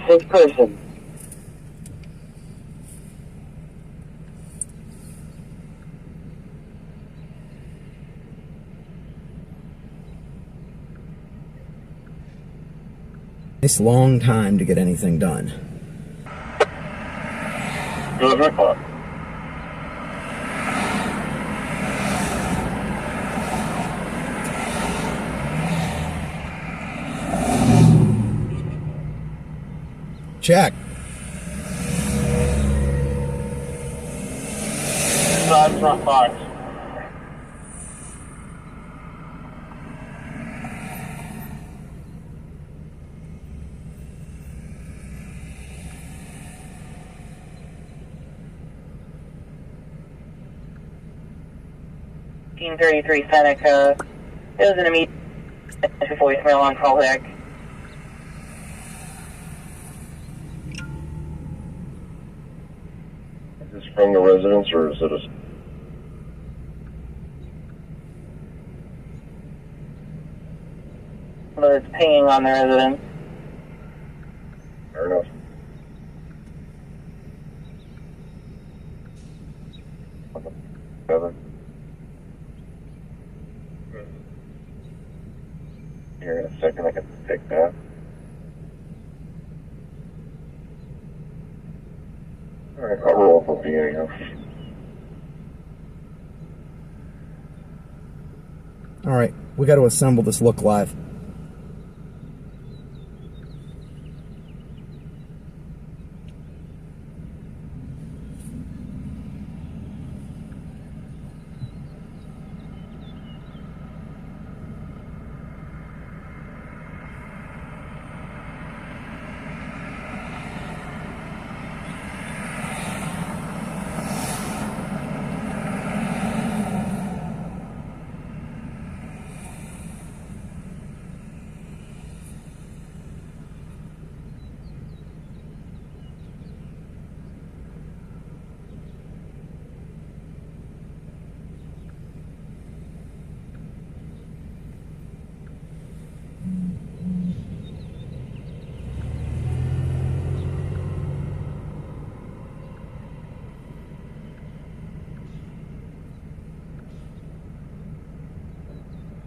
Sick person. Nice long time to get anything done. Go to clock. Check. Side front box. Team 33 Seneca. It was an immediate voicemail on callback. Is this from the residence or is it a... But it's pinging on the residence. Fair enough. Seven. Here in a second, I can take that. Alright, I'll roll for the anyhow. Alright, we got to assemble this look live.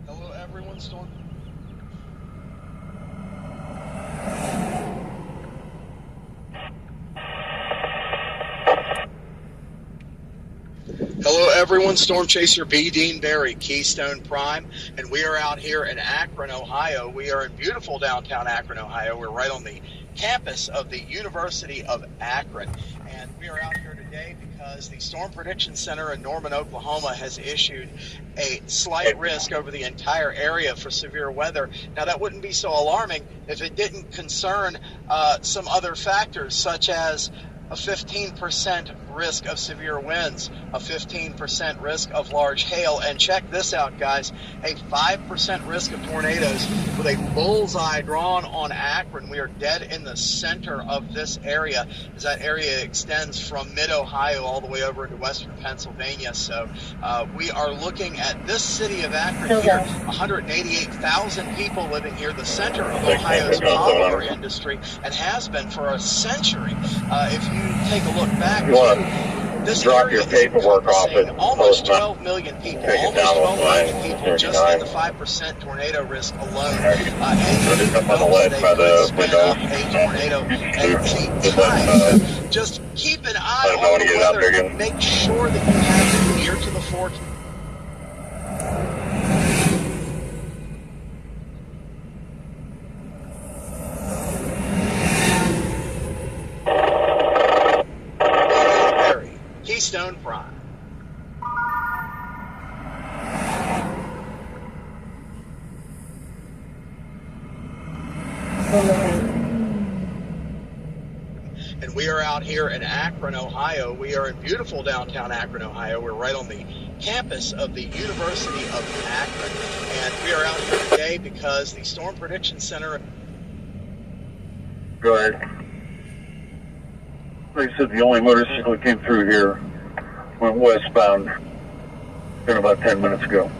Hello, everyone. Storm. Hello, everyone. Storm Chaser B. Dean Barry, Keystone Prime, and we are out here in Akron, Ohio. We are in beautiful downtown Akron, Ohio. We're right on the campus of the University of Akron, and we are out here today because the Storm Prediction Center in Norman, Oklahoma has issued a slight risk over the entire area for severe weather. Now, that wouldn't be so alarming if it didn't concern some other factors, such as a 15% risk of severe winds, a 15% risk of large hail, and check this out, guys, a 5% risk of tornadoes with a bullseye drawn on Akron. We are dead in the center of this area, as that area extends from mid-Ohio all the way over into western Pennsylvania. So we are looking at this city of Akron here, 188,000 people living here, the center of Ohio's power industry, and has been for a century. If you take a look back, this Drop area your paperwork off is at almost post 12 million people, Take it almost down 12 million line, people just 39. in the 5% tornado risk alone. It's up on the ledge by the window. A tornado at any time. Just keep an eye on the weather and make sure that you have it near to the forecast. Keystone Prime. And we are out here in Akron, Ohio. We are in beautiful downtown Akron, Ohio. We're right on the campus of the University of Akron. And we are out here today because the Storm Prediction Center... Go ahead. Like I said, the only motorcycle that came through here went westbound about 10 minutes ago.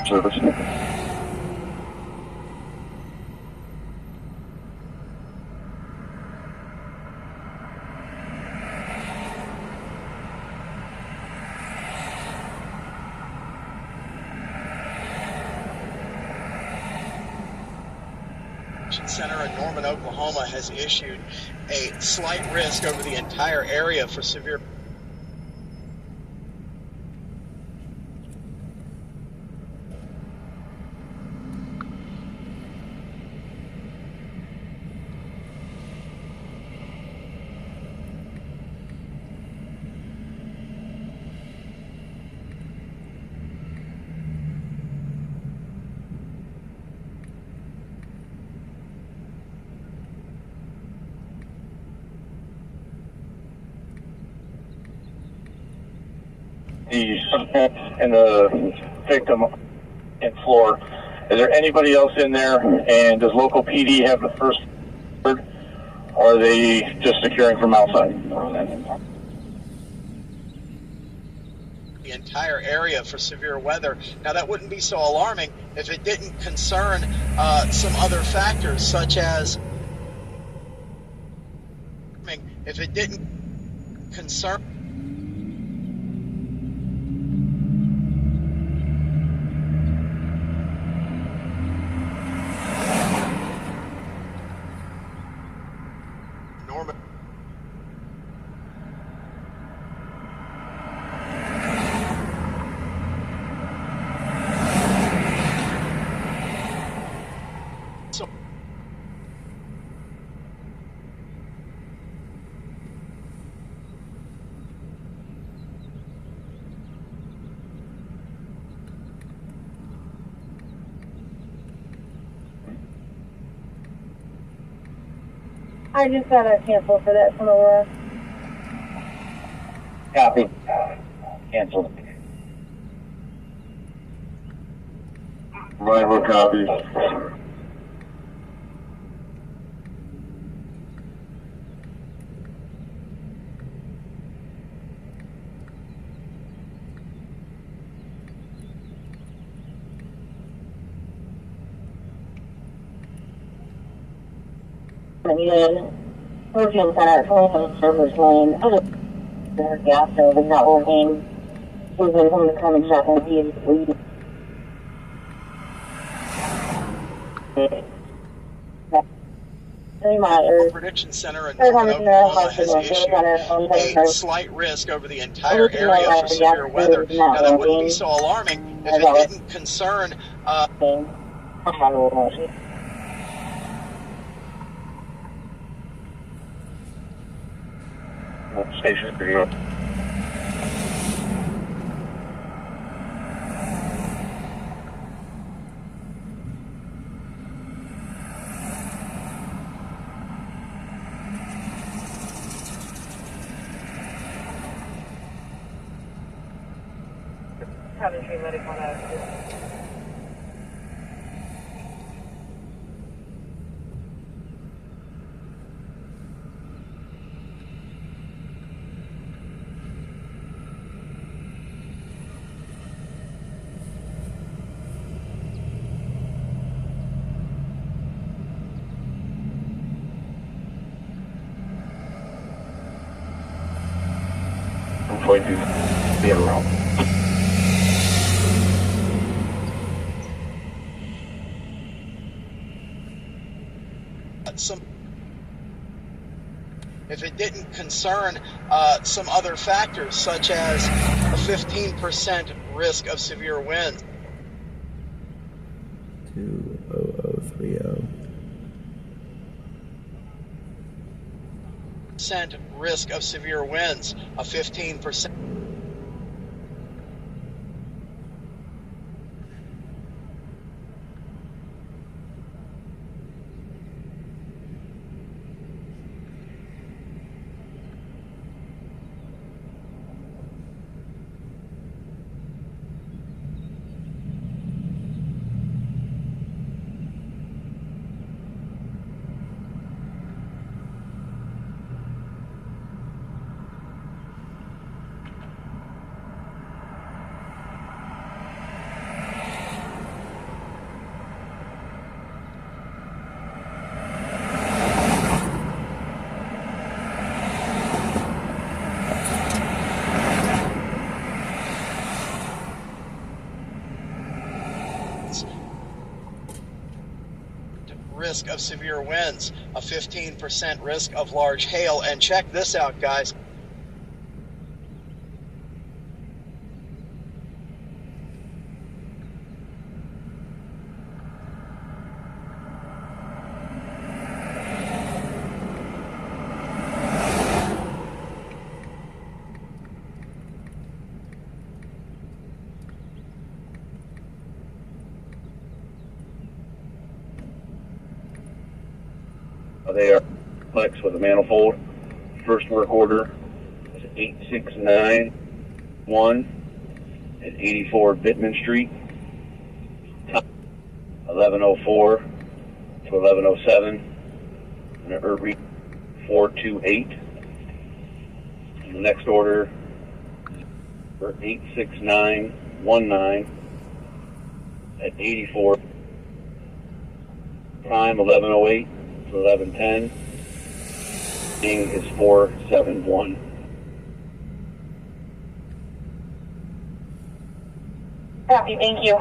service. Center in Norman, Oklahoma has issued a slight risk over the entire area for severe. The suspect and the victim in floor. Is there anybody else in there? And does local PD have the first word? Or are they just securing from outside? The entire area for severe weather. Now, that wouldn't be so alarming if it didn't concern some other factors, such as if it didn't concern. Norman. So I just got a cancel for that from Aurora. Copy. Cancel. Right, we're copy. Hurricane Center at 27 Servers Lane. I just their gas stove is not working. We've been home to come and check and see if it's leaking. Prediction Center in Norman, Oklahoma has issued a slight risk over the entire area for severe weather. Now, that wouldn't be so alarming if it didn't concern. Station 3. Coventry Medical Note. Point to the other route. If it didn't concern some other factors, such as a 15% risk of severe winds. 20030. Risk of severe winds, a 15%. risk of severe winds, a 15% risk of large hail. And check this out, guys. They are complex with a manifold. First work order is 8691 at 84 Bittman Street. 1104 to 1107. And an Irby 428. And the next order for 86919 at 84 Prime 1108. 1110. Being is 471. Copy, thank you.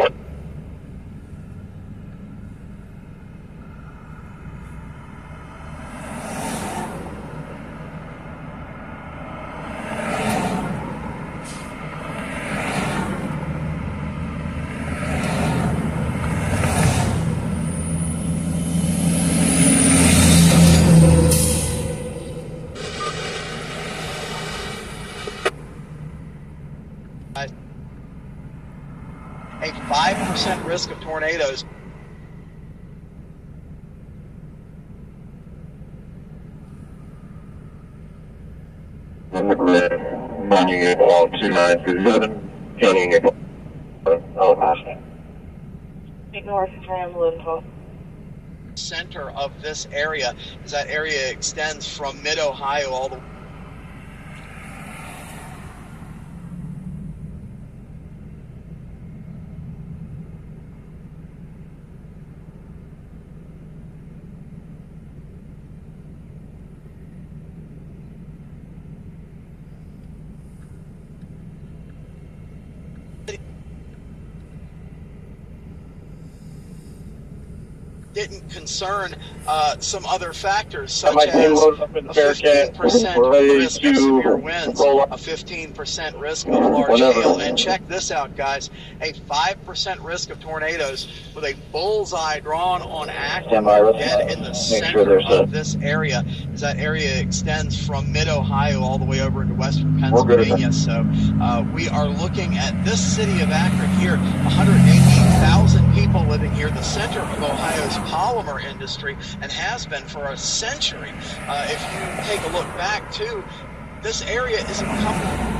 A 5% risk of tornadoes. On the grid, 982937, counting it. North from Linville. Center of this area is that area extends from mid-Ohio all the way. Didn't concern some other factors such as a 15% risk of severe winds, a 15% risk of large hail, and check this out, guys, a 5% risk of tornadoes with a bullseye drawn on Akron dead in the center of this area, as that area extends from mid-Ohio all the way over into western Pennsylvania. So we are looking at this city of Akron here, 180,000 people living here, the center of Ohio's polymer industry, and has been for a century. If you take a look back too, this area is encumbered.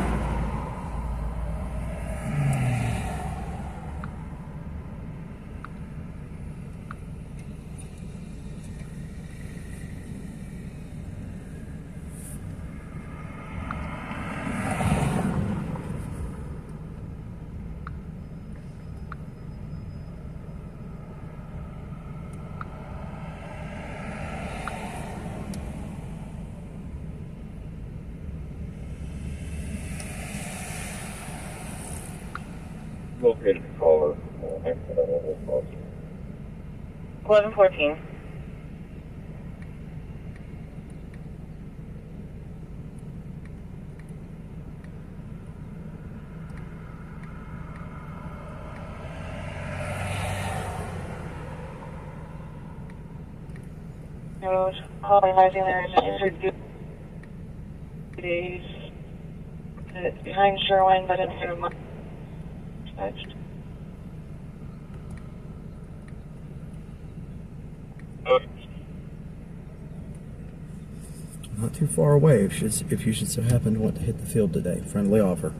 Located caller. 1114. Advising there is an injured days behind Sherwin, but in here much. Not too far away if you should so happen to want to hit the field today. Friendly offer.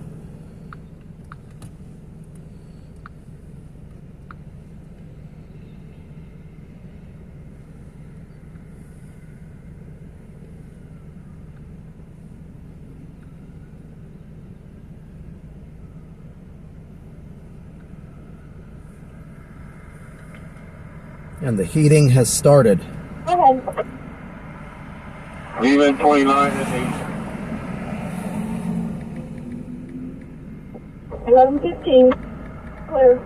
And the heating has started. Go ahead. Leaving 29 at 1115. Clear.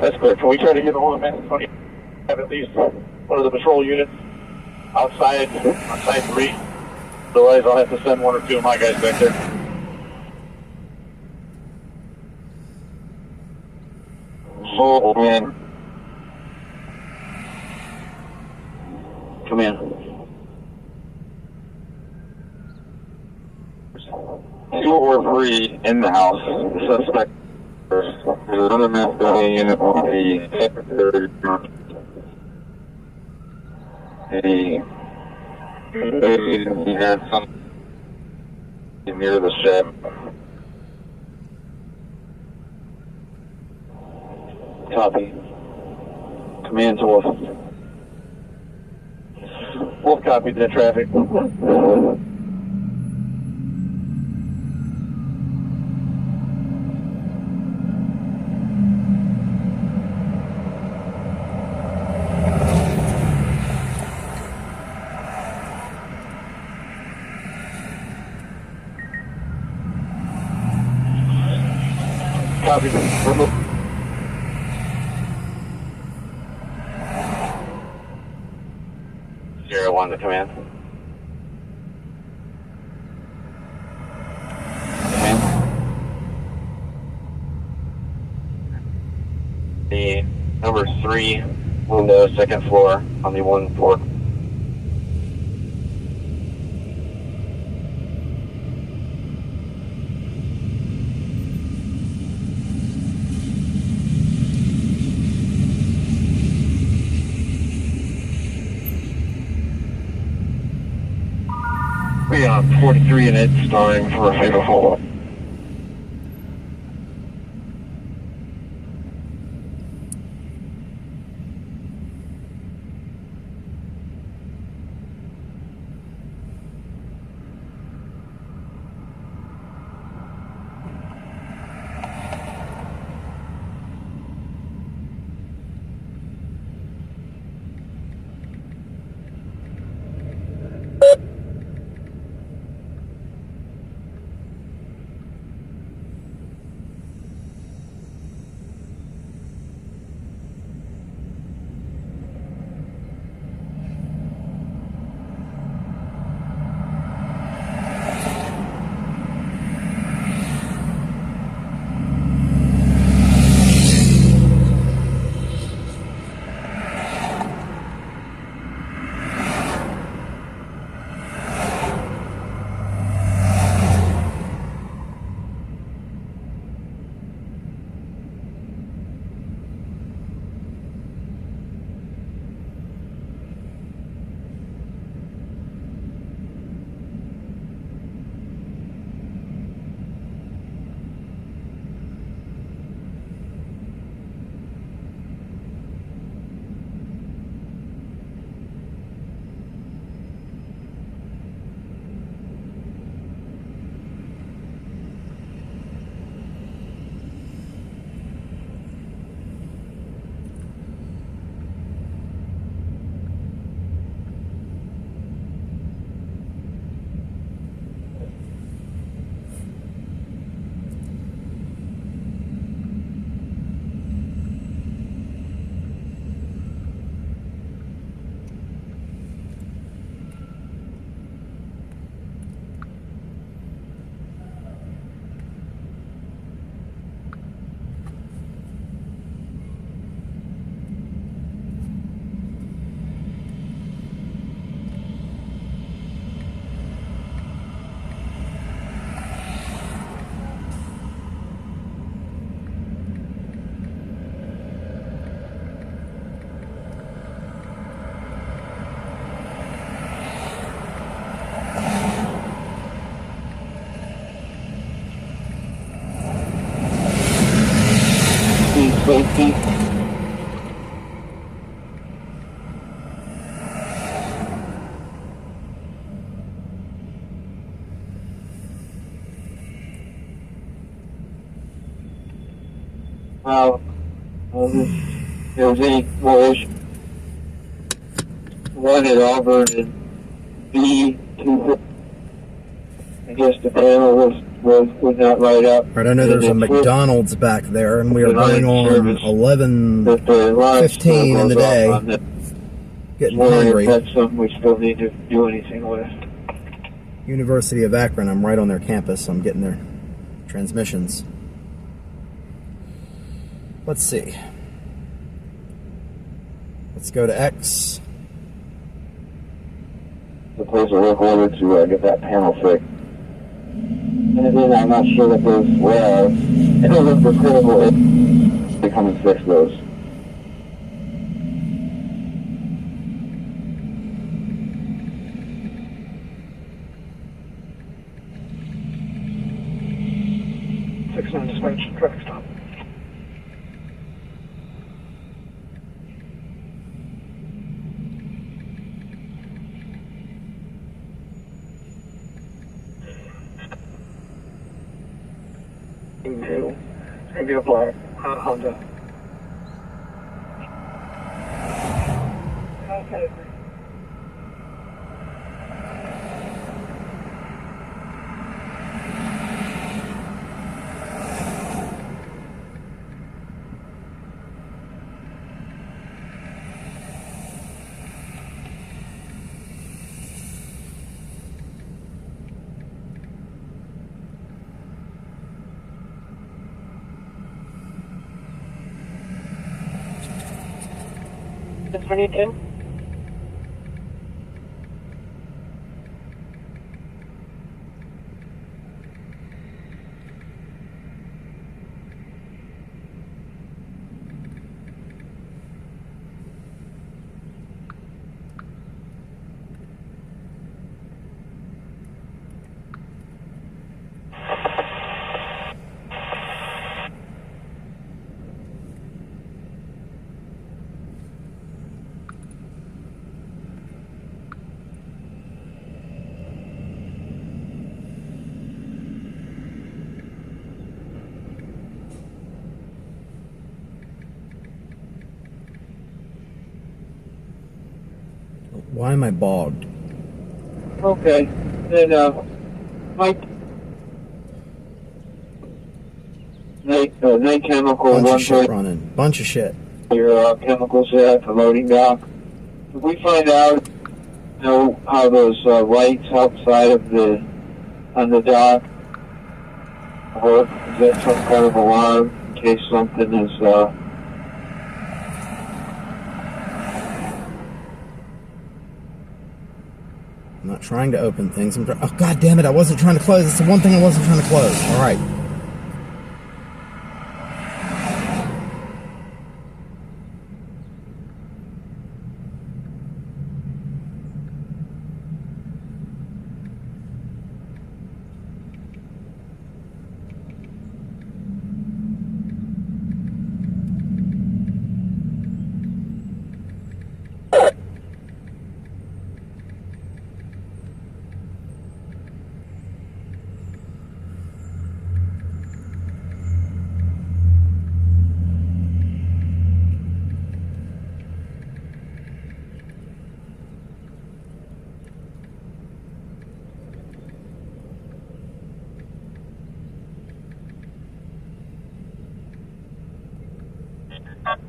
That's clear. Can we try to get a hold of Manzanita? Have at least one of the patrol units outside, on side 3. Otherwise, I'll have to send 1 or 2 of my guys back there. Oh, man. Come in. 2 or 3 in the house. Suspect. There's another Manzanita unit on the secondary. He had some near the shed. Copy. Command to Wolf. Wolf copied that traffic. Copy. 01 to command. Command. The number 3 window, 2nd floor on the 1 floor. We are 43 and it's starting for a fatal follow-up. Safety. There was any more issue. One at Auburn and B2 I guess the panel was not right up. Right, I know there's a McDonald's back there, and we are going on 11:15 in the day. Getting hungry. That's something we still need to do anything with. University of Akron, I'm right on their campus. I'm getting their transmissions. Let's see. Let's go to X. The place of work order to get that panel fixed. And again, I'm not sure that those well. It doesn't look for critical. They come and fix those. On dispatch, traffic stop. It's gonna be a black Honda. Okay. That's 22. Why am I bogged? Okay. Then, Mike. Night chemical. Bunch of shit running. Bunch of shit. Your chemicals at the loading dock. If we find out, how those lights outside of on the dock work, is that some kind of alarm in case something is, I'm not trying to open things. Oh, God damn it, I wasn't trying to close. It's the one thing I wasn't trying to close. All right.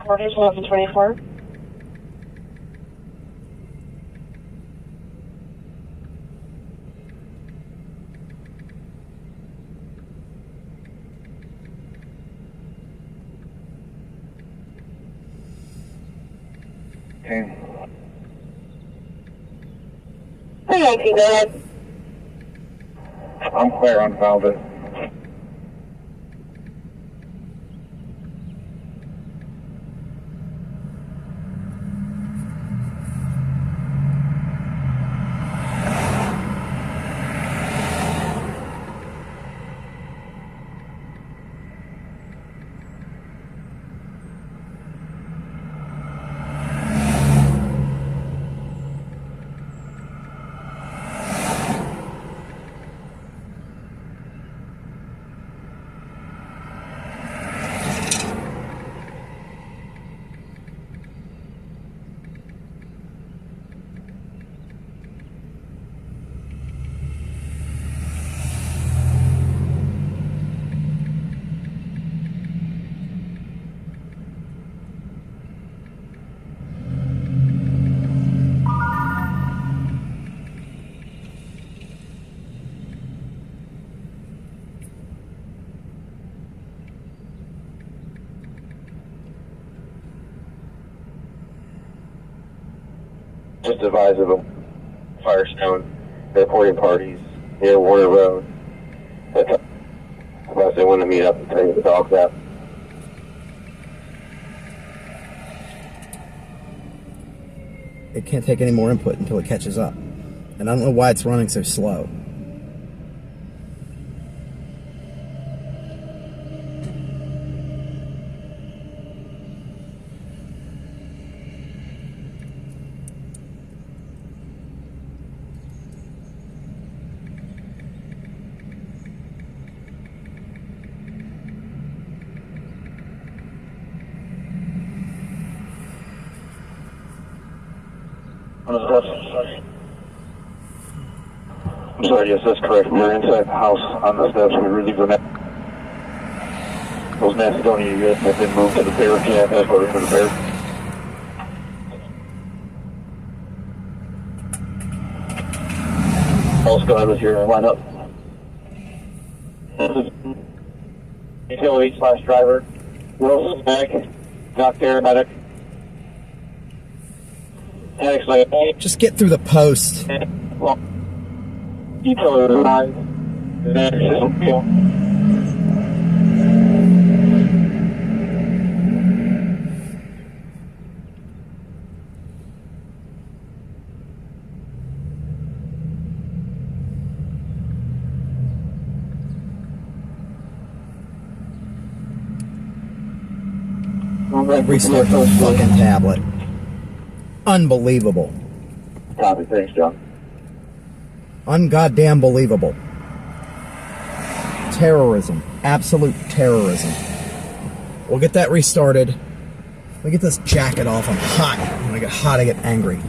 Orders 1124. okay. Hey, I can go ahead. I'm clear on Velvet. just advise of a Firestone reporting parties near Warner Road. But unless they want to meet up and bring the dogs out. It can't take any more input until it catches up. And I don't know why it's running so slow. I'm sorry, yes, that's correct. We're inside the house on the steps. We relieve the those Macedonia units have been moved to the bear camp, headquarters for the bear. All Skyler's here and line up. Utility / driver. Wilson's back. Doc paramedic. Actually, Just get through the post. well, utility line. Restart the fucking tablet. Unbelievable. Copy, thanks, John. Ungoddamn believable. Terrorism. Absolute terrorism. We'll get that restarted. Let me get this jacket off. I'm hot. When I get hot, I get angry.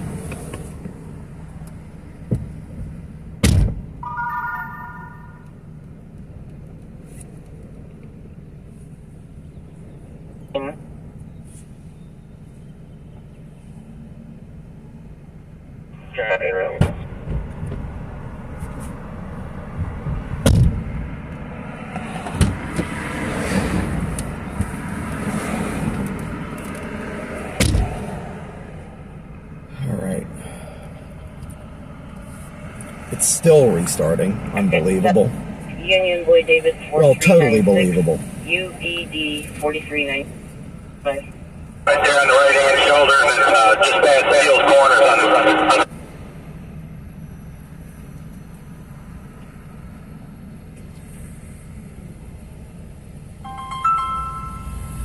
Alright. It's still restarting. Unbelievable. Union Boy Davis 4396. Well, totally believable. UED 4395. Right there on the right-hand shoulder, and then just past Seals Corners on the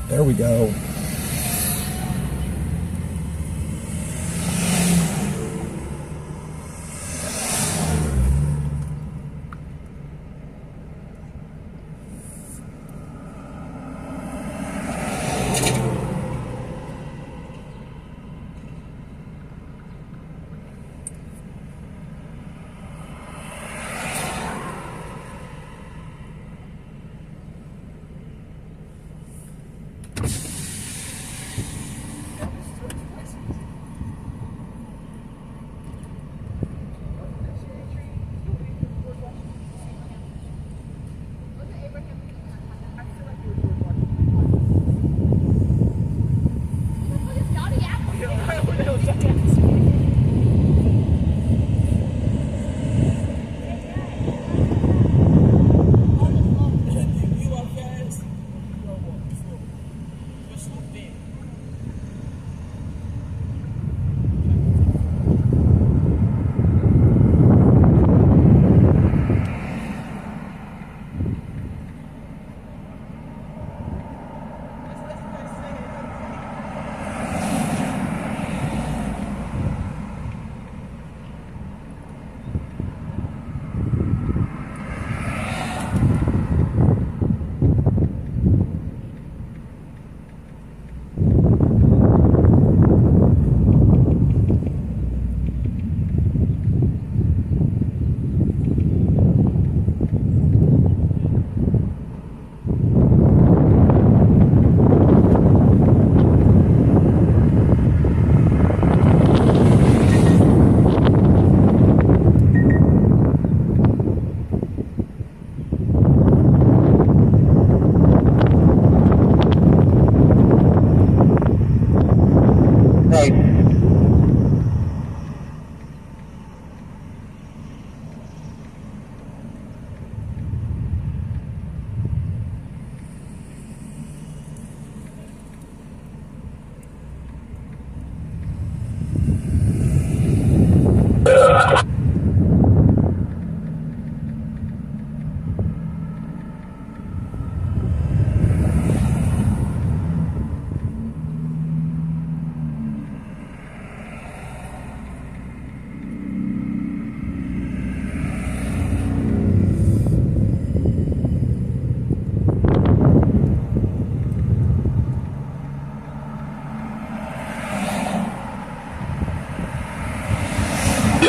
There we go.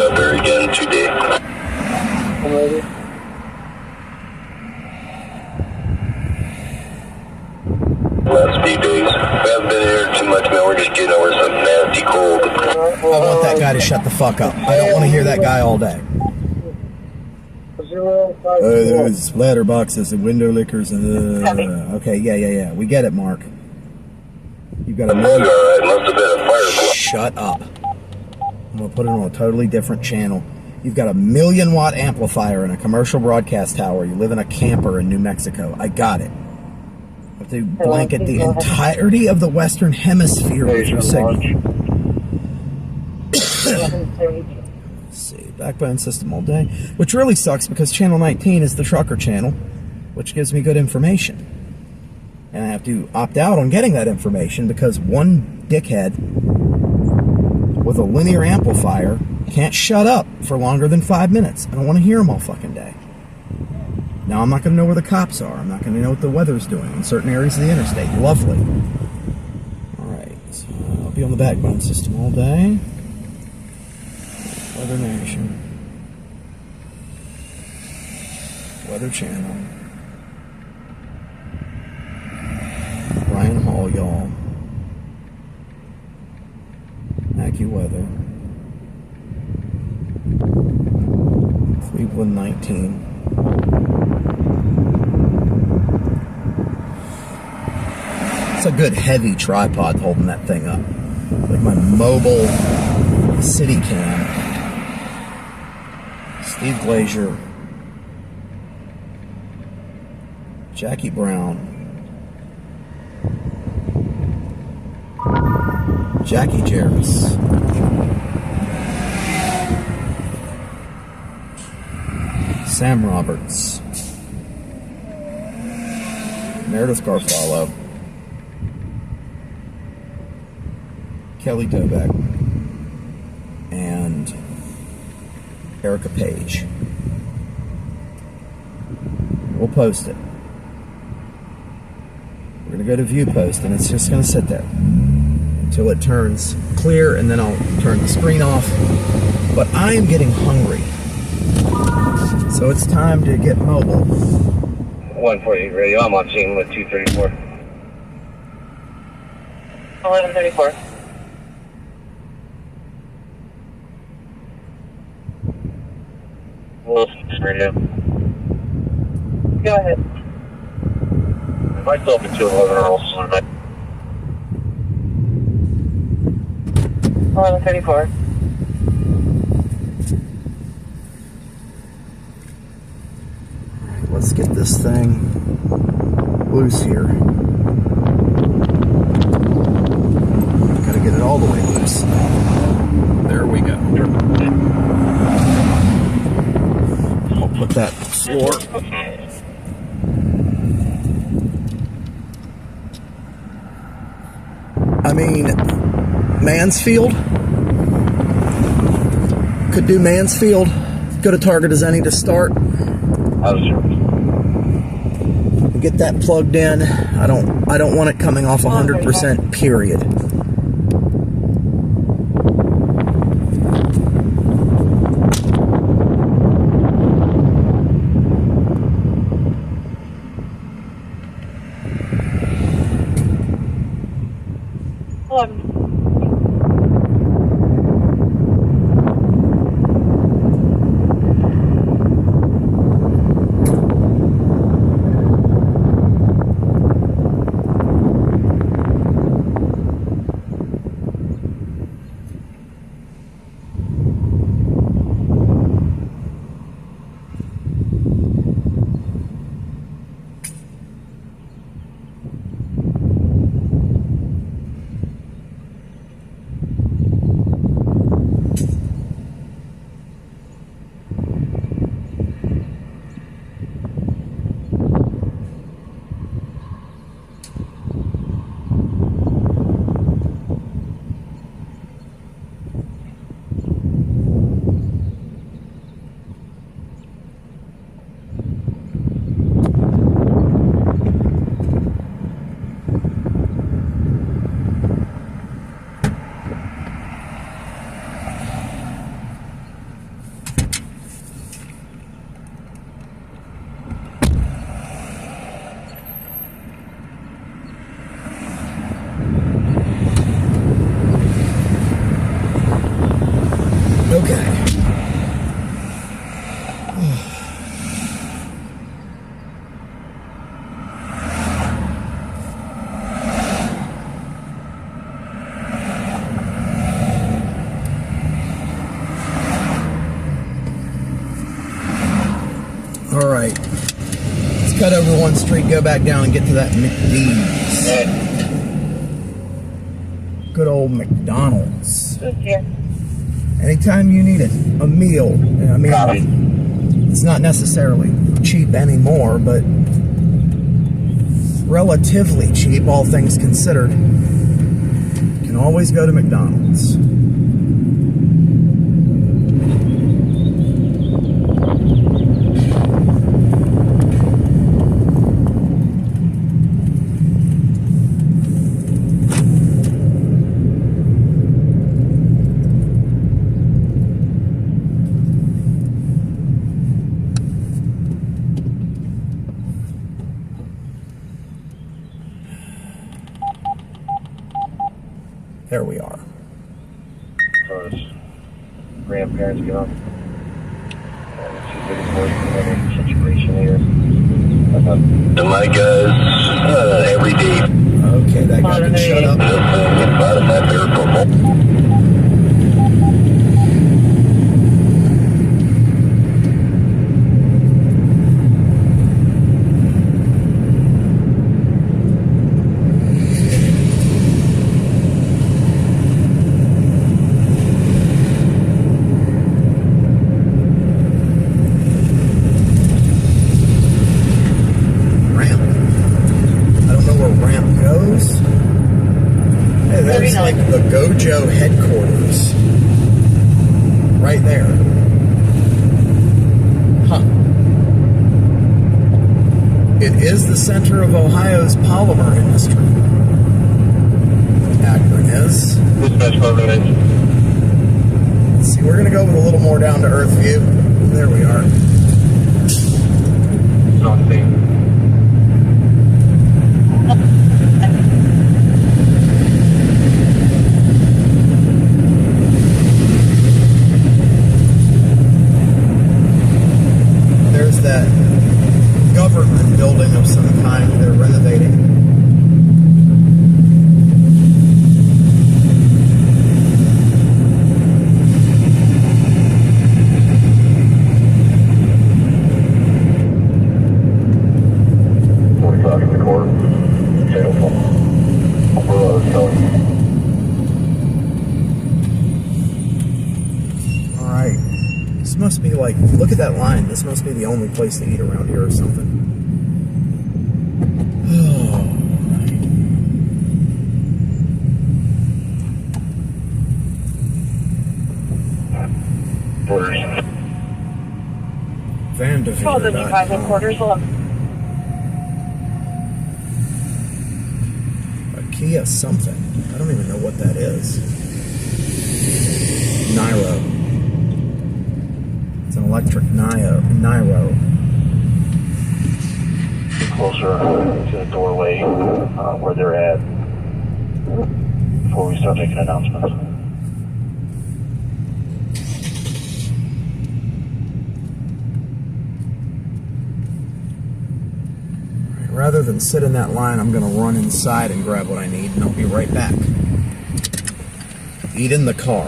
got there again today. I'm ready. Last few days. We haven't been here too much, man. We're just getting over some nasty cold. I want that guy to shut the fuck up. I don't want to hear that guy all day. 054. There's splatter boxes and window lickers. Okay, yeah. We get it, Mark. You've got The a bug, alright, must have been a fire. Shut up. I'm going to put it on a totally different channel. You've got a 1,000,000-watt amplifier in a commercial broadcast tower. You live in a camper in New Mexico. I got it. I have to blanket the entirety of the Western Hemisphere with your signal. Let's see, backbone system all day. Which really sucks because channel 19 is the trucker channel, which gives me good information. And I have to opt out on getting that information because one dickhead with a linear amplifier can't shut up for longer than 5 minutes. I don't want to hear him all fucking day. Now I'm not going to know where the cops are. I'm not going to know what the weather's doing in certain areas of the interstate. Lovely. Alright, so I'll be on the backbone system all day. Weather Nation. Weather Channel. Ryan Hall, y'all. AccuWeather. Cleveland 19. It's a good heavy tripod holding that thing up. Like my mobile city cam. Steve Glazier. Jackie Brown. Jackie Jarris. Sam Roberts. Meredith Garfalo. Kelly Dobeck. And Erica Page. We'll post it. We're going to go to view post and it's just going to sit there until it turns clear, and then I'll turn the screen off. But I am getting hungry, so it's time to get mobile. 148 radio, I'm on scene with 234. 1134. Wilson radio. Go ahead. Myself and 211 are also on that. 1134. Let's get this thing loose here. Gotta get it all the way loose. There we go. I'll put that floor. I mean, Mansfield. Could do Mansfield. Go to Target as any to start. Get that plugged in. I don't want it coming off 100%, period. Head over one street, go back down, and get to that McD's. Good old McDonald's. Here. Anytime you need a meal. I mean, it's not necessarily cheap anymore, but relatively cheap, all things considered. You can always go to McDonald's. There we are. So his grandparents get on. See if they can work another situation here. And my guys, every day. Okay, that guy can shut up. The Gojo headquarters. Right there. Huh. It is the center of Ohio's polymer industry. Akron is. Let's see, we're going to go with a little more down-to-earth view. There we are. That government building of some kind they're renovating. Must be like, look at that line. This must be the only place to eat around here or something. Vanderveer.com. Headquarters. A Kia something. I don't even know what that is. Niro. It's an electric Niro. Closer to the doorway where they're at before we start making announcements. Rather than sit in that line, I'm going to run inside and grab what I need, and I'll be right back. Eat in the car.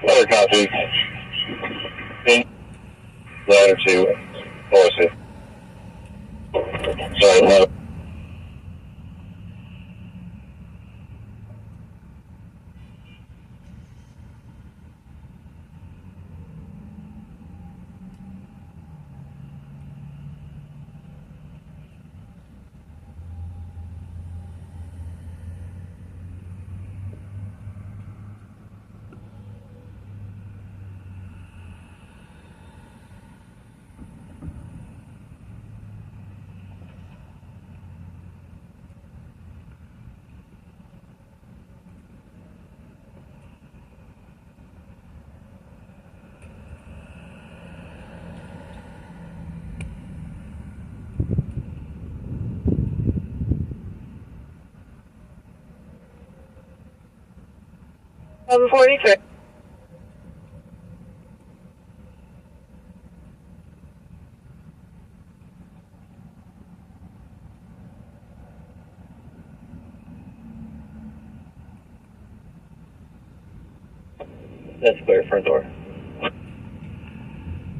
Other copy. Ladder 2. OSC. Sorry, ladder. 1143. That's clear, front door.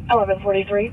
1143.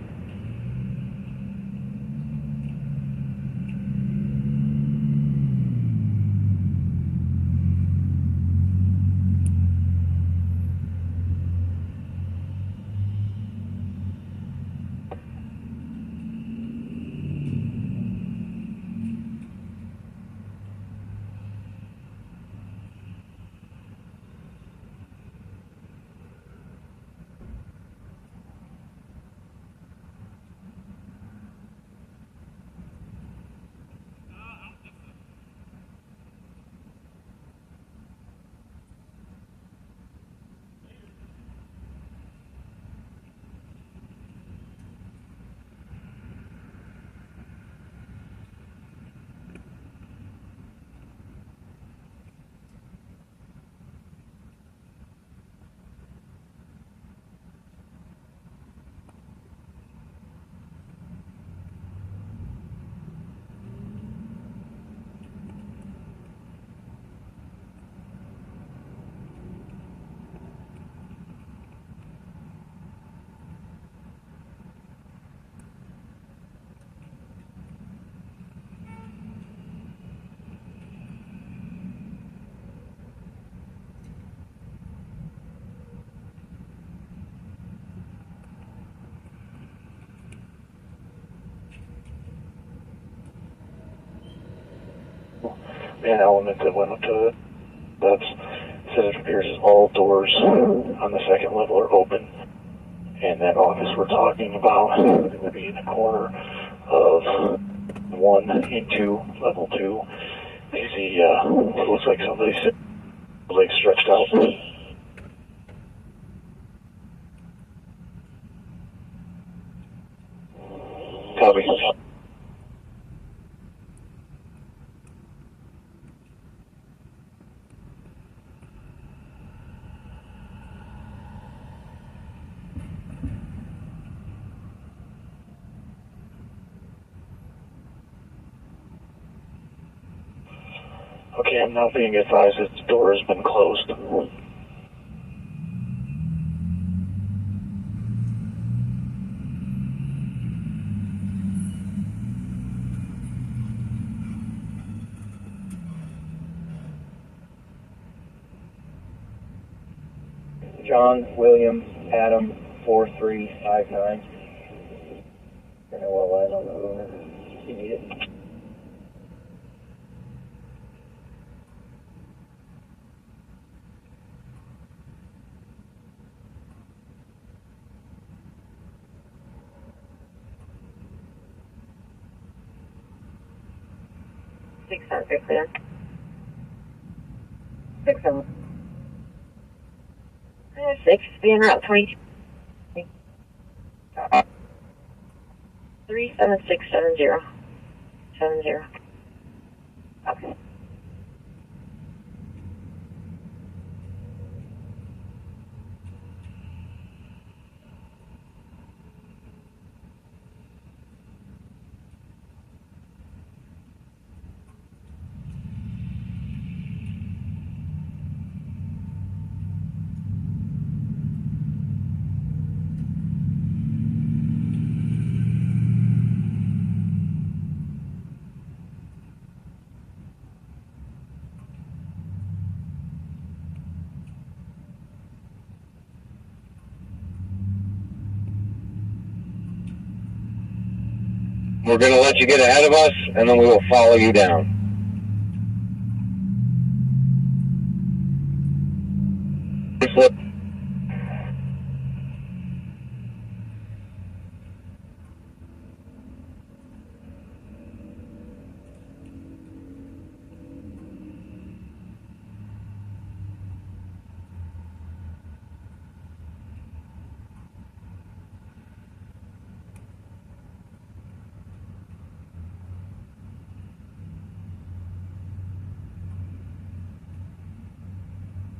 An element that went up to it. That's said it appears as all doors on the second level are open. And that office we're talking about would be in the corner of 1 and 2, level 2. You see what looks like somebody's legs stretched out. Copy. Okay, I'm now being advised that the door has been closed. John, William, Adam, 4359. I know what lies on the owner. You need it. Six hundred clear. 6 6 being route 22. 37670. 70. Okay. We're going to let you get ahead of us, and then we will follow you down. Slip.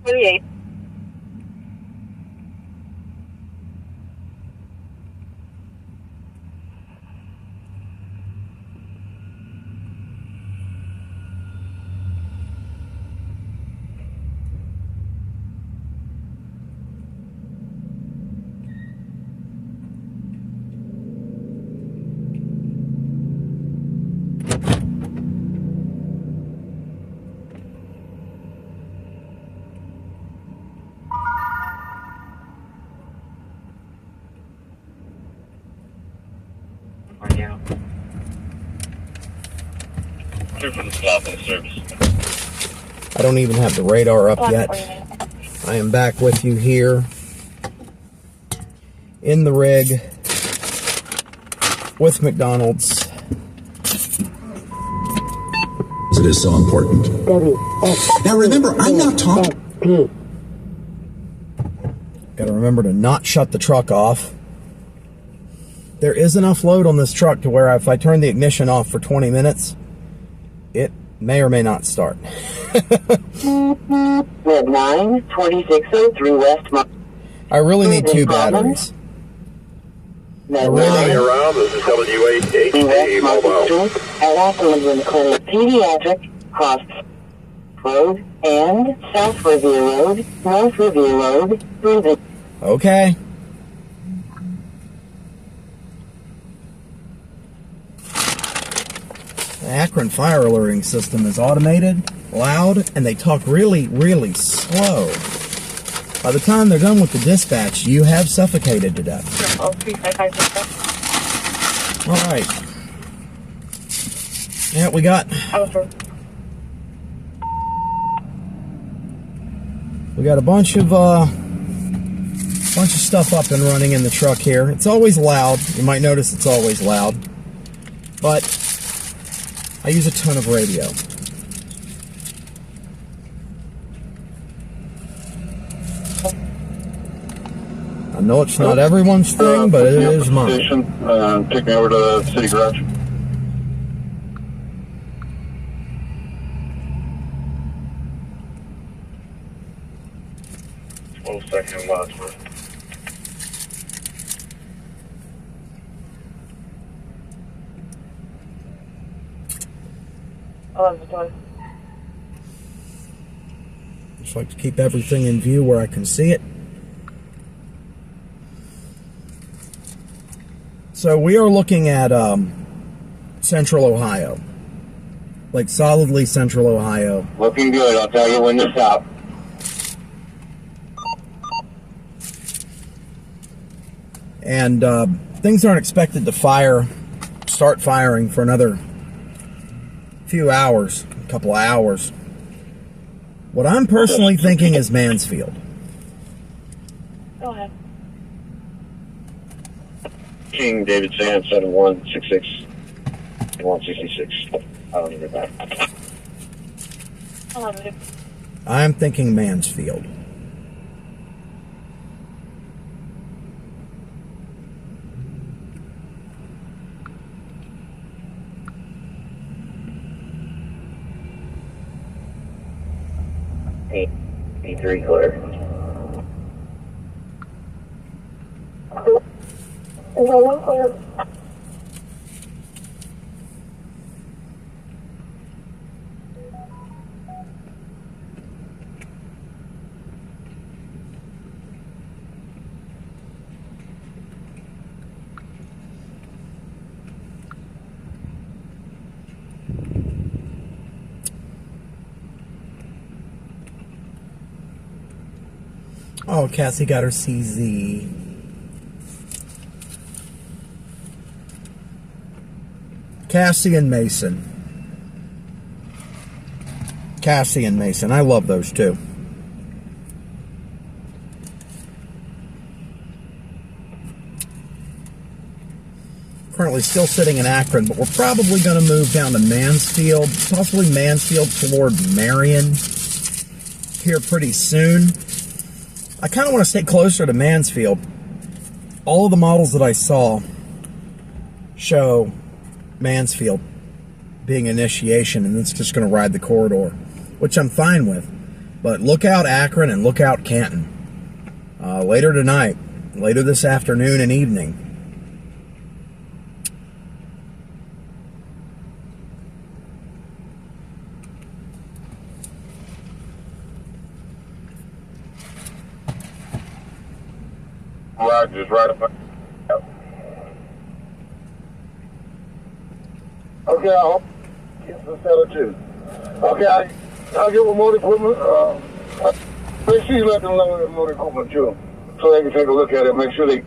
Twenty-eight. Are you? Clear for the stop and service. I don't even have the radar up yet. I am back with you here in the rig with McDonald's. It is so important. Now remember, I'm not talking. Got to remember to not shut the truck off. There is enough load on this truck to where if I turn the ignition off for 20 minutes, it may or may not start. Red 9, 2603 West. I really need 2 batteries. I really around, this is W88A Mobile. At Ackerman Clinic Pediatric, Cross Road, and South Rivier Road, North Rivier Road, Rivier. Okay. The Akron fire alerting system is automated, loud, and they talk really, really slow. By the time they're done with the dispatch, you have suffocated to death. Oh, 3556. All right. Yeah, we got a bunch of stuff up and running in the truck here. It's always loud. You might notice it's always loud, but I use a ton of radio. I know it's not everyone's thing, but it is mine. Take me over to the city garage. Second last word. Just like to keep everything in view where I can see it. So we are looking at Central Ohio, like solidly Central Ohio. Looking good. I'll tell you when to stop. And things aren't expected to start firing for another few hours, a couple of hours. What I'm personally thinking is Mansfield. Go ahead. King David Sands, 7166 166. I don't even know. I'm thinking Mansfield. E3 clear. Oh, Cassie got her CZ. Cassie and Mason. Cassie and Mason. I love those two. Currently still sitting in Akron, but we're probably going to move down to Mansfield, possibly Mansfield toward Marion here pretty soon. I kind of want to stay closer to Mansfield. All of the models that I saw show Mansfield being initiation, and it's just going to ride the corridor, which I'm fine with. But look out Akron and look out Canton. Later tonight, later this afternoon and evening. Just right up. Okay, I'll get the seller too. Okay, I'll get with motor equipment. Make sure you let them know the motor equipment too, so they can take a look at it. Make sure they.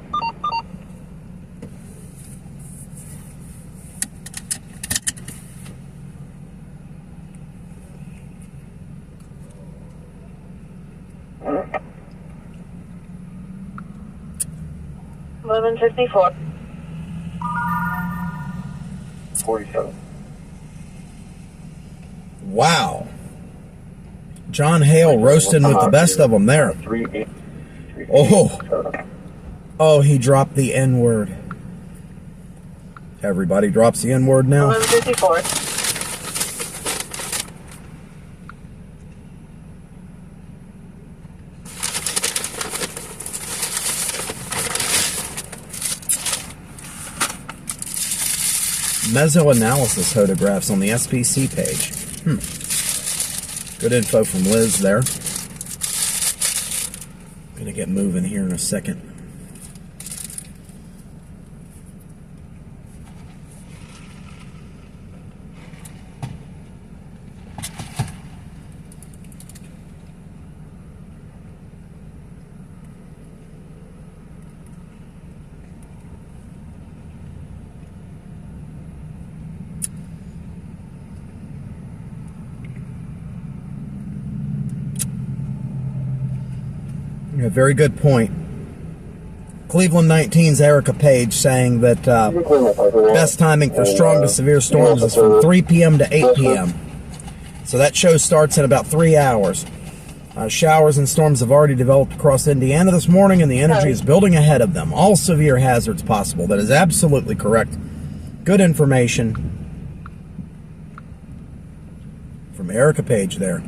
1154. 47. Wow. John Hale roasting with the best of them there. 38. Oh, he dropped the N-word. Everybody drops the N-word now. 1154. Mesoanalysis photographs on the SPC page. Good info from Liz there. Gonna get moving here in a second. A very good point. Cleveland 19's Erica Page saying that best timing for strong to severe storms is from 3 p.m. to 8 p.m. So that show starts in about 3 hours. Showers and storms have already developed across Indiana this morning, and the energy is building ahead of them. All severe hazards possible. That is absolutely correct. Good information from Erica Page there.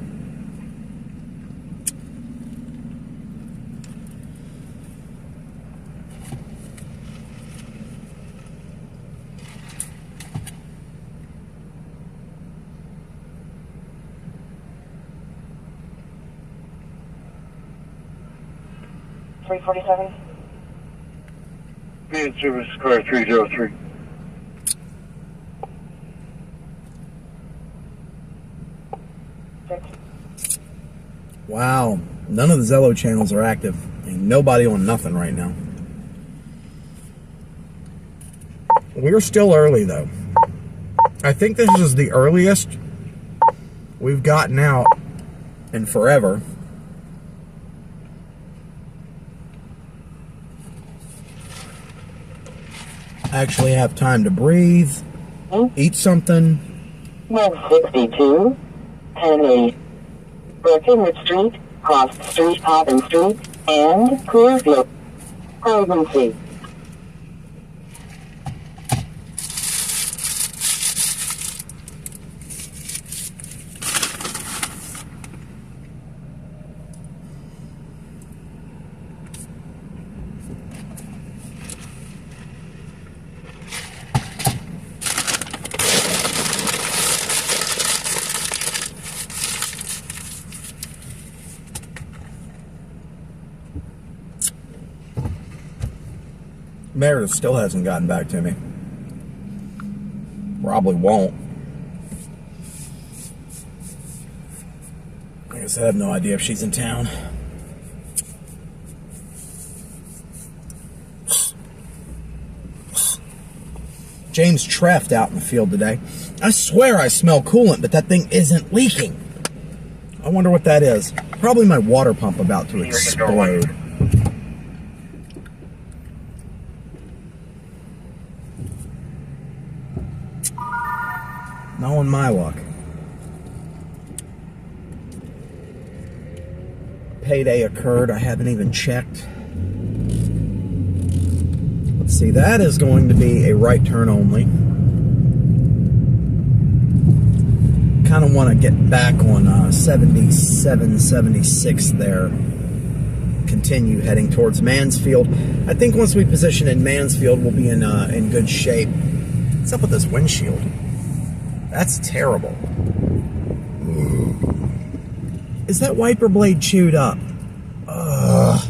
$347. Main service car 303. Wow, none of the Zello channels are active. Ain't nobody on nothing right now. We're still early though. I think this is the earliest we've gotten out in forever. Actually have time to breathe, eat something. 162, 1080. Breckenridge Street, Cross Street, Poppin Street, and Clearfield. Emergency. Meredith still hasn't gotten back to me. Probably won't. I guess I have no idea if she's in town. James Treft out in the field today. I swear I smell coolant, but that thing isn't leaking. I wonder what that is. Probably my water pump about to explode. Knowing my luck. Payday occurred. I haven't even checked. Let's see. That is going to be a right turn only. Kind of want to get back on 77, 76 there. Continue heading towards Mansfield. I think once we position in Mansfield, we'll be in good shape. What's up with this windshield? That's terrible. Is that wiper blade chewed up? Ugh.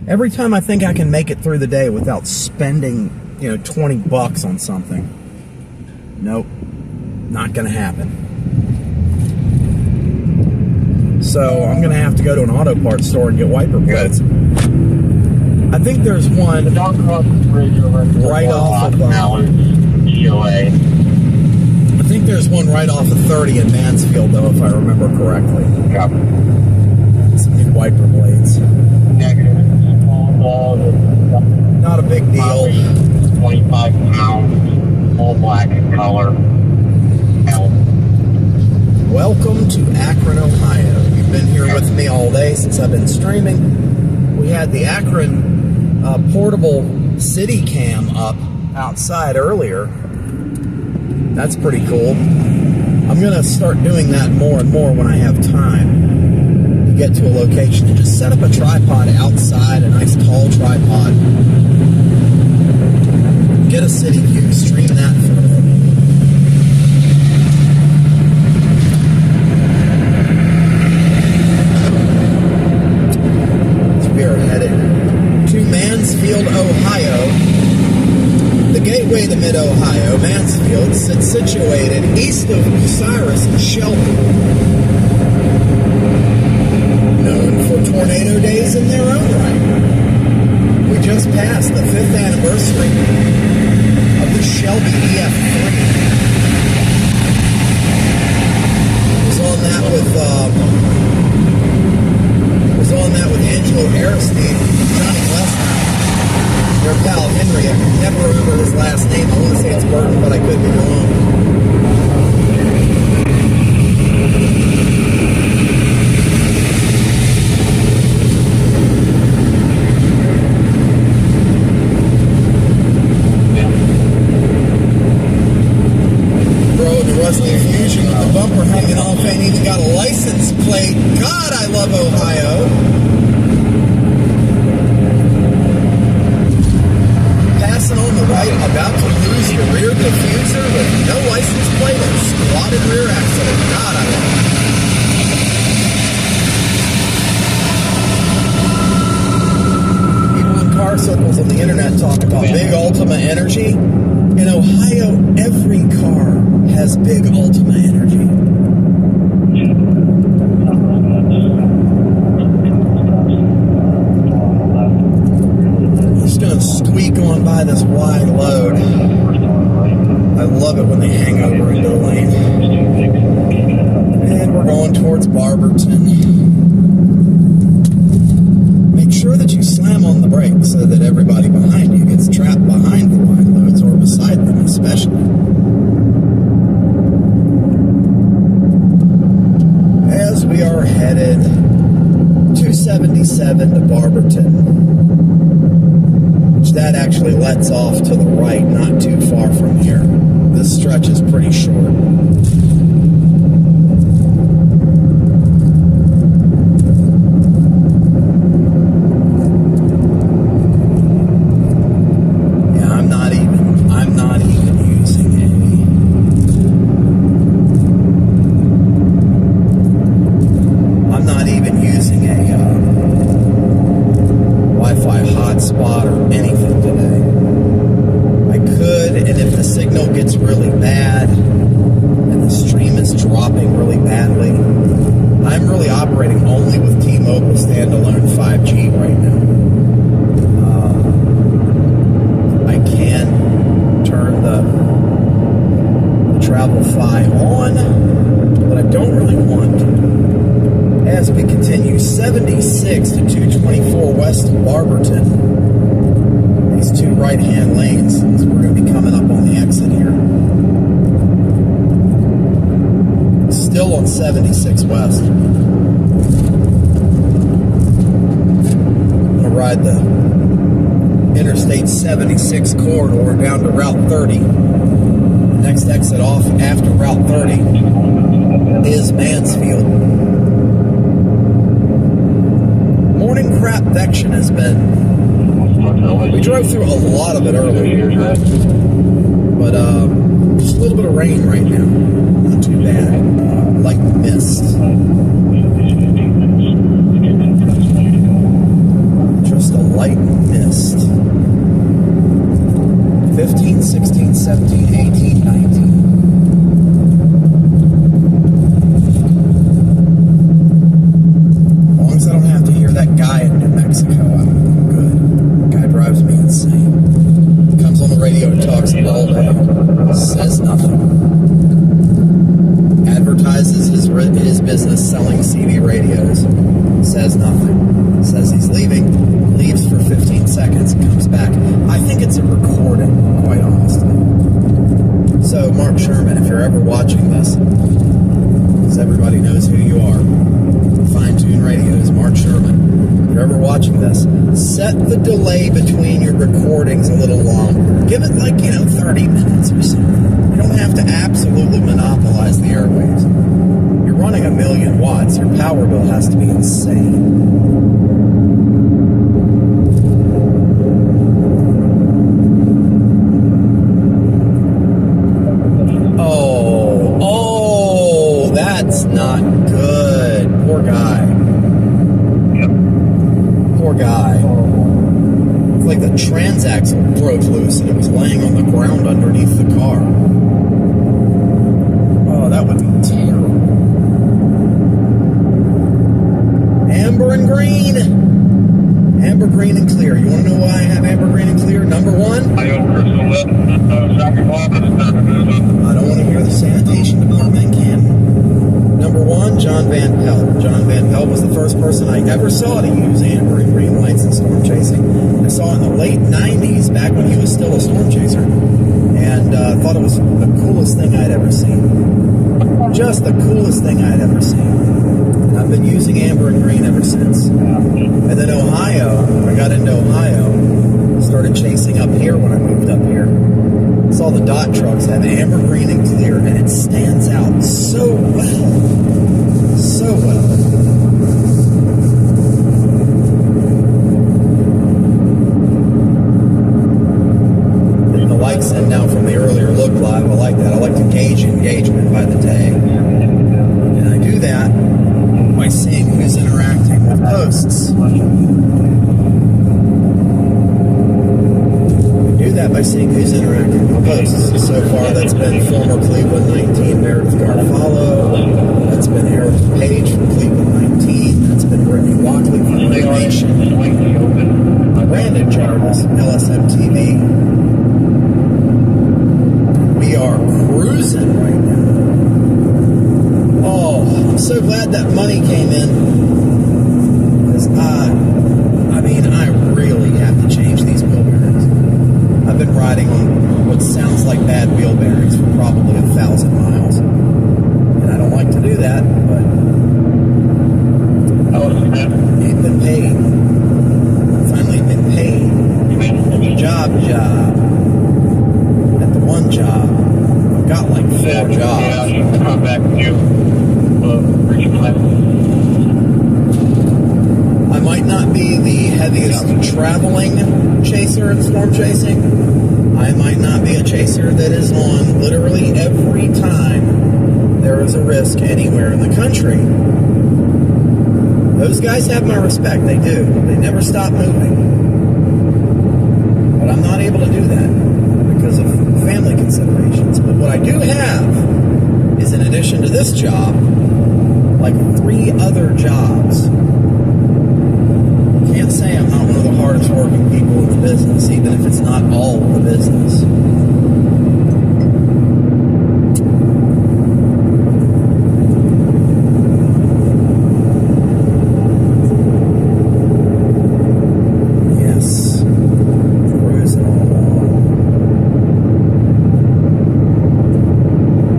Every time I think I can make it through the day without spending, $20 on something. Nope. Not gonna happen. So I'm gonna have to go to an auto parts store and get wiper blades. I think there's one right off of DOA. I think there's one right off of 30 in Mansfield, though, if I remember correctly. Copy. Some new wiper blades. Negative. Not a big deal. 25 pounds, all black in color. Welcome to Akron, Ohio. You've been here with me all day since I've been streaming. We had the Akron portable city cam up outside earlier. That's pretty cool. I'm going to start doing that more and more when I have time. You get to a location and just set up a tripod outside, a nice tall tripod. Get a city view, stream that through. We are headed to Mansfield, Ohio. The gateway to mid-Ohio, Mansfield, sits situated east of Bucyrus and Shelby. Known for tornado days in their own right. We just passed the 5th anniversary of the Shelby EF3. Was on that with Angelo Aristide, Johnny Lesnar, their pal Henry. I can never remember his last name. I want to say it's Burton, but I could be wrong. Bro, the Rusty Fusion with the bumper hanging off ain't even got a license plate. God, I love Ohio. Passing on the right, about to lose your rear diffuser with no license plate and squatted rear accident. God, I love it. People in car circles on the internet talk about big Ultima energy. In Ohio, every car has big Ultima energy. Gonna squeak on by this wide load. I love it when they hang over into the lane. And we're going towards Barberton. Make sure that you slam on the brakes so that everybody behind you gets trapped behind the wide loads, or beside them especially. As we are headed 277 to Barberton. That actually lets off to the right, not too far from here. This stretch is pretty short. Yeah, I'm not even using a Wi-Fi hotspot or anything today. I could, and if the signal gets really bad and the stream is dropping really badly, I'm really operating only with T-Mobile standalone 5G right now. I can turn the travel Fi on, but I don't really want to. As we continue 76 to 224 west of Barberton, these two right-hand lanes, so we're going to be coming up on the exit here. Still on 76 west. I'm going to ride the Interstate 76 corridor down to Route 30. The next exit off after Route 30 is Mansfield. Morning crapvection has been. We drove through a lot of it earlier, but just a little bit of rain right now. Not too bad. Light mist. Just a light mist. 15, 16, 17, 18, 19. I don't have to hear that guy in New Mexico. I'm good. The guy drives me insane. Comes on the radio and talks all day. Says nothing. Advertises his business selling CB radios. Says nothing. Says he's leaving. Leaves for 15 seconds. Comes back. watching this, set the delay between your recordings a little longer. Give it 30 minutes or something. You don't have to absolutely monopolize the airwaves. You're running 1,000,000 watts. Your power bill has to be insane. Oh, that's not good. Poor guy. Poor guy. It's like the transaxle broke loose and it was laying on the ground underneath the car. Oh, that would be terrible. Amber and green. Amber, green, and clear. You want to know why I have amber, green, and clear? Number one, I don't want to hear the sanitation department can. Number one, John Van Pelt. John Van Pelt was the first person I ever saw to use amber and green lights in storm chasing. I saw in the late 90s, back when he was still a storm chaser, and thought it was the coolest thing I'd ever seen. Just the coolest thing I'd ever seen. I've been using amber and green ever since. And then Ohio, I got into Ohio, started chasing up here when I moved up here. Saw the dot trucks have amber, green, and clear, and it stands out so well. So well. And the light sent down from the earlier look live, I like that. I like to gauge engagement by the day. And I do that by seeing who's interacting with posts. By seeing who's interacting with posts. So far, that's been former Cleveland 19 Meredith Garofalo. That's been Eric Page from Cleveland 19. That's been Brittany Walkley from Ray Nation. Brandon Jarvis, LSM TV. We are cruising right now. Oh, I'm so glad that money came in. Because I really have to change these wheel bearings. I've been riding on what sounds like bad wheel bearings for probably 1,000 miles. And I don't like to do that, but ain't been paid. Finally been paid. Job. At the one job. I've got 4 jobs. Yeah, come back to you. I might not be the heaviest traveling chaser in storm chasing. I might not be a chaser that is on literally every time there is a risk anywhere in the country. Those guys have my respect. They do. They never stop moving. But I'm not able to do that because of family considerations. But what I do have is, in addition to this job, 3 other jobs. Can't say I'm not one of the hardest working people in the business, even if it's not all of the business. Yes. Cruising along.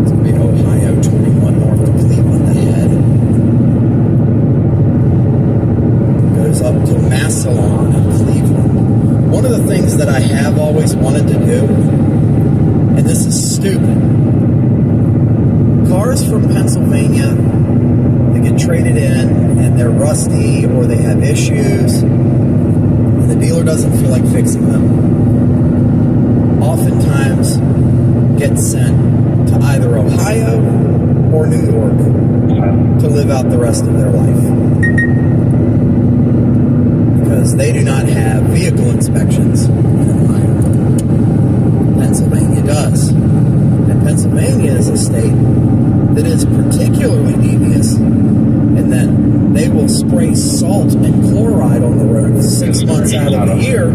It's going to be Ohio 21 north of Cleveland ahead. Goes up to Massillon in Cleveland. One of the things that I have always wanted to do, and this is stupid, cars from Pennsylvania, they get traded in and they're rusty or they have issues and the dealer doesn't feel like fixing them, oftentimes get sent to either Ohio or New York to live out the rest of their life. Because they do not have vehicle inspections in Ohio. Pennsylvania does. And Pennsylvania is a state that is particularly devious in that they will spray salt and chloride on the road 6 months out of the year.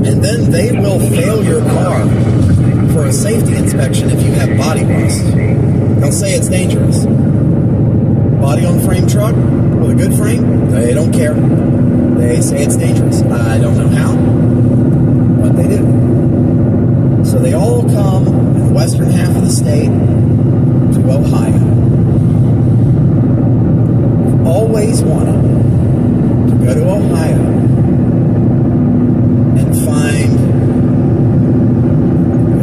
And then they will fail your car for a safety inspection if you have body rust. They'll say it's dangerous. Body on frame truck with a good frame, they don't care. They say it's dangerous. I don't know how, but they do. So they all come in the western half of the state to Ohio. always wanted to go to Ohio and find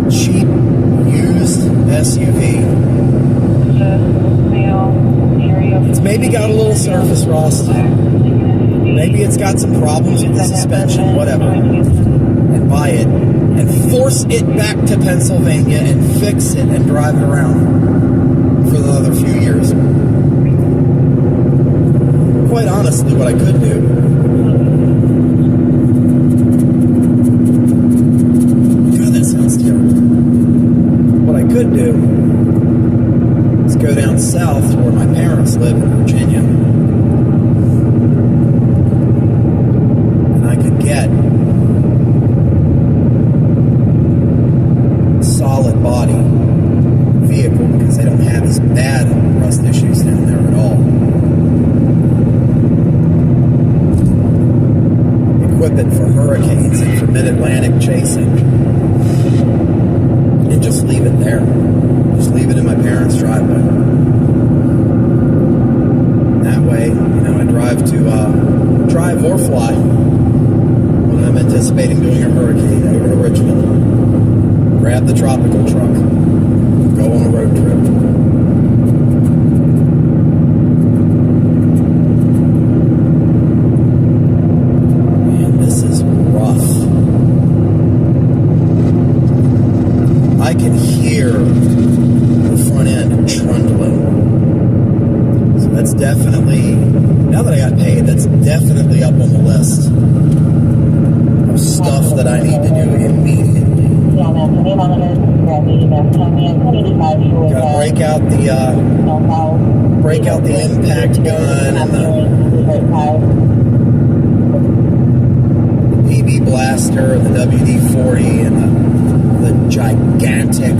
a cheap used SUV. It's maybe got a little surface rust. Maybe it's got some problems with the suspension, whatever. And buy it and force it back to Pennsylvania and fix it and drive it around for another few years. Quite honestly, what I could do God, that sounds terrible. What I could do is go down south to where my parents live in Virginia, and I could get a solid body vehicle because they don't have as bad rust issues down there at all. Equip it for hurricanes and for mid-Atlantic chasing, and just leave it there. Just leave it in my parents' driveway. That way, I drive or fly when I'm anticipating doing a hurricane over to Richmond. Grab the tropical truck, go on a road trip. Man, this is rough. I can hear the front end trundling. So that's definitely, now that I got paid, that's definitely up on the list of stuff that I need to do immediately. Gotta break out the impact gun and the PB blaster, the WD-40, and the gigantic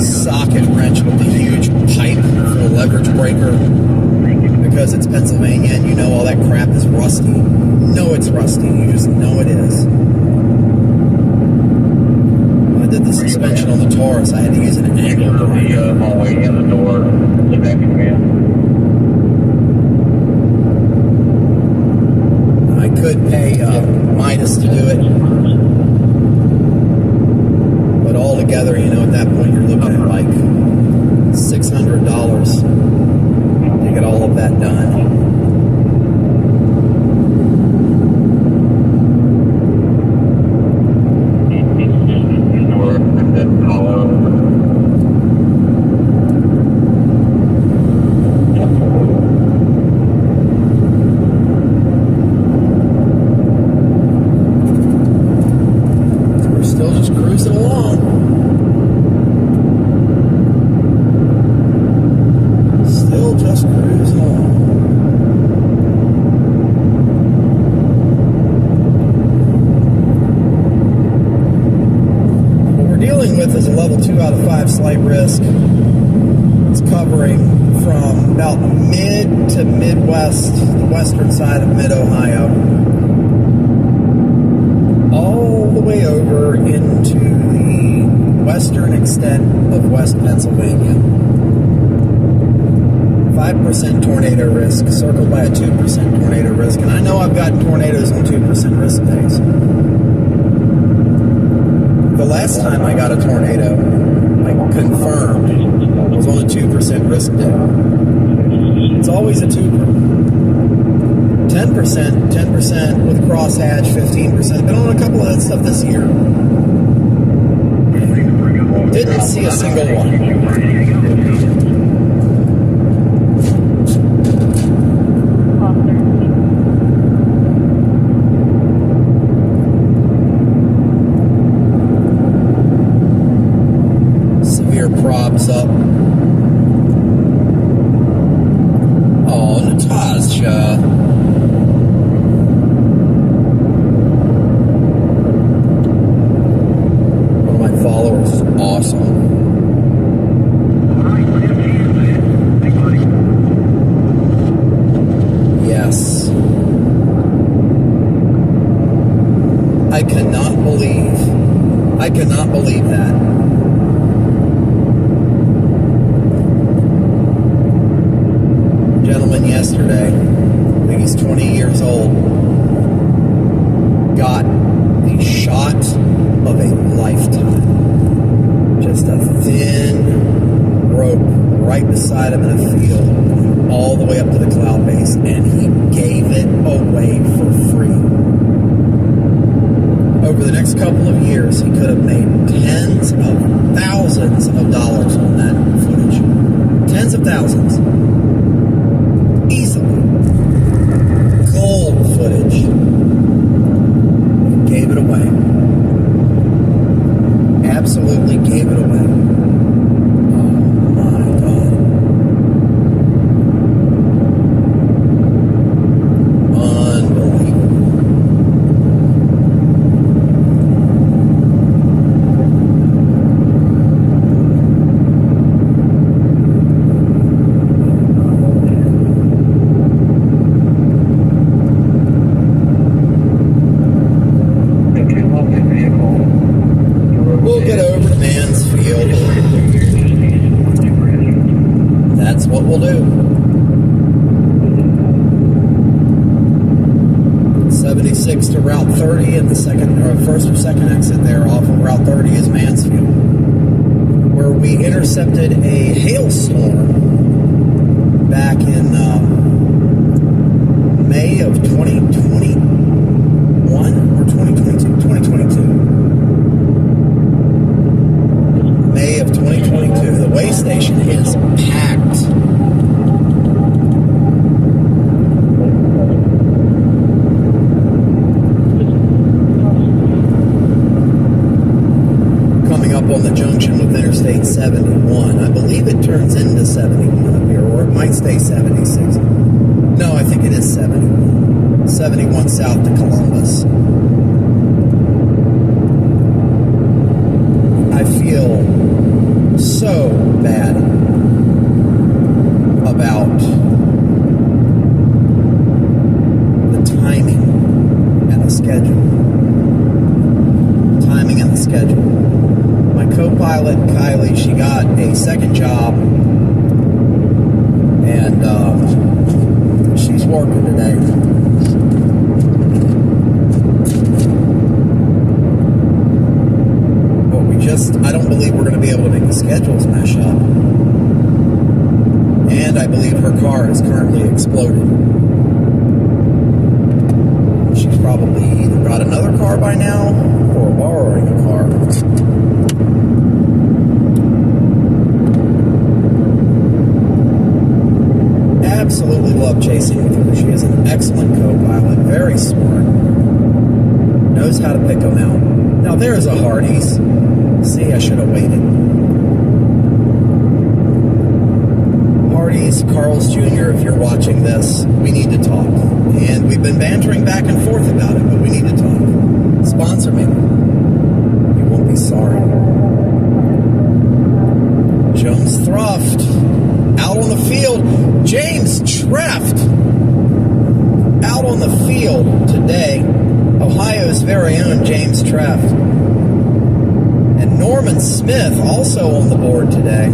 socket wrench with the huge pipe for the leverage breaker. Because it's Pennsylvania and all that crap is rusty. No, it's rusty. You just know it is. I did the suspension on the Taurus. I had to use an angle grinder. Hallway in the door. I could pay Midas to do it. But altogether, at that point, you're looking at like $600 to get all of that done. Slight risk. It's covering from about mid to Midwest, the western side of mid-Ohio, all the way over into the western extent of West Pennsylvania. 5% tornado risk, circled by a 2% tornado risk. And I know I've gotten tornadoes on 2% risk days. The last time I got a tornado, confirmed, was on a 2% risk day. It's always a 2%. 10% with crosshatch, 15%. Been on a couple of that stuff this year. Didn't see a single one. Props up. Oh, Natasha. One of my followers is awesome. Yes. I cannot believe that. Yesterday old, got the shot of a lifetime. Just a thin rope right beside him in a field, all the way up to the cloud base, and he gave it away for free. Over the next couple of years, he could have made tens of thousands of dollars on that footage. Tens of thousands. Easily. Gold footage. He gave it away. Absolutely gave it away. Oh my God. Unbelievable. We'll get over to Mansfield. That's what we'll do. 76 to Route 30, and the first or second exit there off of Route 30 is Mansfield, where we intercepted a hailstorm back in May of 2021 or 2022? 2022. May of 2022. The way station is packed. Coming up on the junction with Interstate 71. I believe it turns into 71 up here, or it might stay 76. No, I think it is 71. 71 south to Columbus. I feel so bad about the timing and the schedule. Timing and the schedule. My co-pilot, Kylie, she got a second job, and she's working today. I don't believe we're going to be able to make the schedules mesh up. And I believe her car is currently exploded. She's probably either got another car by now or borrowing a car. Absolutely love chasing with her. She is an excellent co-pilot, very smart, knows how to pick them out. Now there's a Hardee's. See, I should have waited. Hardee's, Carl's Jr., if you're watching this, we need to talk. And we've been bantering back and forth about it, but we need to talk. Sponsor me. You won't be sorry. Jones Thruft, out on the field. James Treft, out on the field today. Ohio's very own James Treft. And Norman Smith also on the board today.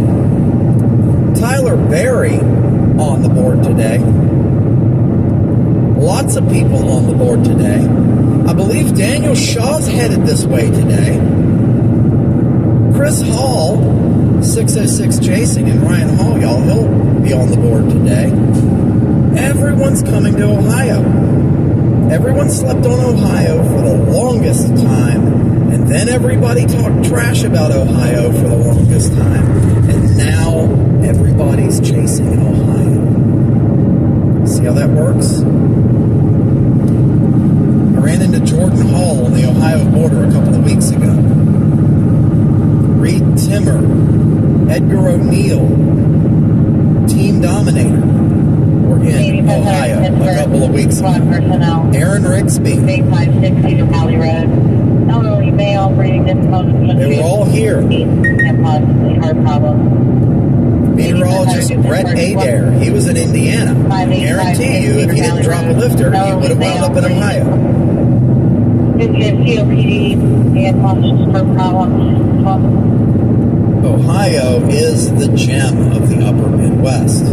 Tyler Berry on the board today. Lots of people on the board today. I believe Daniel Shaw's headed this way today. Chris Hall, 606 Chasing, and Ryan Hall, y'all, he'll be on the board today. Everyone's coming to Ohio. Everyone slept on Ohio for the longest time. And then everybody talked trash about Ohio for the longest time. And now everybody's chasing Ohio. See how that works? I ran into Jordan Hall on the Ohio border a couple of weeks ago. Reed Timmer, Edgar O'Neill, Team Dominator were in Ohio a couple of weeks ago. Aaron Rigsby. They were all here. Meteorologist Brett Adair, he was in Indiana. I guarantee you, if he didn't drop a lifter, he would have wound up in Ohio. Ohio is the gem of the upper Midwest.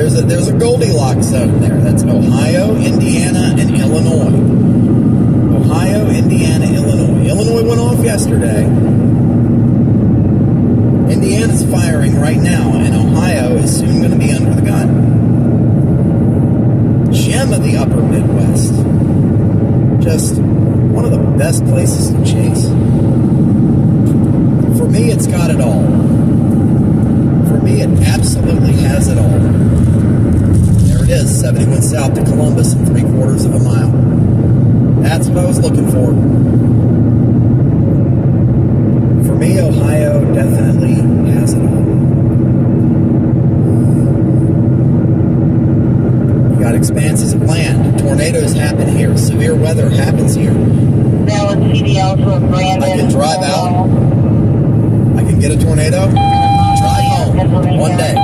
There's a Goldilocks zone there. That's Ohio, Indiana, and Illinois. Ohio, Indiana, Illinois. Illinois went off yesterday. Indiana's firing right now, and Ohio is soon going to be under the gun. Gem of the upper Midwest. Just one of the best places to chase. For me, it's got it all. For me, it absolutely has it all. There it is, 71 south to Columbus in 3/4 of a mile. That's what I was looking for. For me, Ohio definitely has it all. You got expanses of land. Tornadoes happen here. Severe weather happens here. Now it's CDL to Brandon. I can drive out. I can get a tornado. Drive home. One day.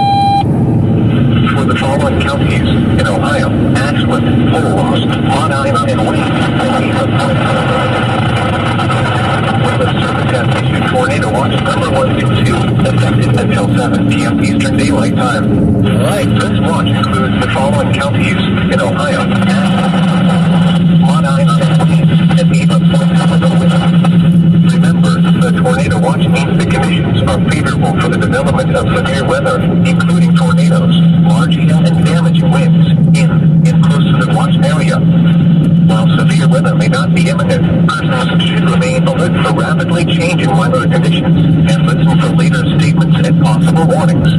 For the following counties in Ohio: Ashland, Polaris, Mount Ina, and Wayne. The service has issued tornado watch number 122, effective until 7 p.m. Eastern Daylight Time. All right. This watch includes the following counties in Ohio: Ashland, Mount Ina, and Wayne, and even points of the wind. Remember, the tornado watch means the conditions are favorable for the development of severe weather, including tornadoes, large hail, and damaging winds in close to the watch area. While severe weather may not be imminent, persons should remain alert for rapidly changing weather conditions and listen for later statements and possible warnings.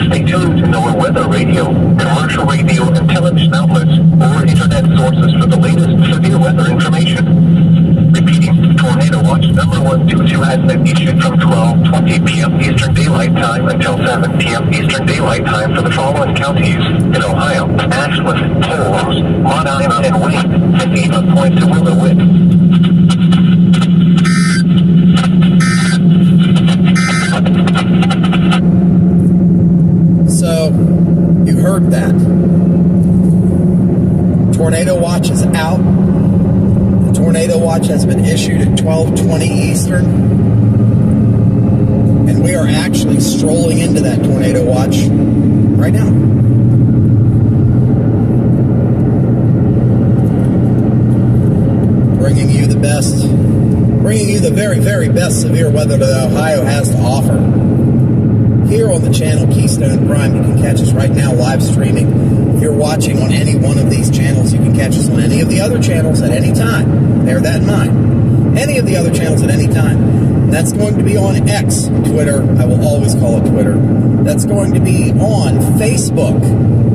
Stay tuned to NOAA Radio, commercial radio and television outlets, or internet sources for the latest severe weather information. Repeating, tornado watch number 122 has been issued from 12:20 p.m. Eastern Daylight Time until 7 p.m. Eastern Daylight Time for the following counties in Ohio: Ashland, Polaris, Mount Ina, and Wayne, and even points to Willowick. So, you heard that. Tornado watch is out. The tornado watch has been issued at 12:20 Eastern. And we are actually strolling into that tornado watch right now. Bringing you the very, very best severe weather that Ohio has to offer. Here on the channel Keystone Prime, you can catch us right now live streaming. If you're watching on any one of these channels, you can catch us on any of the other channels at any time. Bear that in mind. Any of the other channels at any time. And that's going to be on X, Twitter. I will always call it Twitter. That's going to be on Facebook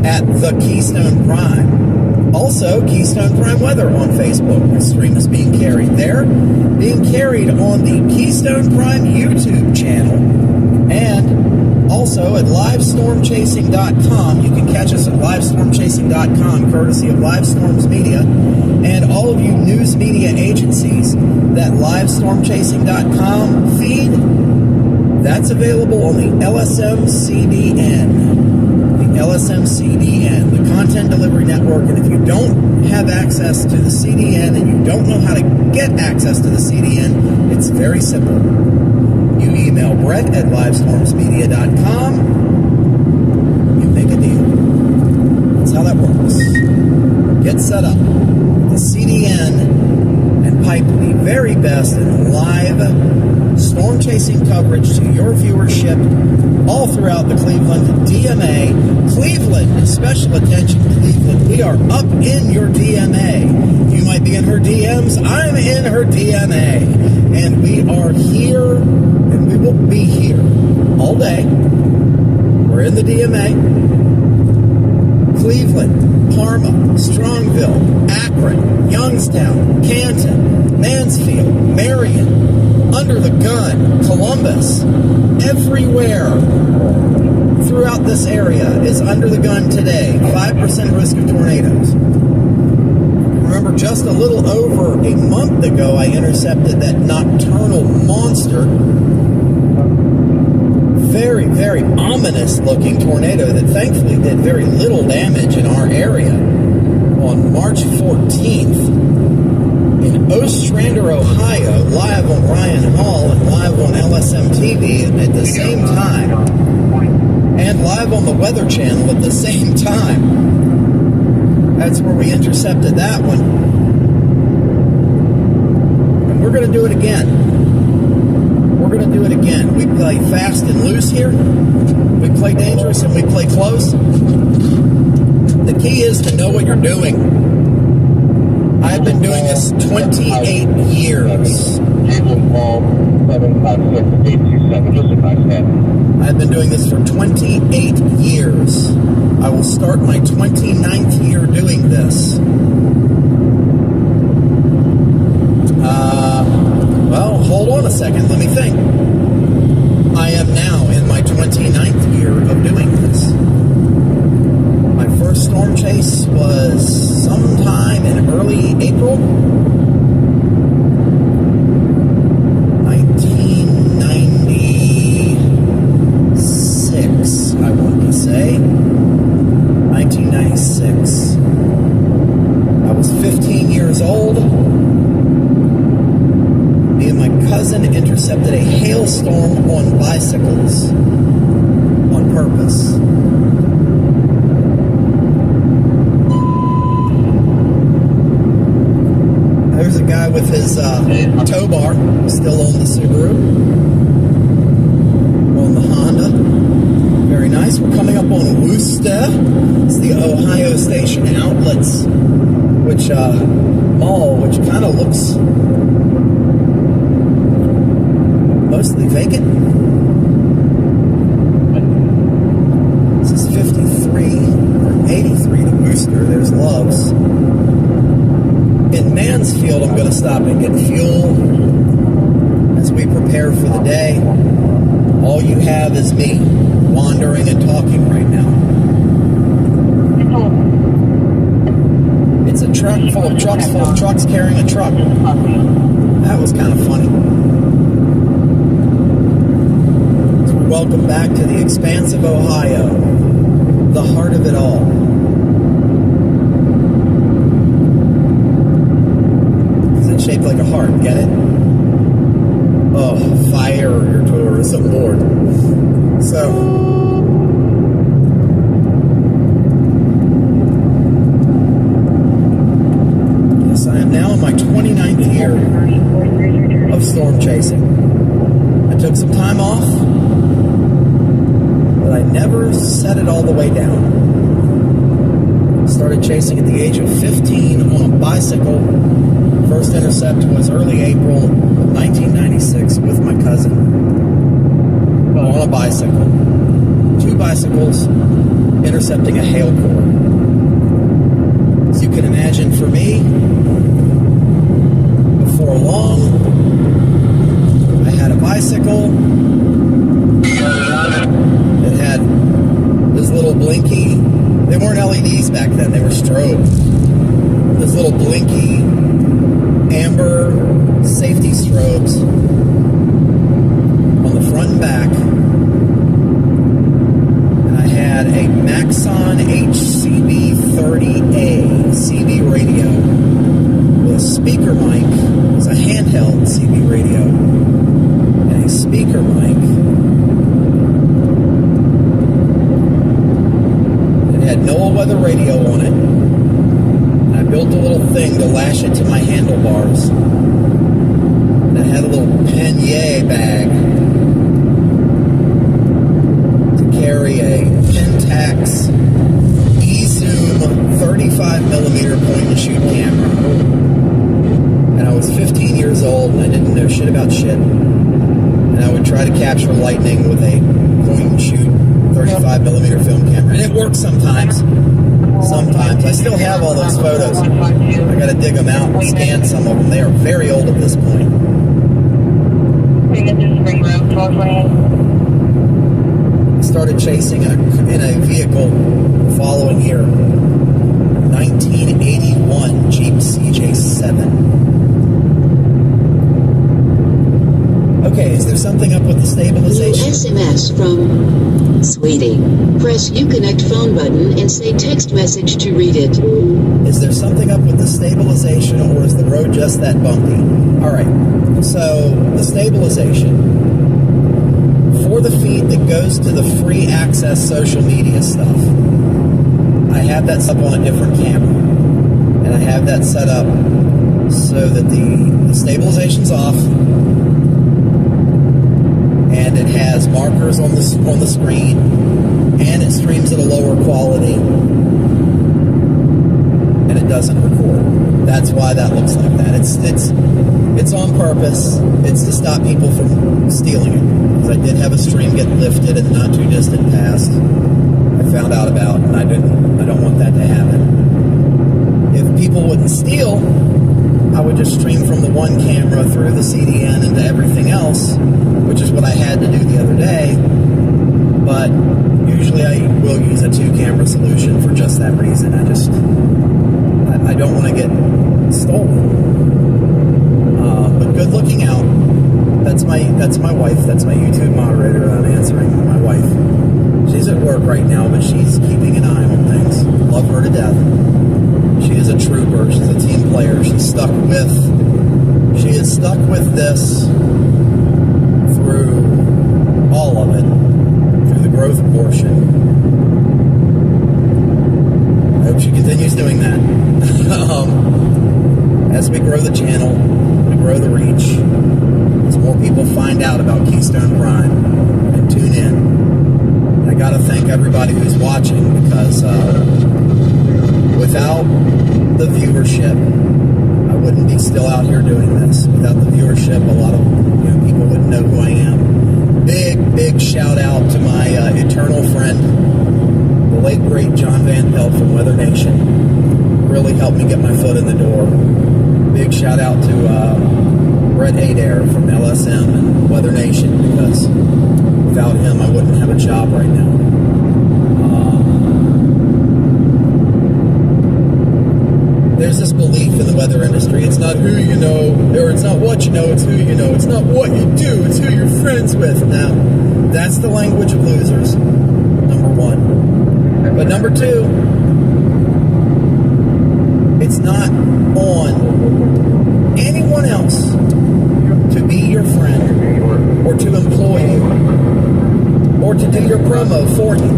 at The Keystone Prime. Also, Keystone Prime Weather on Facebook. The stream is being carried there. Being carried on the Keystone Prime YouTube channel. And also at livestormchasing.com. You can catch us at livestormchasing.com, courtesy of Live Storms Media. And all of you news media agencies that livestormchasing.com feed, that's available on the LSM CDN. LSM CDN, the Content Delivery Network. And if you don't have access to the CDN and you don't know how to get access to the CDN, it's very simple. You email Brett at livestormsmedia.com. You make a deal. That's how that works. Get set up. The CDN and pipe the very best in live storm chasing coverage to your viewership all throughout the Cleveland DMA. Cleveland, special attention Cleveland. We are up in your DMA. You might be in her DMs. I'm in her DMA. And we are here, and we will be here all day. We're in the DMA. Cleveland, Parma, Strongville, Akron, Youngstown, Canton, Mansfield, Marion, Under the Gun, Columbus, everywhere throughout this area is under the gun today. 5% risk of tornadoes. Remember, just a little over a month ago, I intercepted that nocturnal monster. Very, very ominous looking tornado that thankfully did very little damage in our area on March 14th in Ostrander, Ohio, live on Ryan Hall and live on LSM TV at the same time. And and live on the Weather Channel at the same time. That's where we intercepted that one. And we're going to do it again. We're going to do it again. We play fast and loose here. We play dangerous and we play close. The key is to know what you're doing. I've been doing this 28 years. I've been doing this for 28 years. I will start my 29th year doing this. Well, hold on a second. Let me think. I am now in my 29th year of doing this. My first storm chase was sometime in early April 1996, I want to say. 1996. I was 15 years old. Me and my cousin intercepted a hailstorm on bicycles on purpose. There's a guy with his tow bar still on the Subaru, on the Honda. Very nice. We're coming up on Wooster. It's the Ohio Station Outlets, which mall, which kind of looks mostly vacant. This is 53 or 83 to Wooster. There's Love's. In Mansfield, I'm going to stop and get fuel as we prepare for the day. All you have is me wandering and talking right now. It's a truck full of trucks carrying a truck. That was kind of funny. So welcome back to the expanse of Ohio, the heart of it all. Shaped like a heart, get it? Oh, fire tourism board. So, yes, I am now in my 29th year of storm chasing. I took some time off, but I never set it all the way down. Started chasing at the age of 15 on a bicycle. First intercept was early April of 1996 with my cousin on a bicycle. 2 bicycles intercepting a hail core. As you can imagine, for me, before long, I had a bicycle that had this little blinky. They weren't LEDs back then, they were strobe. This little blinky amber safety strobes on the front and back, and I had a Maxon HCB30A CB radio with a speaker mic. It was a handheld CB radio and a speaker mic. It had NOAA weather radio on it. I built a little thing to lash it to my handlebars. And I had a little pannier bag to carry a Pentax eZoom 35mm point and shoot camera. And I was 15 years old and I didn't know shit about shit. And I would try to capture lightning with a point and shoot 35mm film camera. And it worked sometimes. Sometimes. I still have all those photos. I gotta dig them out and scan some of them. They are very old at this point. I started chasing in a vehicle following year. 1981 Jeep CJ7. Okay, is there something up with the stabilization? New SMS from Sweetie. Press Uconnect phone button and say text message to read it. Is there something up with the stabilization, or is the road just that bumpy? Alright, so the stabilization. for the feed that goes to the free access social media stuff, I have that set up on a different camera. And I have that set up so that the stabilization's off, and it has markers on the screen, and it streams at a lower quality, and it doesn't record. That's why that looks like that. It's on purpose. It's to stop people from stealing it. Because I did have a stream get lifted in the not too distant past. I found out about, and I don't want that to happen. If people wouldn't steal, I would just stream from the one camera through the CDN into everything else, which is what I had to do the other day. But usually I will use a 2-camera solution for just that reason. I don't want to get stolen. But good looking out. That's my wife. That's my YouTube moderator. I'm answering my wife. She's at work right now, but she's keeping an eye on things. Love her to death. She is a trooper. She's a team player. She is stuck with this through all of it, through the growth portion. I hope she continues doing that. As we grow the channel, we grow the reach, as more people find out about Keystone Prime and tune in. I gotta thank everybody who's watching, because without the viewership, I wouldn't be still out here doing this. Without the viewership, a lot of people wouldn't know who I am. Big shout out to my eternal friend, the late great John Van Pelt from Weather Nation. Really helped me get my foot in the door. Big shout out to Brett Adair from LSM and Weather Nation, because without him, I wouldn't have a job right now. There's this belief in the weather industry. It's not who you know, or it's not what you know, it's who you know. It's not what you do, it's who you're friends with. Now, that's the language of losers, number one. But number two, it's not on anyone else to be your friend, or to employ you, or to do your promo for you.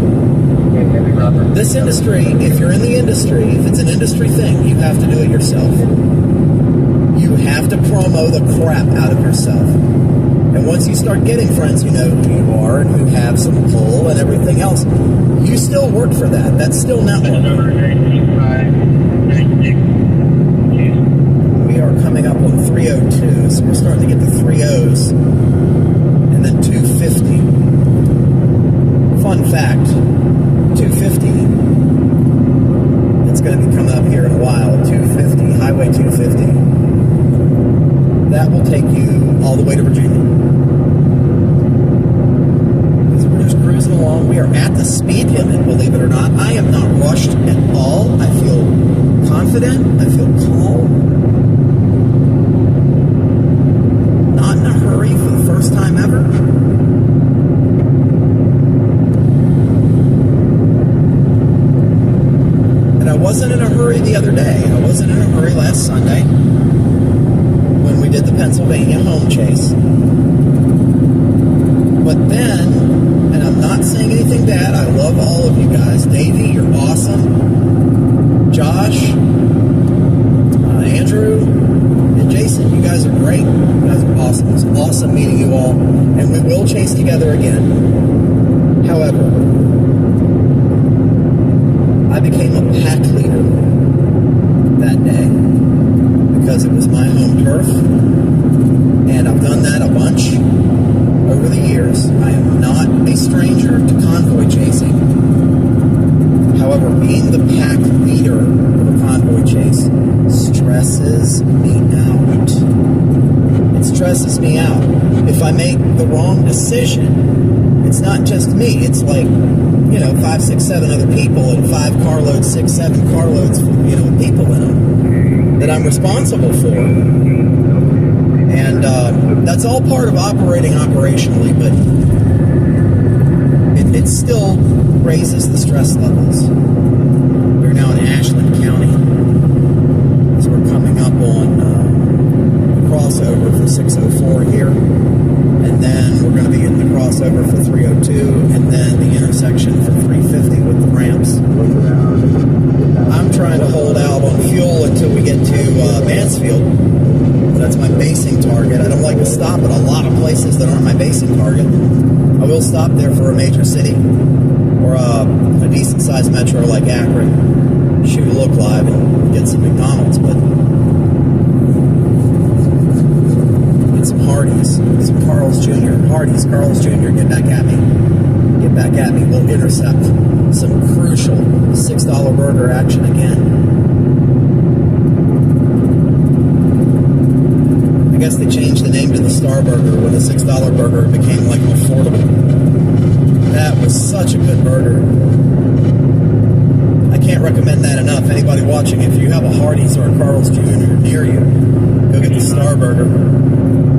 This industry, if you're in the industry, if it's an industry thing, you have to do it yourself. You have to promo the crap out of yourself. And once you start getting friends who know who you are and who have some pull and everything else, you still work for that. That's still networking. We are coming up on 302, so we're starting to get the 3.0s and then 250. Fun fact, 250, it's going to be coming up here in a while, 250, Highway 250. That will take you all the way to Virginia. Because we're just cruising along. We are at the speed limit, believe it or not. I am not rushed at all. I feel confident. I feel calm. Not in a hurry for the first time ever. I wasn't in a hurry the other day. I wasn't in a hurry last Sunday when we did the Pennsylvania home chase. But then, and I'm not saying anything bad, I love all of you guys. Davey, you're awesome. Josh, Andrew, and Jason, you guys are great. You guys are awesome. It's awesome meeting you all. And we will chase together again. However, I became a pack leader that day because it was my home turf, and I've done that a bunch over the years. I am not a stranger to convoy chasing. However, being the pack leader of a convoy chase stresses me out. It stresses me out. If I make the wrong decision, it's not just me. It's like, 5, 6, 7 other people and 5 carloads, 6, 7 carloads, with people in them that I'm responsible for. And that's all part of operating operationally, but it still raises the stress levels. We're now in Ashland County, as we're coming up on the crossover for 604 here, and then we're going to be in the crossover for 3 Mansfield. That's my basing target. I don't like to stop at a lot of places that aren't my basing target. I will stop there for a major city or a decent-sized metro like Akron. Shoot a look live and get some McDonald's, but get some Hardee's, some Carl's Jr. Hardee's, Carl's Jr. Get back at me. Get back at me. We'll intercept some crucial $6 burger action again. I guess they changed the name to the Star Burger when the $6 burger became like affordable. That was such a good burger. I can't recommend that enough. Anybody watching, if you have a Hardee's or a Carl's Jr. near you, go get the Star Burger.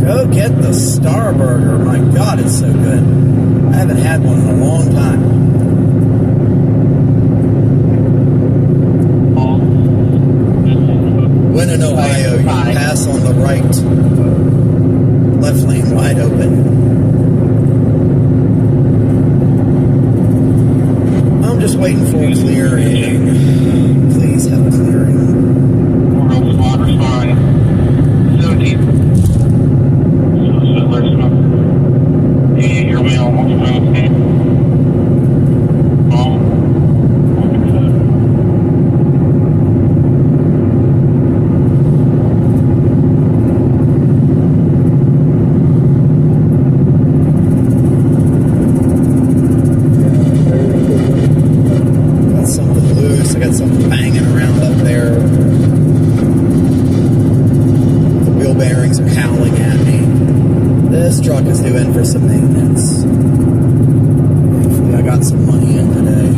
Go get the Star Burger. My God, it's so good. I haven't had one in a long time. When in Ohio, you pass on the right, left lane wide open. I'm just waiting for clearing. Please have clearing. For some maintenance. Hopefully I got some money in today.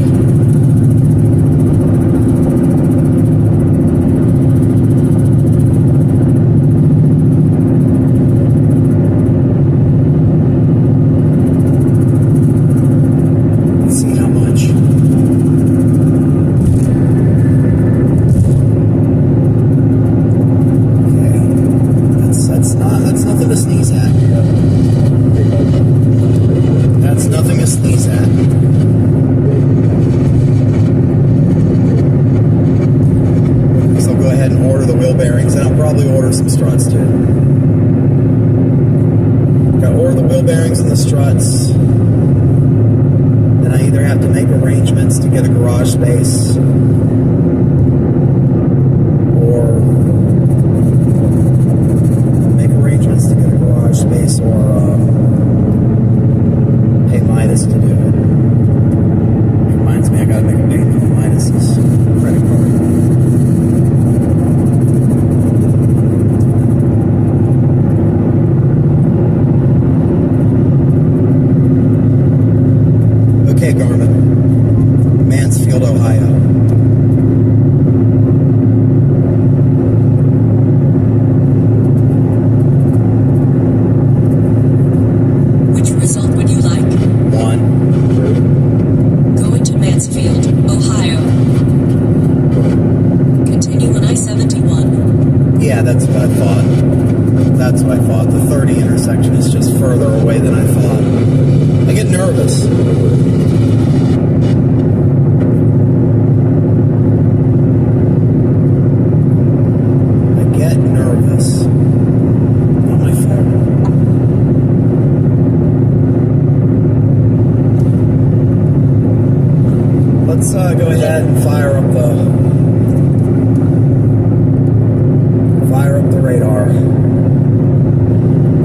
Let's see how much. Okay. That's nothing to sneeze at. That's nothing to sneeze at. So I'll go ahead and order the wheel bearings, and I'll probably order some struts too. Gotta order the wheel bearings and the struts. Then I either have to make arrangements to get a garage space, or make arrangements to get a garage space, or pay Midas to do it. It reminds me I gotta make a payment on Midas's credit card. Okay, Garmin. Mansfield, Ohio. Which result would you like? One. Going to Mansfield, Ohio. Continue on I-71. Yeah, that's what I thought. That's what I thought. The 30 intersection is just further away than I thought. I get nervous. Not my fault. Let's go ahead and fire up the radar.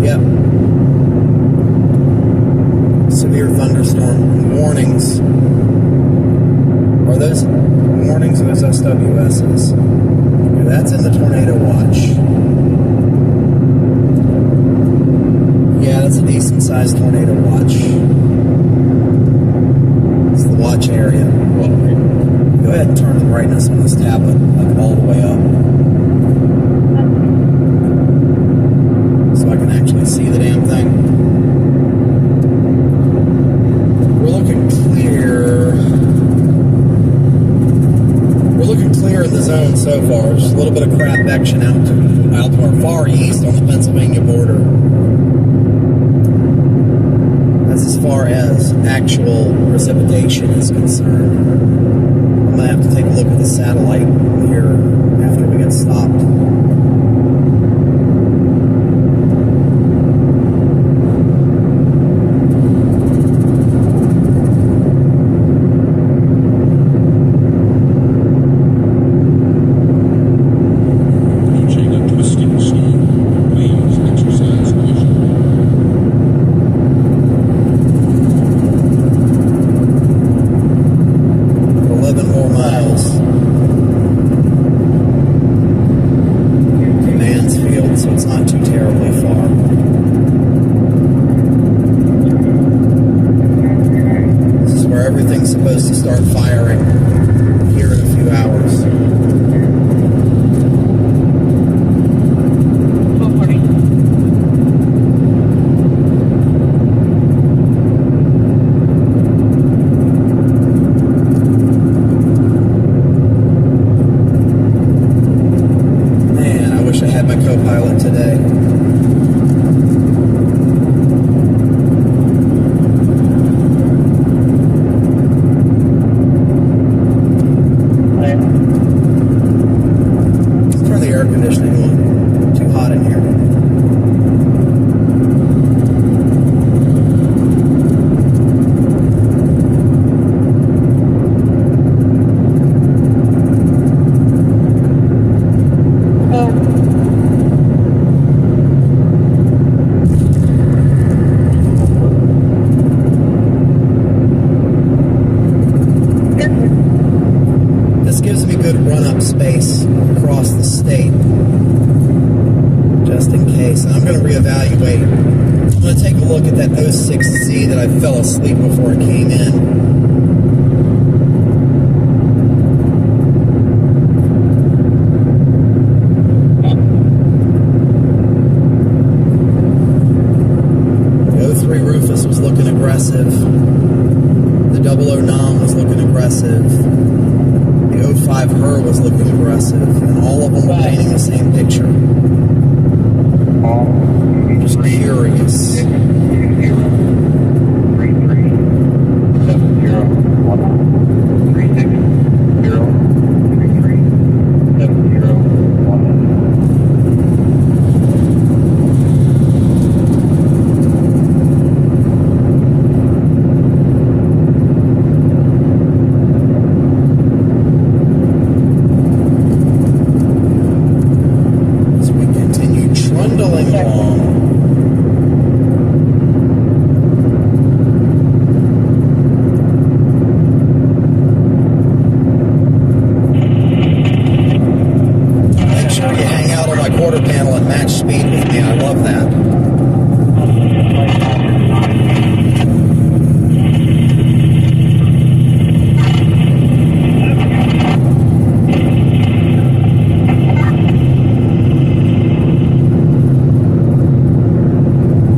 Yep. Severe thunderstorm warnings. Are those warnings or those SWSs? Okay, that's in the tornado watch. Yeah, that's a decent sized tornado watch. It's the watch area. Go ahead and turn the brightness on this tablet like all the way up, so I can actually see the damn thing. We're looking clear. We're looking clear in the zone so far. Just a little bit of crap action out to our far east on the Pennsylvania border. That's as far as actual precipitation is concerned. I'm going to have to take a look at the satellite here after we get stopped. start firing here in a few hours. 1240. Man, I wish I had my co-pilot today. Let's turn the air conditioning on. Too hot in here. This gives me good run-up space across the state, just in case. And I'm going to reevaluate. I'm going to take a look at that 06Z that I fell asleep before it came in. The 03 Rufus was looking aggressive. The 00 was looking aggressive. The 05 Her was looking aggressive, and all of them were painting the same picture. Just curious. As we continue trundling along. Make sure you hang out on my quarter panel at match speed with me. I love that.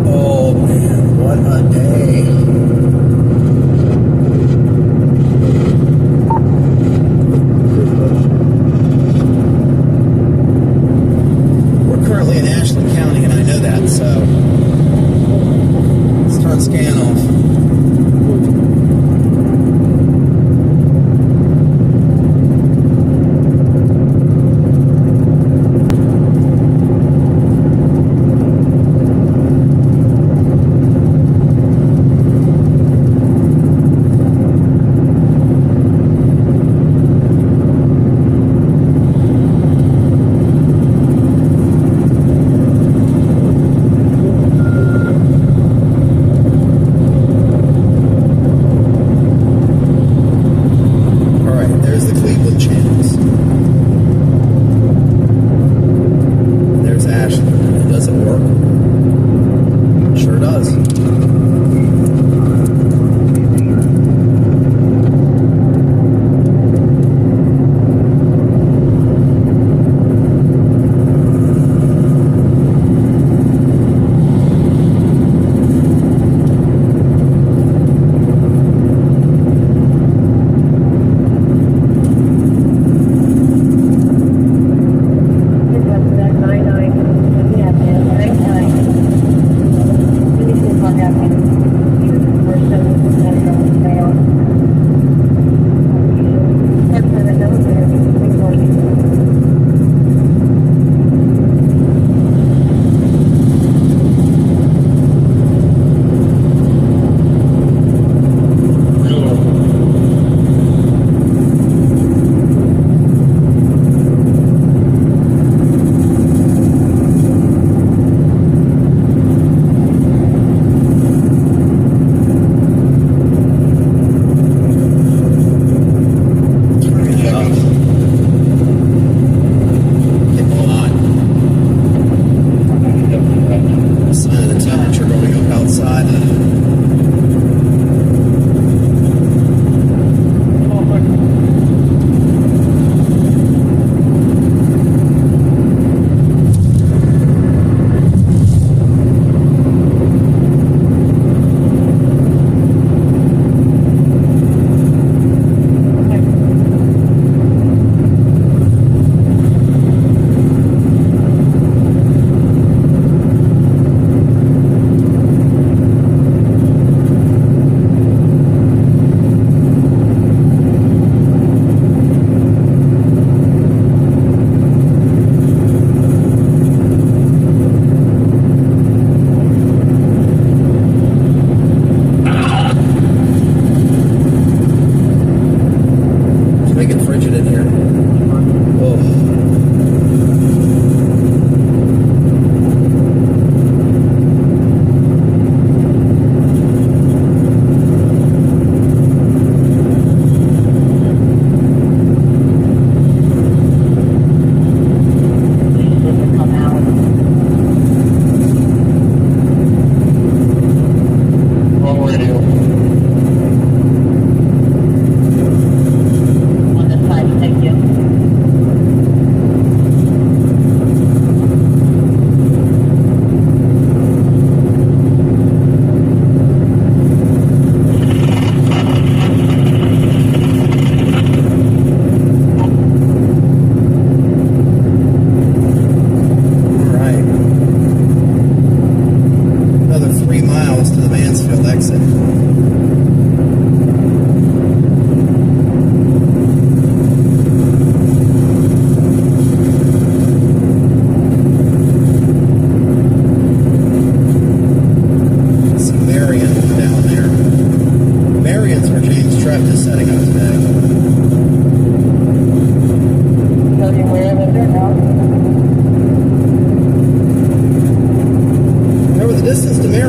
Oh man, what a day. We're currently in Ashland County, and I know that, so let's turn scan off.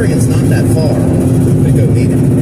hearing it's not that far. We go meet him.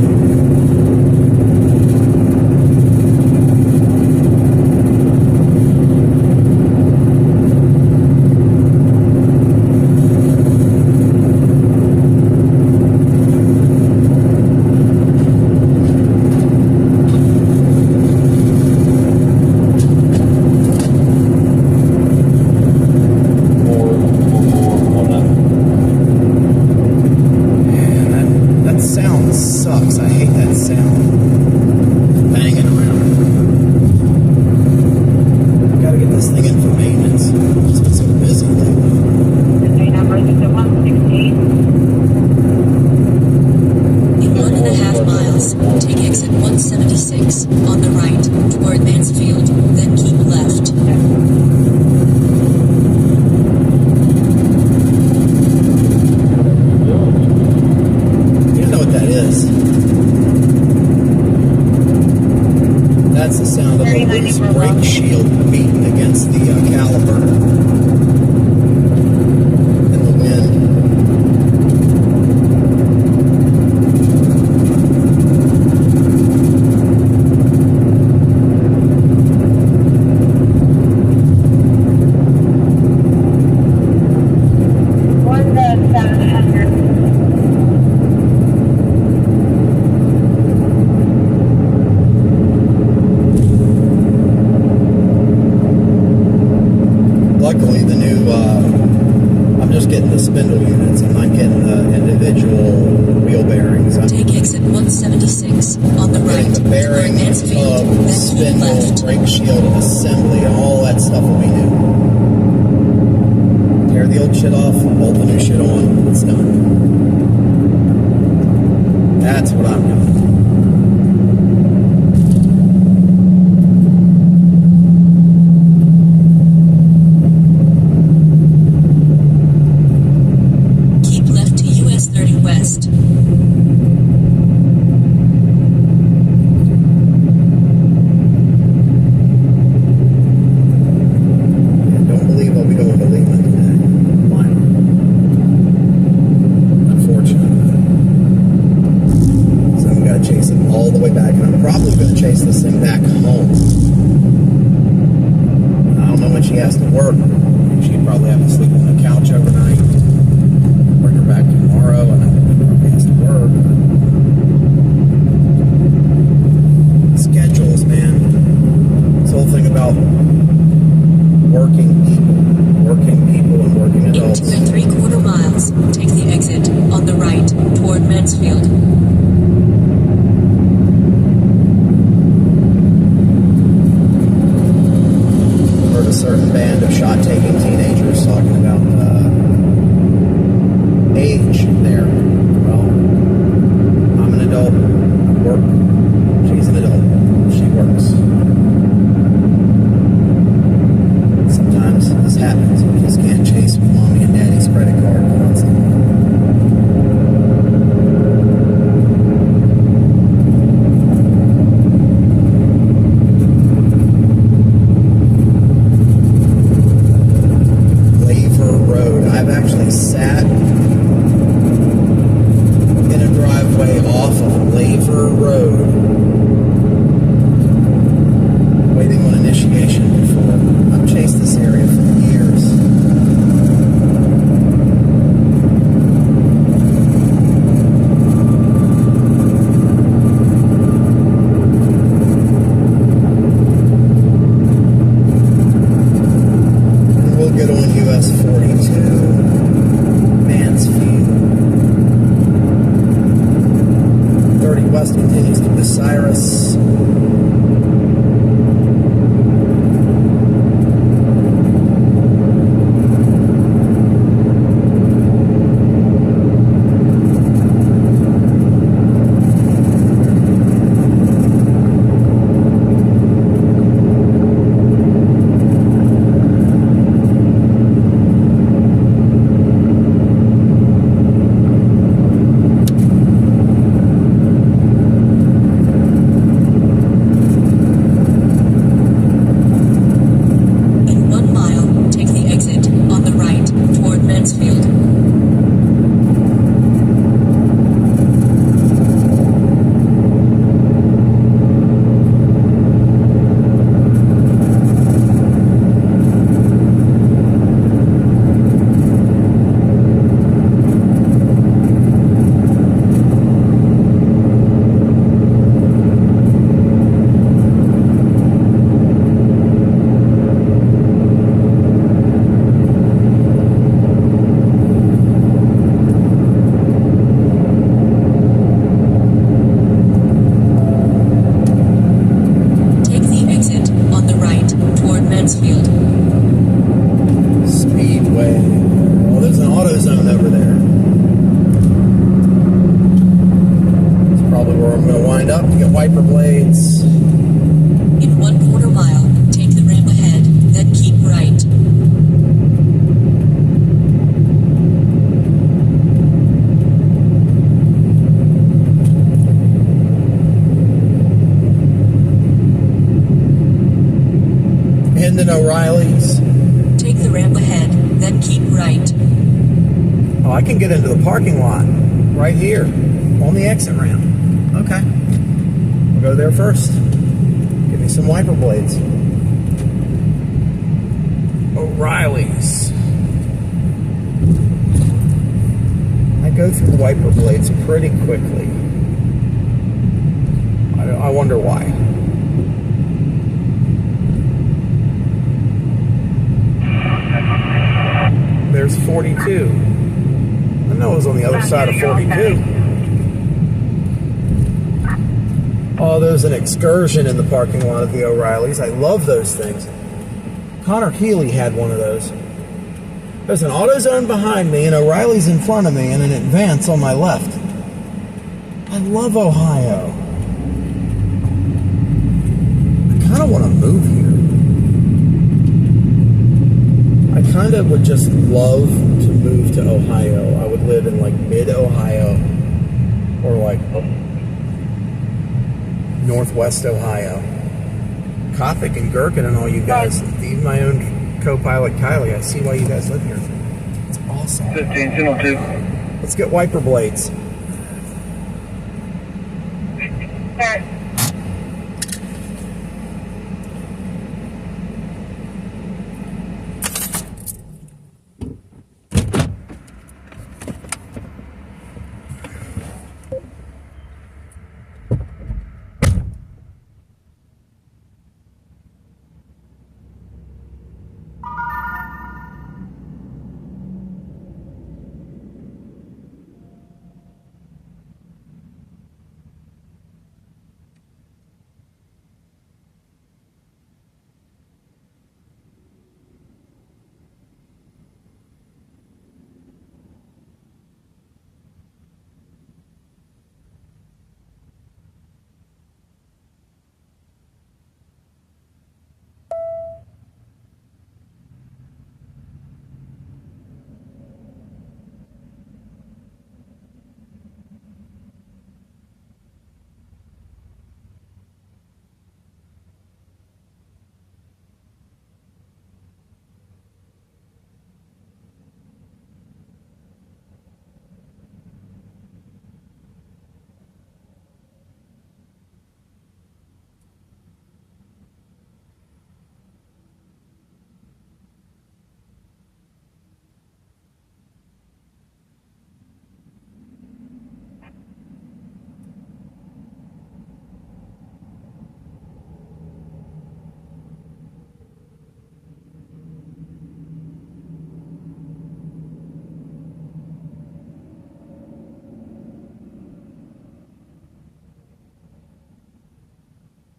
wiper blades. In 1/4 mile, take the ramp ahead, then keep right. Hendon O'Reilly's. Take the ramp ahead, then keep right. Oh, I can get into the parking lot right here on the exit ramp. Okay. I'll go there first. Give me some wiper blades. O'Reilly's. I go through the wiper blades pretty quickly. I wonder why. There's 42. I know it was on the other side of 42. Oh, there's an excursion in the parking lot of the O'Reilly's. I love those things. Connor Healy had one of those. There's an AutoZone behind me, and O'Reilly's in front of me, and an Advance on my left. I love Ohio. I kind of want to move here. I kind of would just love to move to Ohio. I would live in like mid-Ohio or like northwest Ohio. Kothic and Gherkin and all you guys, even my own co-pilot Kylie, I see why you guys live here. It's awesome. 15, channel 2. Let's get wiper blades.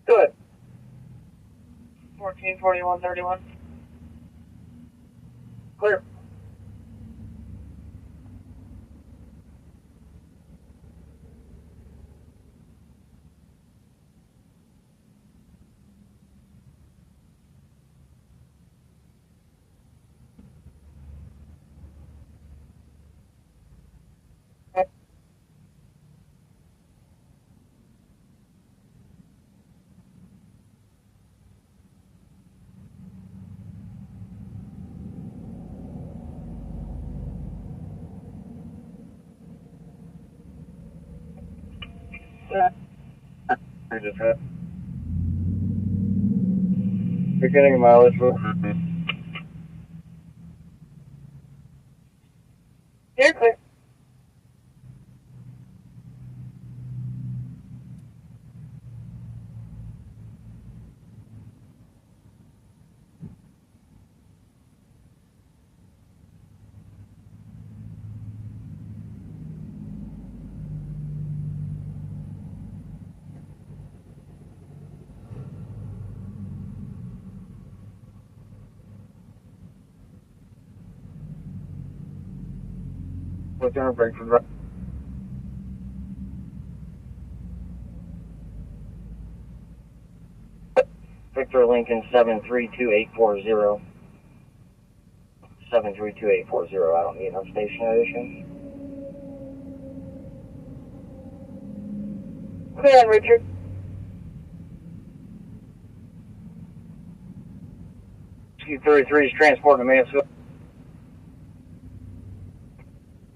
Good. 144131. Clear. You're getting mileage. You're clear. What's down, break from right. Victor Lincoln 732840. 732840. I don't need enough station addition. Clear on Richard. Q33 is transporting to Mansfield.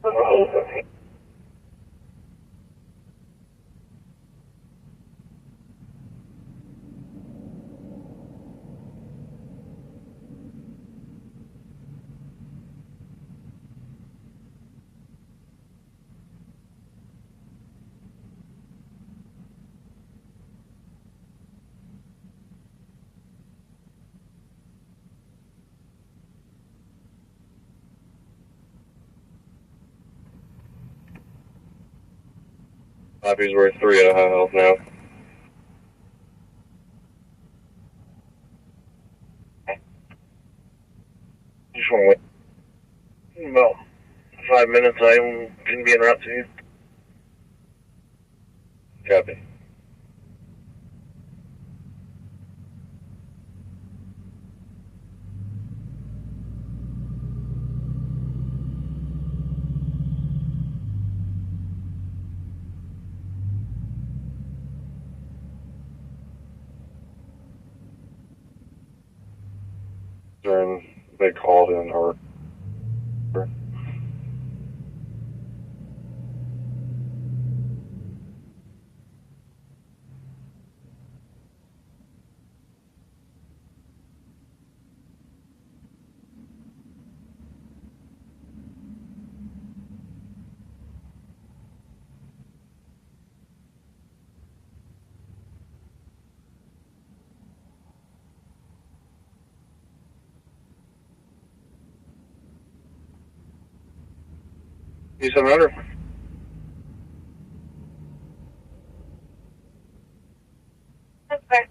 Okay. Happy's worth 3 at a high health now. Just want to wait. In about 5 minutes, I can be en route to you. Copy. And they called in or P700. That's fair.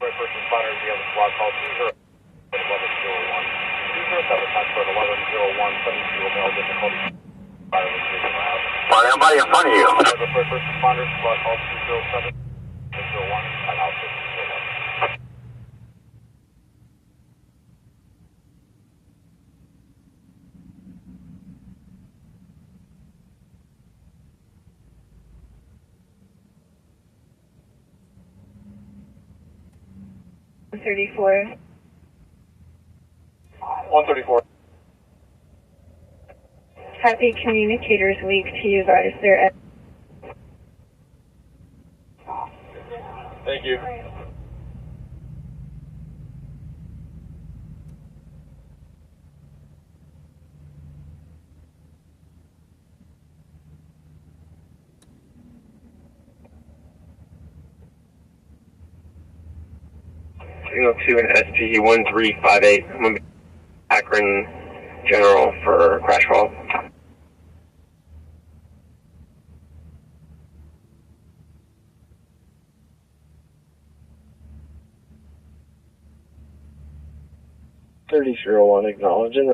First responders, we have a squad call 20 1101. 207 transport 1101, 72 male difficulty. Fire by in front of you. First responders, squad call 207 01, and out 601. $34. 134. Happy Communicators Week to you guys. They're Thank you. To an ST1358. I'm going to be Akron General for crash call. $3001 acknowledging.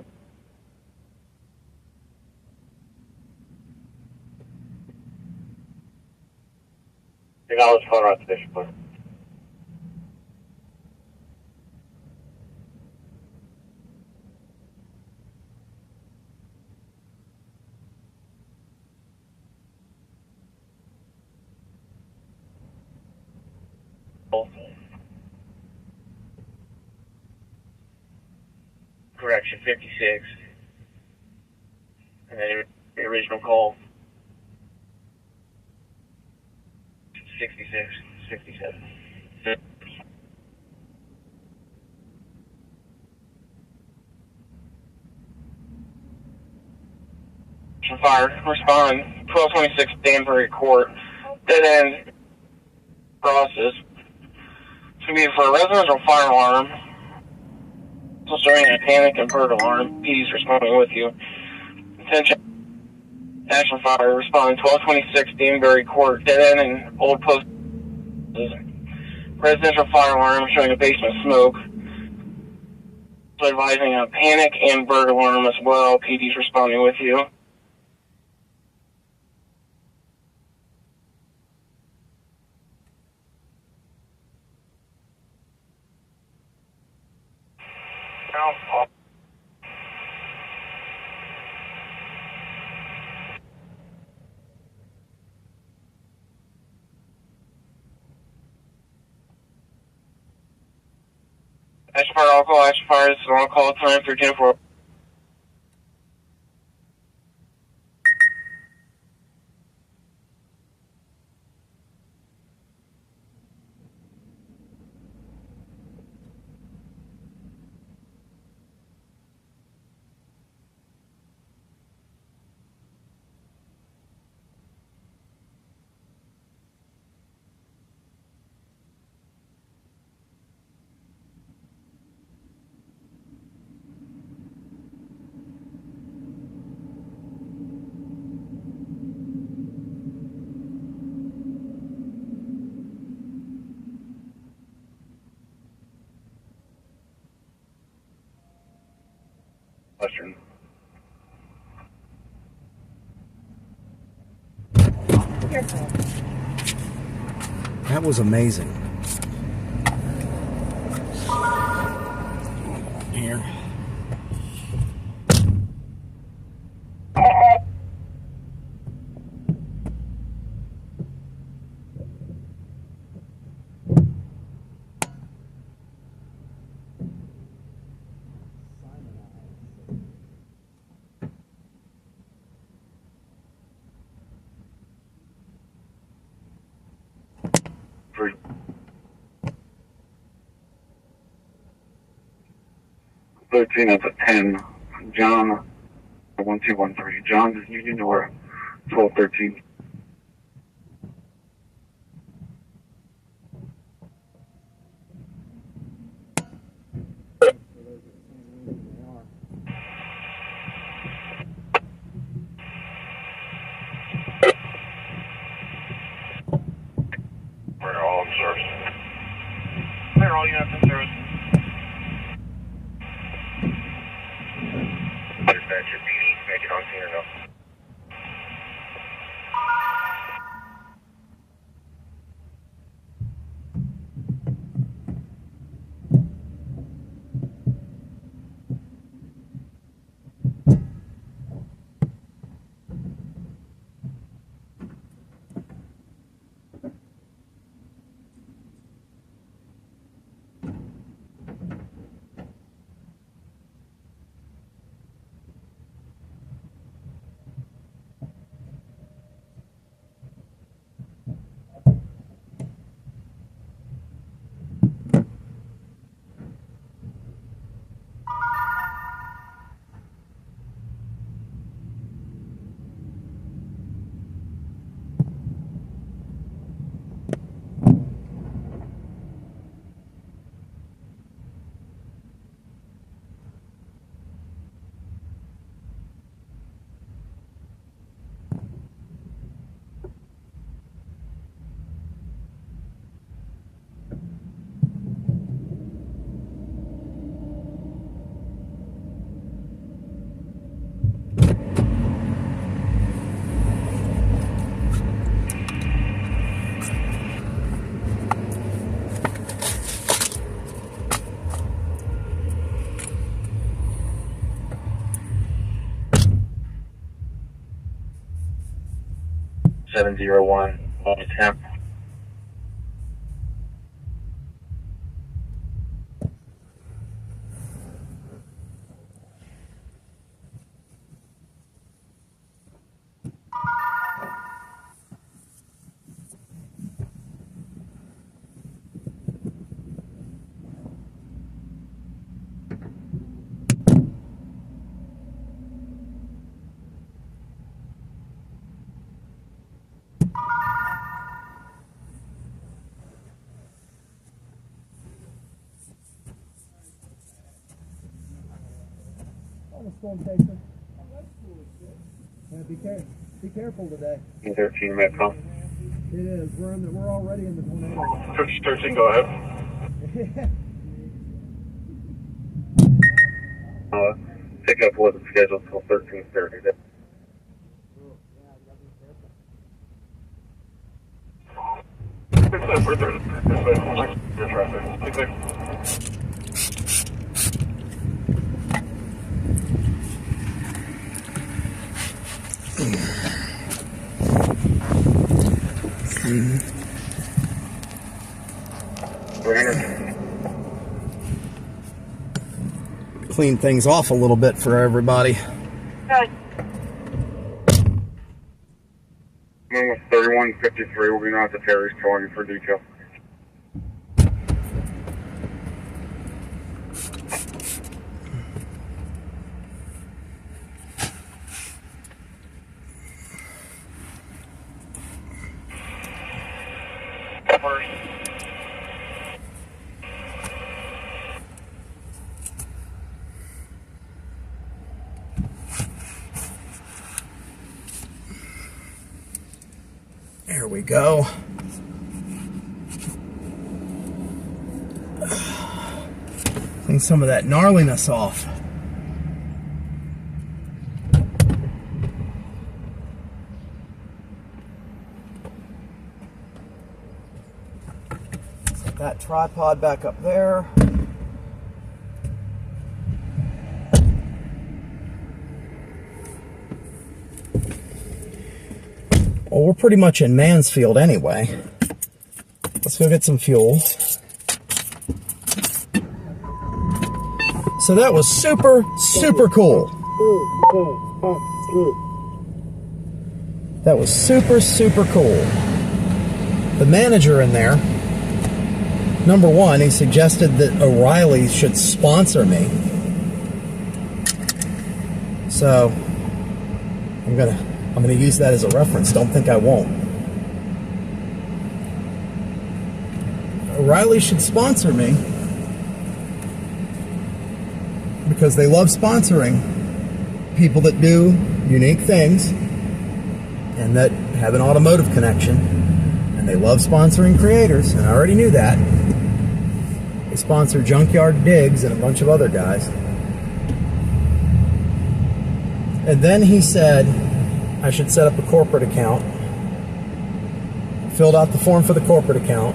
Acknowledge Colorado Station, please. Correction 56. And then the original call 66, 67. Fire, respond 1226 Danbury Court, dead end crosses. It's going to be for a residential fire alarm. Also starting a panic and bird alarm. PD's responding with you. Attention. National Fire, respond 1226 Danbury Court, dead end and old post. Residential fire alarm showing a basement smoke. So advising a panic and bird alarm as well. PD's responding with you. Ash Fire, I'll call Ash Fire. This is on call time 1304. Western. That was amazing. Here. For 13 up at 10, John 1213. John is Union or 1213. We're all in service. Clear all units in service. Dispatcher PD, make it on scene or no? Seven 701 on temp. morning, Storm Chaser. Be careful today. 13 Metcom. It is. We're already in the tornado. 13, go ahead. Pickup wasn't scheduled until 13:30. Clean things off a little bit for everybody. With 3153, we'll be north of Terry's calling for detail. There we go. Clean some of that gnarliness off. Set that tripod back up there. Well, we're pretty much in Mansfield anyway. Let's go get some fuel. So that was super, super cool. That was super, super cool. The manager in there, number one, he suggested that O'Reilly should sponsor me. So I'm gonna use that as a reference. Don't think I won't. O'Reilly should sponsor me because they love sponsoring people that do unique things and that have an automotive connection, and they love sponsoring creators, and I already knew that. They sponsor Junkyard Diggs and a bunch of other guys. And then he said I should set up a corporate account. Filled out the form for the corporate account.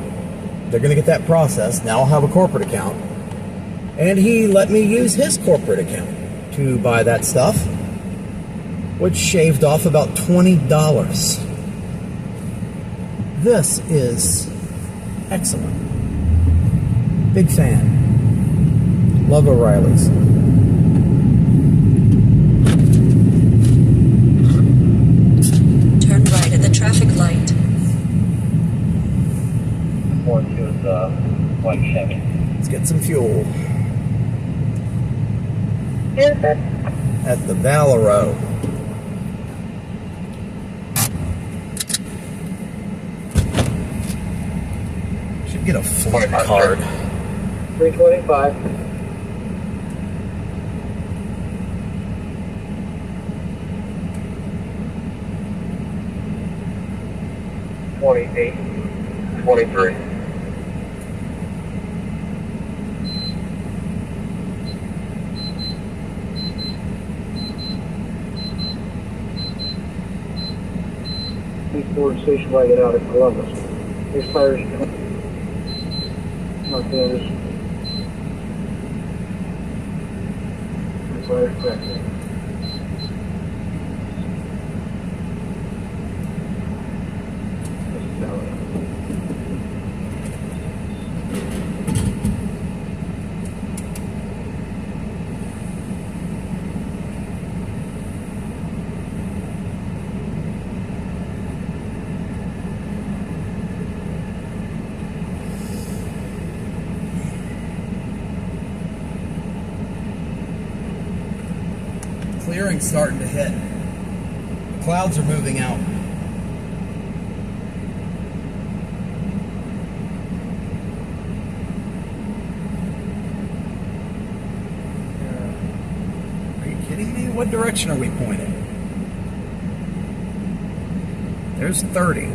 They're going to get that processed. Now I'll have a corporate account. And he let me use his corporate account to buy that stuff, which shaved off about $20. This is excellent. Big fan. Love O'Reilly's. Turn right at the traffic light. White Chevy. Let's get some fuel. At the Valero. Should get a flight card. 325. $28, $23. Ford station wagon out of Columbus. Here's fires. Not the others. Fires back. Clearing's starting to hit. The clouds are moving out. Are you kidding me? What direction are we pointed? There's 30.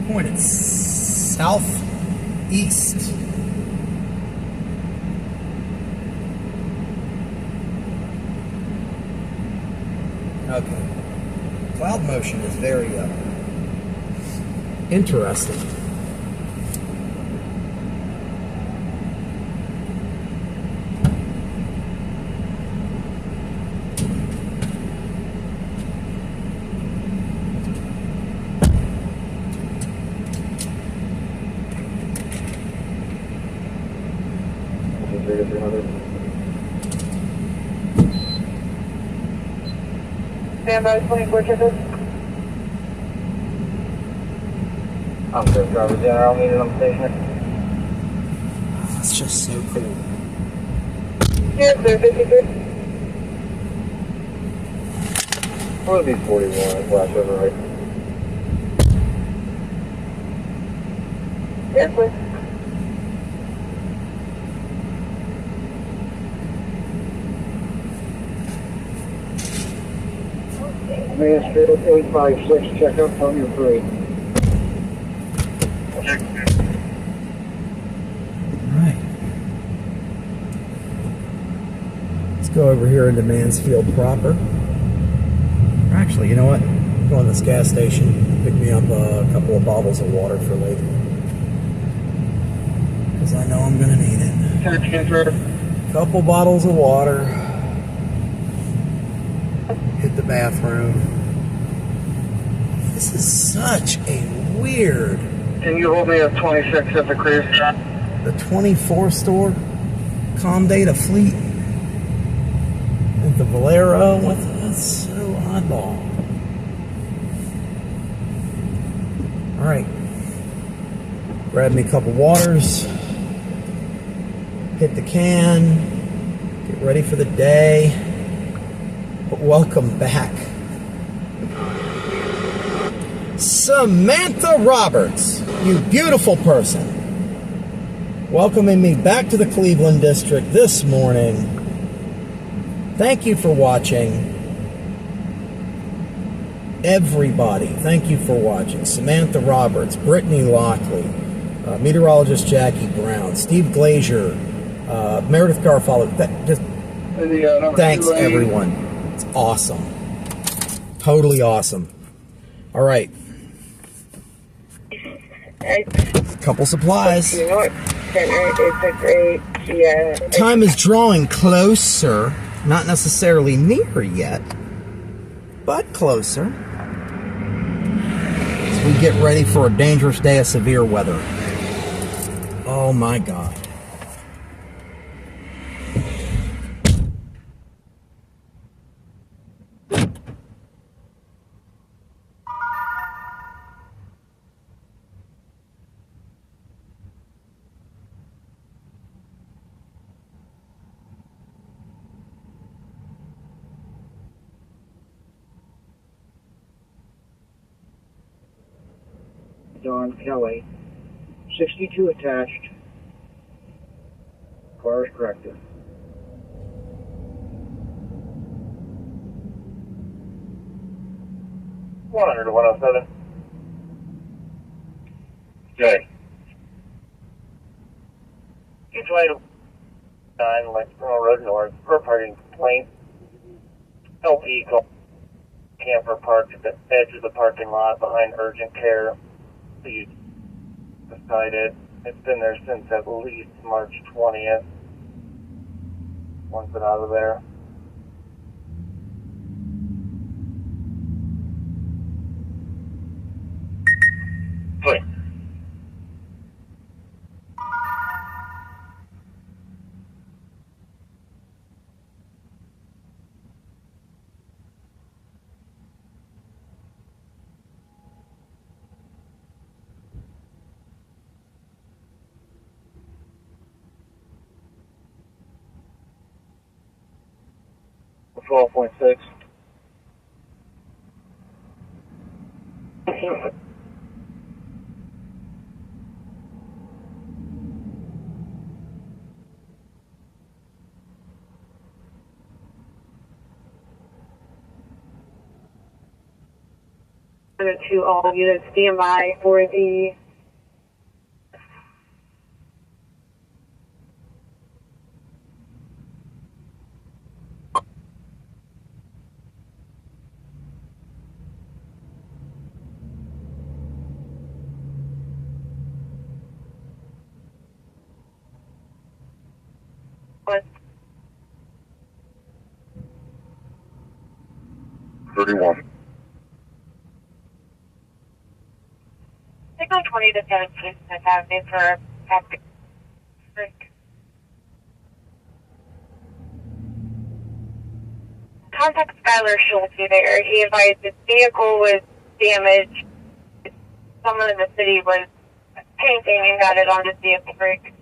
Pointed southeast. Okay. Cloud motion is very interesting. Stand by 24 tickets. I'm sure driver general meeting on station. It's just so cool. Yes, sir, 53. Will be 41, flash over right. Yes, sir. Mansfield 856, check out on your 3. Alright. Let's go over here into Mansfield proper. Actually, you know what? Go in this gas station, pick me up a couple of bottles of water for later. Because I know I'm going to need it. Couple bottles of water. Hit the bathroom. This is such a weird... Can you hold me at 26 at the cruise? The 24 store, Comdata Fleet, with the Valero, that's so oddball. Alright, grab me a couple waters, hit the can, get ready for the day, but welcome back. Samantha Roberts, you beautiful person. Welcoming me back to the Cleveland District this morning. Thank you for watching. Everybody, thank you for watching. Samantha Roberts, Brittany Lockley, meteorologist Jackie Brown, Steve Glazier, Meredith Garfollow. Thanks, everyone. It's awesome. Totally awesome. All right. Couple supplies. Time is drawing closer, not necessarily near yet, but closer, as we get ready for a dangerous day of severe weather. Oh my God. Don Kelly. 62 attached. Car is corrected. $100 to 107. Okay. Each way to 9 Lexington Road North for parking complaint. LP camper parked at the edge of the parking lot behind urgent care. Please decided it's been there since at least March 20th. Once it out of there. Please. $12.6. To all units, DMI for the what? 31. Signal 20 to 17 Avenue for Captain Creek. Contact Skylar Schulte there. He advised his vehicle was damaged. Someone in the city was painting and got it on his vehicle brake.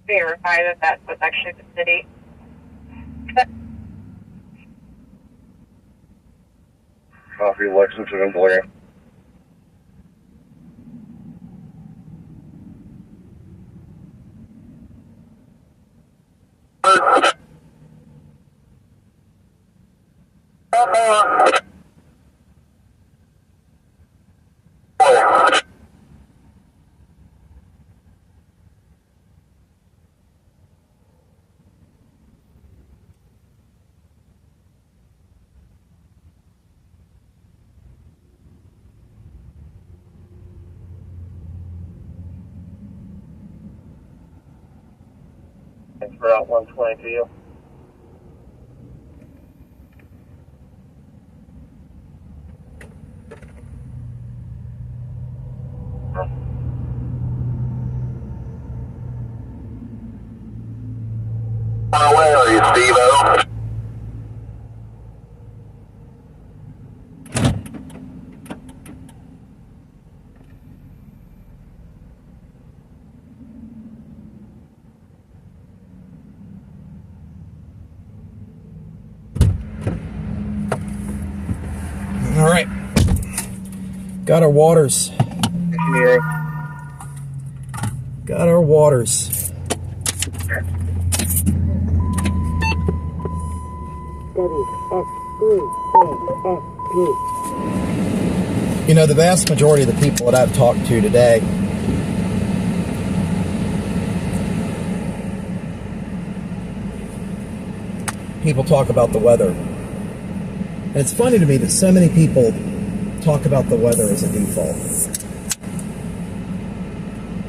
Verify that was actually the city. Copy, Lexington and Blair. Thanks for Route 120 to you. Where are you, Steve-O? All right. Got our waters. Got our waters. You know, the vast majority of the people that I've talked to today people talk about the weather. And it's funny to me that so many people talk about the weather as a default.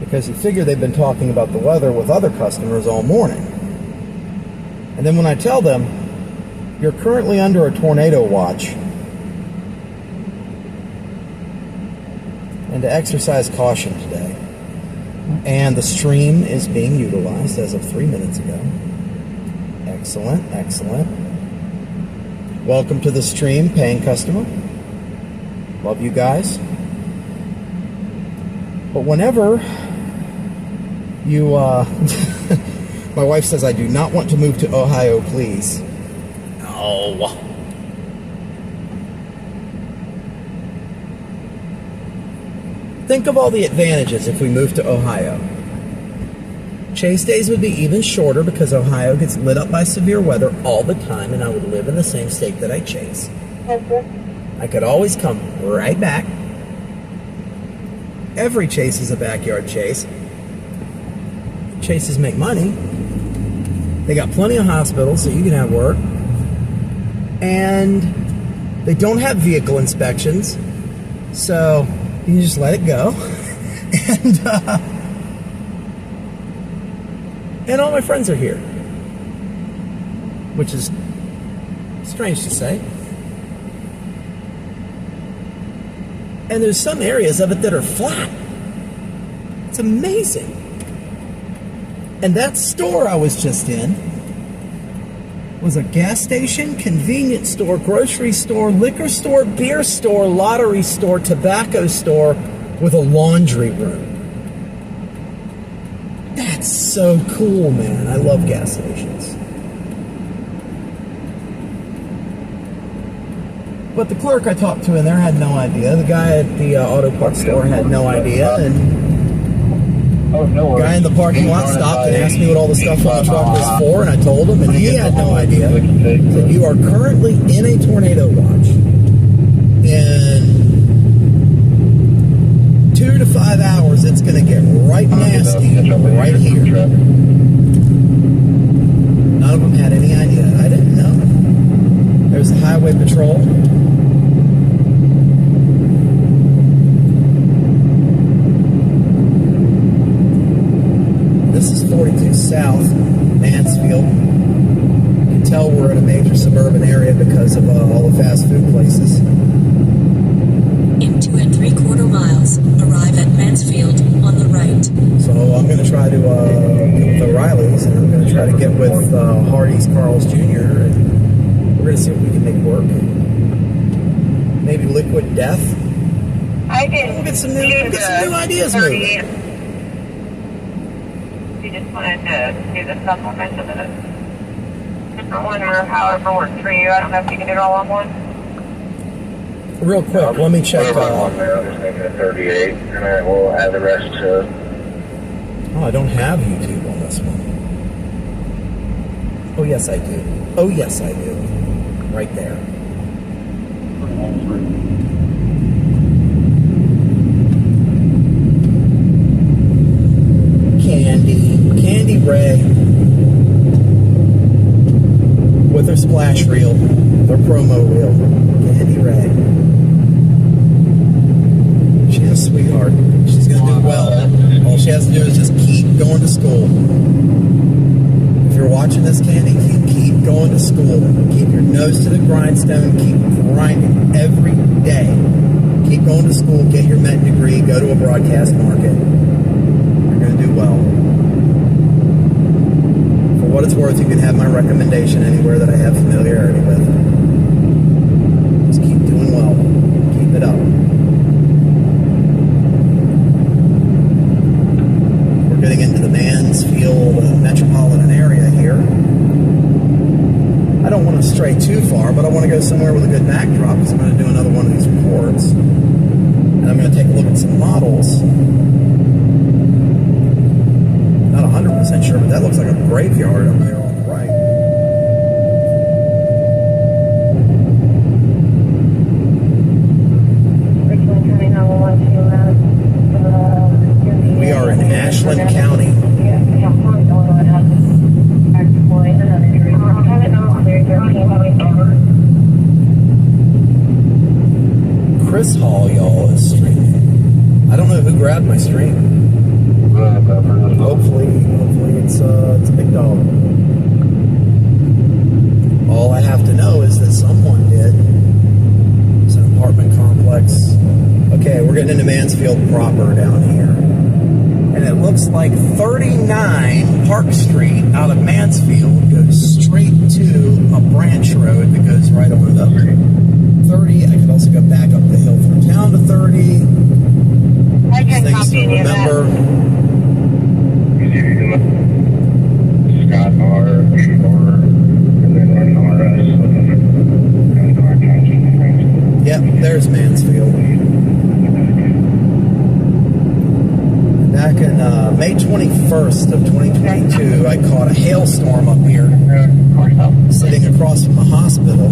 Because you figure they've been talking about the weather with other customers all morning. And then when I tell them, you're currently under a tornado watch, and to exercise caution today. And the stream is being utilized as of 3 minutes ago. Excellent, excellent. Welcome to the stream, paying customer. Love you guys. But whenever you, my wife says I do not want to move to Ohio, please. Oh. Think of all the advantages if we move to Ohio. Chase days would be even shorter because Ohio gets lit up by severe weather all the time, and I would live in the same state that I chase. I could always come right back. Every chase is a backyard chase. Chases make money. They got plenty of hospitals so you can have work. And they don't have vehicle inspections, so you can just let it go. And all my friends are here, which is strange to say. And there's some areas of it that are flat. It's amazing. And that store I was just in was a gas station, convenience store, grocery store, liquor store, beer store, lottery store, tobacco store with a laundry room. That's so cool, man. I love gas stations. But the clerk I talked to in there had no idea. The guy at the auto parts store had no idea. And Guy in the parking lot stopped and asked me what all the stuff on the truck was for, and I told him, and he had no idea. That you are currently in a tornado watch. In 2 to 5 hours, it's going to get right nasty right here. None of them had any idea. I didn't know. There's the highway patrol. This is 42 South, Mansfield. You can tell we're in a major suburban area because of all the fast food places. In 2 3/4 miles, arrive at Mansfield on the right. So I'm going to try to get with O'Reilly's, and I'm going to try to get with Hardee's Carl's Jr., and we're going to see what we can make work. Maybe Liquid Death. I can We'll get some new ideas moving. You just wanted to do the supplement of the different one or however works for you. I don't know if you can do it all on one. Real quick, let me check. I'm just making it 38, and I will add the rest to. Oh, I don't have YouTube on this one. Oh, yes, I do. Oh, yes, I do. Right there. Candy Ray with her splash reel, their promo reel. Candy Ray. She's a sweetheart. She's going to do well. All she has to do is just keep going to school. If you're watching this, Candy, keep going to school. Keep your nose to the grindstone. Keep grinding every day. Keep going to school. Get your med degree. Go to a broadcast market. You're going to do well. For what it's worth, you can have my recommendation anywhere that I have familiarity with. Just keep doing well. Keep it up. We're getting into the Mansfield metropolitan area here. I don't want to stray too far, but I want to go somewhere with a good backdrop because I'm going to do another one of these reports. And I'm going to take a look at some models. Not 100% sure, but that looks like a graveyard up there on the right. We are in Ashland County. Chris Hall, y'all, is streaming. I don't know who grabbed my stream. Hopefully it's a big dog. All I have to know is that someone did. It's an apartment complex. Okay, we're getting into Mansfield proper down here. And it looks like 39 Park Street out of Mansfield goes straight to a branch road that goes right on it up. 30, I could also go back up the hill from town to 30. I can Things to remember. Scott R. and then run RS. Yep, there's Mansfield. Back in May 21st of 2022, I caught a hailstorm up here, sitting across from the hospital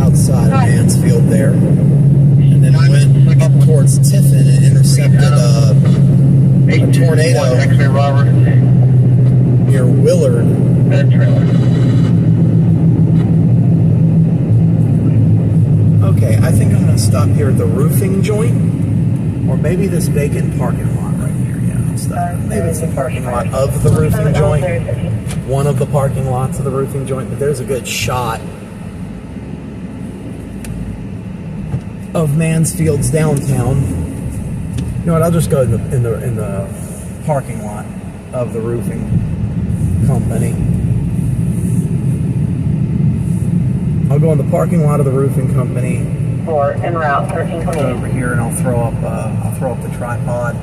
outside of Mansfield there. And then I went up towards Tiffin and intercepted a tornado near Willard. Okay, I think I'm going to stop here at the roofing joint, or maybe this vacant parking lot right here. Yeah, I'll stop. Maybe it's the parking lot of the roofing joint. One of the parking lots of the roofing joint, but there's a good shot of Mansfield's downtown. You know what? I'll just go in the parking lot of the roofing company. I'll go in the parking lot of the roofing company. Or en route 1328. Over here, and I'll throw up the tripod.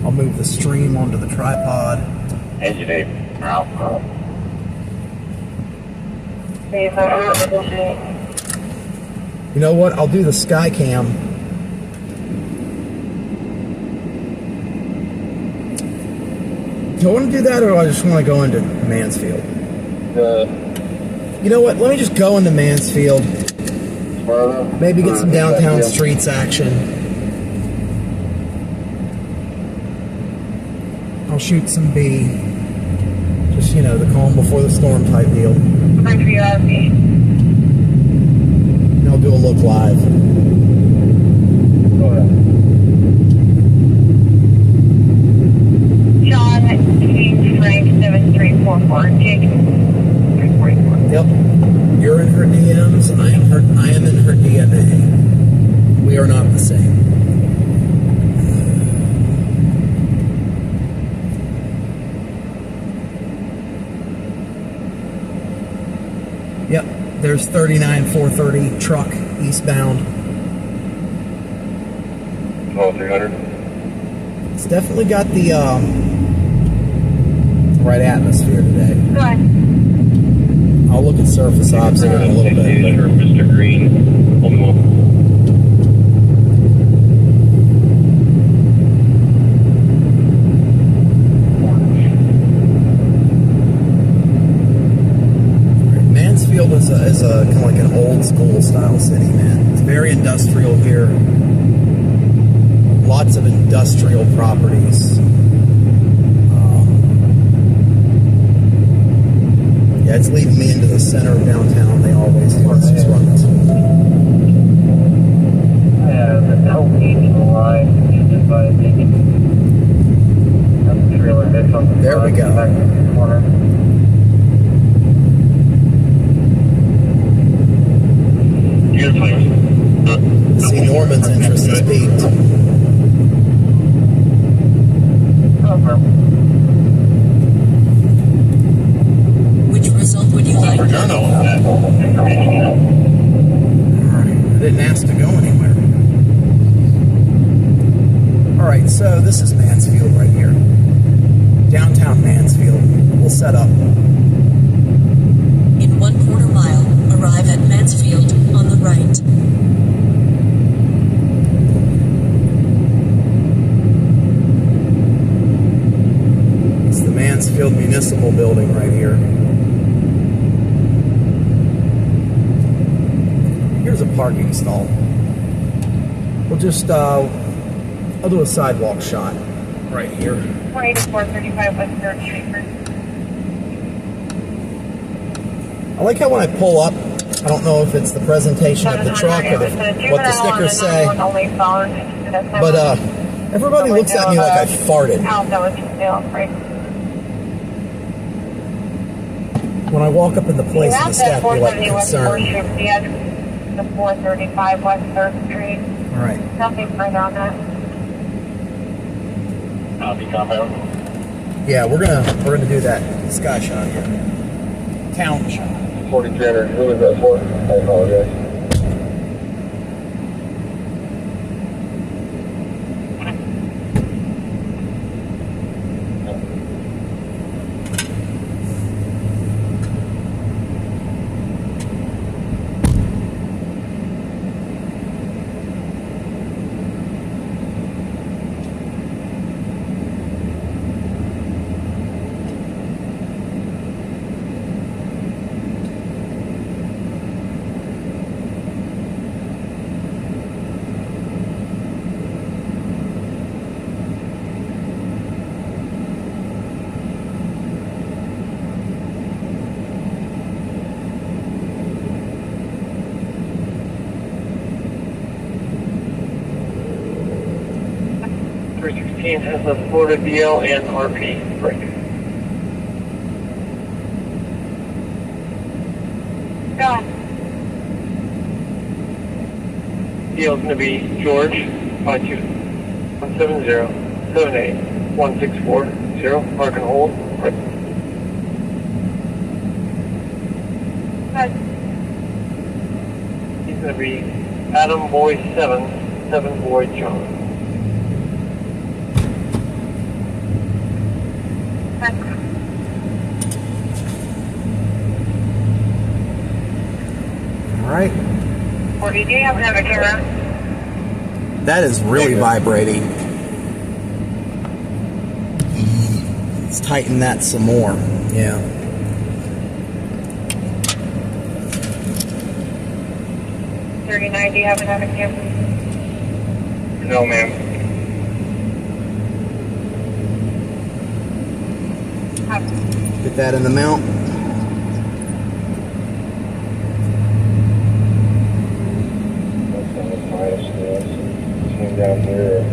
I'll move the stream onto the tripod. Engineer route. You know what? I'll do the Skycam. Do I want to do that, or do I just want to go into Mansfield? You know what? Let me just go into Mansfield. Maybe get some downtown streets action. I'll shoot some B. Just, you know, the calm before the storm type deal. And I'll do a look live. John James Frank 7344. Yep. You're in her DMs. I am in her DMA. We are not the same. Yep. There's 39430 truck eastbound. 12300. It's definitely got the right atmosphere today. Good. I'll look at surface ops here in a little bit. Mr. Green. Mansfield is a kind of like an old school style city, man. It's very industrial here. Lots of industrial properties. Yeah, it's leading me into the center of downtown. They always do. Let's just run this one. Yeah, the L8 line is by taking a trailer hit on the There we go. back in the corner. See, Norman's interest is peaked. Which result would you like? Alright, I didn't ask to go anywhere. Alright, so this is Mansfield right here. Downtown Mansfield. We'll set up. In 1/4 mile, arrive at Mansfield on the right. It's the Mansfield Municipal Building right here. Here's a parking stall. We'll just, I'll do a sidewalk shot right here. 20 to 435 West 3rd Street. I like how when I pull up, I don't know if it's the presentation of the truck or what the stickers say, but everybody looks at me like I farted. When I walk up in the place and the staff be like concerned. The 435 West 3rd Street. All right. Nothing further on that. Copy, compound. Yeah, we're gonna do that sky shot here. Town shot. 4300. Who was that for? I apologize. Has a Florida DL and RP brake. Go. DL is going to be George 52-170-78-1640. Park and hold. Good. He's going to be Adam Boy 7 Boy John. All right. What do you have another camera? That is really vibrating. Let's tighten that some more. Yeah. Do you have another camera? No, ma'am. Get that in the mount. Came down here.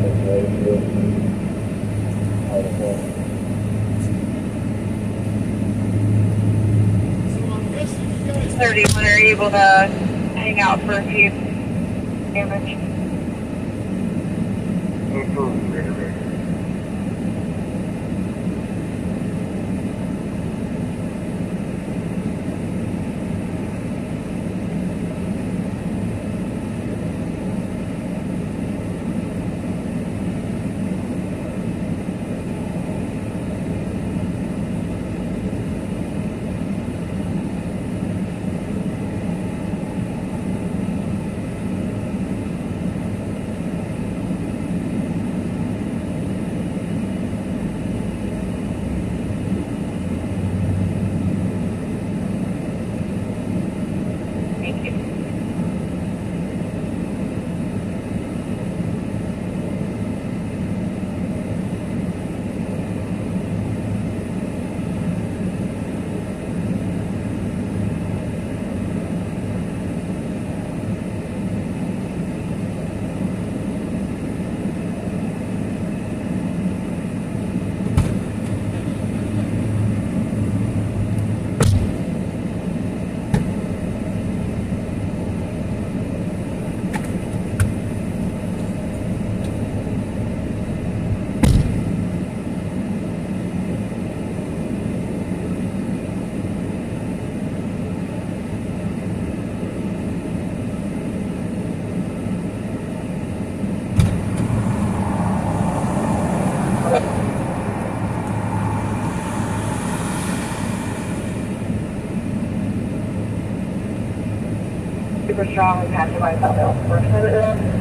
31, are you able to hang out for a few damage? Super strong and passive by the first of it.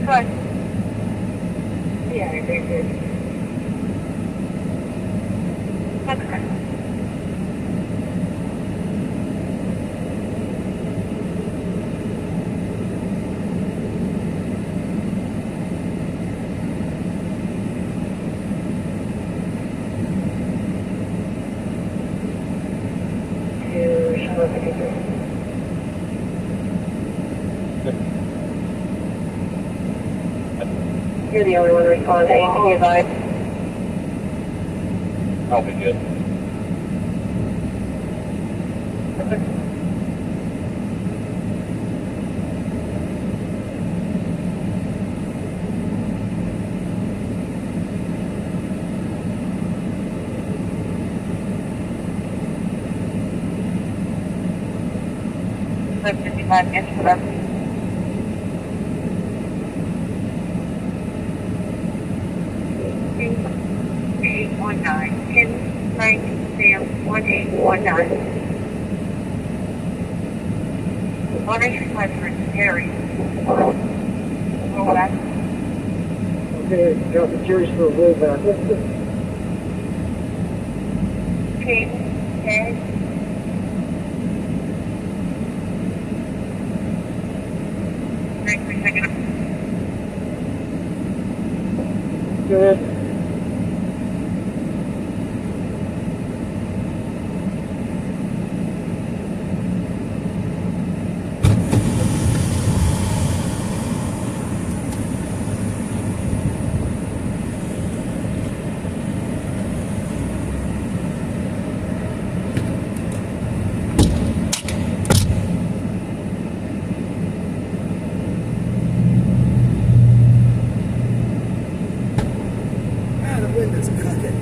Good. Yeah, I agree with you. That's correct. To Charlotte 53. You're the only one responding. Can you advise? I'll be good. Like 55 inches for them. Eight one nine. 10 Frank Sam 1819. One entry request for Terry. Roll back. Okay, got the Jerry's for a rollback. King, Terry. Thanks for checking up. Good. Ah, the wind is cooking.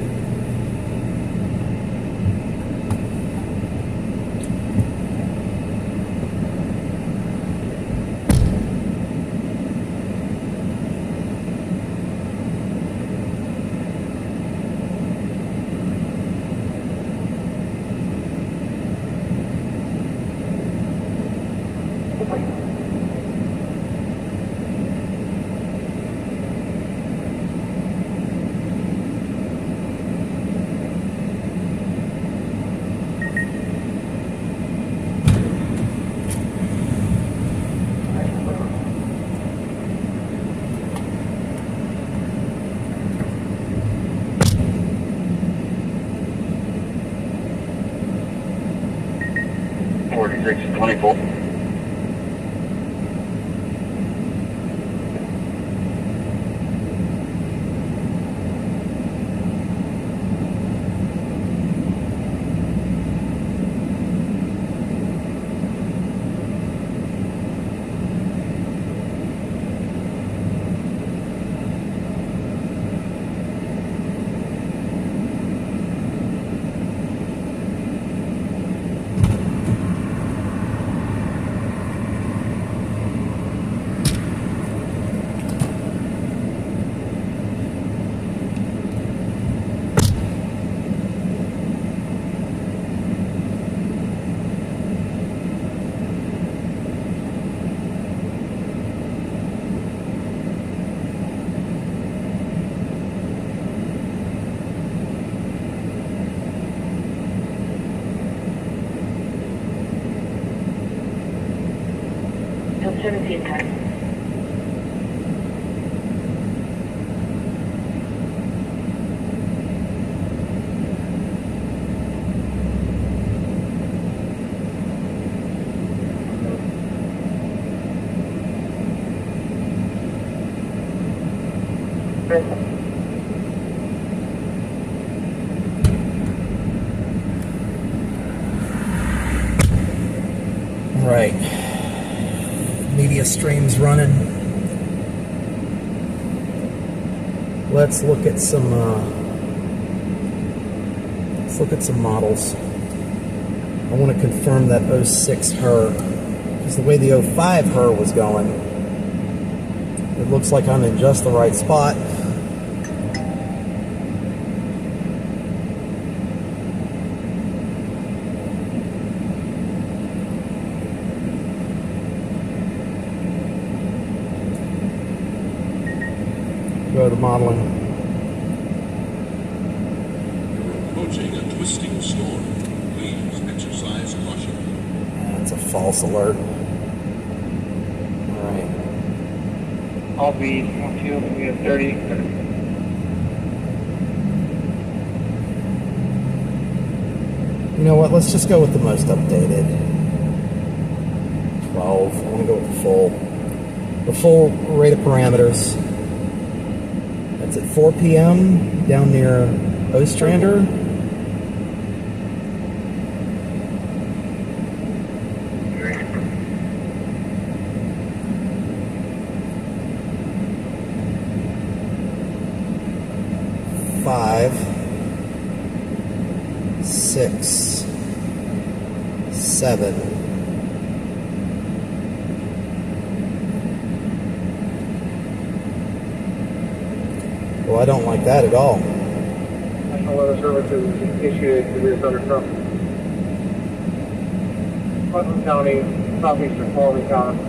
Till 17 times. Right. Media stream's running. Let's look at some models. I want to confirm that 06 her, because the way the 05 her was going, it looks like I'm in just the right spot. Go to the modeling. Approaching a twisting storm. Please exercise caution. That's a false alert. Alright. I'll be 12, we have 30. You know what? Let's just go with the most updated. 12. I want to go with the full rate of parameters. That's at 4 p.m. down near Ostrander. Five, 6, 7. Well, I don't like that at all. National Weather Service has issued a severe thunderstorm. Putnam County, southeastern Fulton County,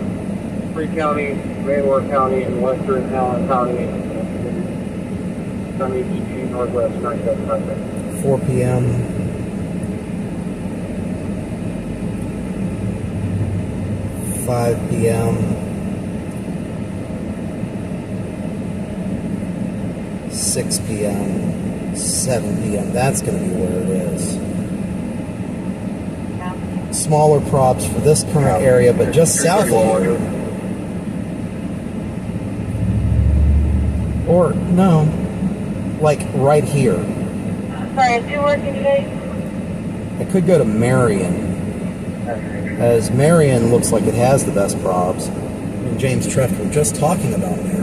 Free County, Raynor County, and western Allen County, and east, northwest, 97. 4 p.m. 5 p.m. 6 p.m. 7 p.m. That's going to be where it is. Smaller props for this current area, but just south of here. Or, no, like right here. Sorry, is he working today? I could go to Marion, as Marion looks like it has the best probs. Me and James Treff were just talking about Marion.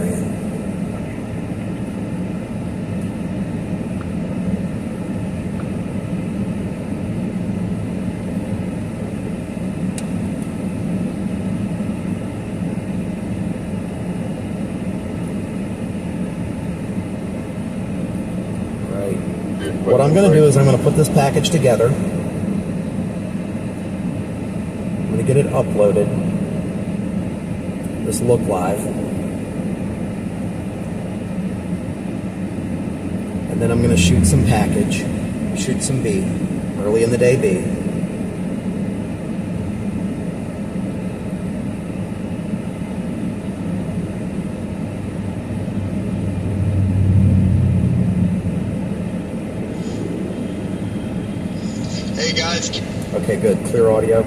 What I'm going to do is I'm going to put this package together. I'm going to get it uploaded. This look live. And then I'm going to shoot some package. Shoot some B. Early in the day B. Hey guys. Okay, good. Clear audio.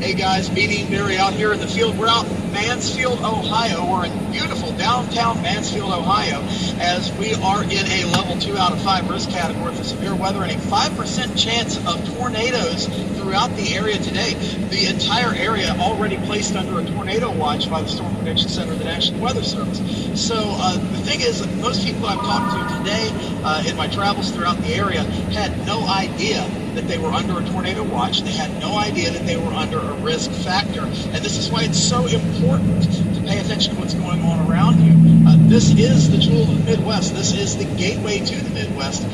Hey guys, meeting Barry out here in the field. We're out in Mansfield, Ohio. We're in beautiful downtown Mansfield, Ohio, as we are in a level 2 out of 5 risk category for severe weather and a 5% chance of tornadoes throughout the area today. The entire area already placed under a tornado watch by the Storm Prediction Center of the National Weather Service. So the thing is, most people I've talked to today in my travels throughout the area had no idea that they were under a tornado watch. They had no idea that they were under a risk factor. And this is why it's so important to pay attention to what's going on around you. This is the jewel of the Midwest. This is the gateway to the Midwest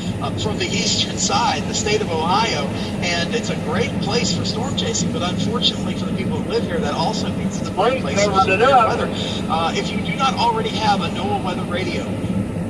from the eastern side, the state of Ohio. And it's a great place for storm chasing. But unfortunately for the people who live here, that also means it's a great place for severe weather. If you do not already have a NOAA weather radio,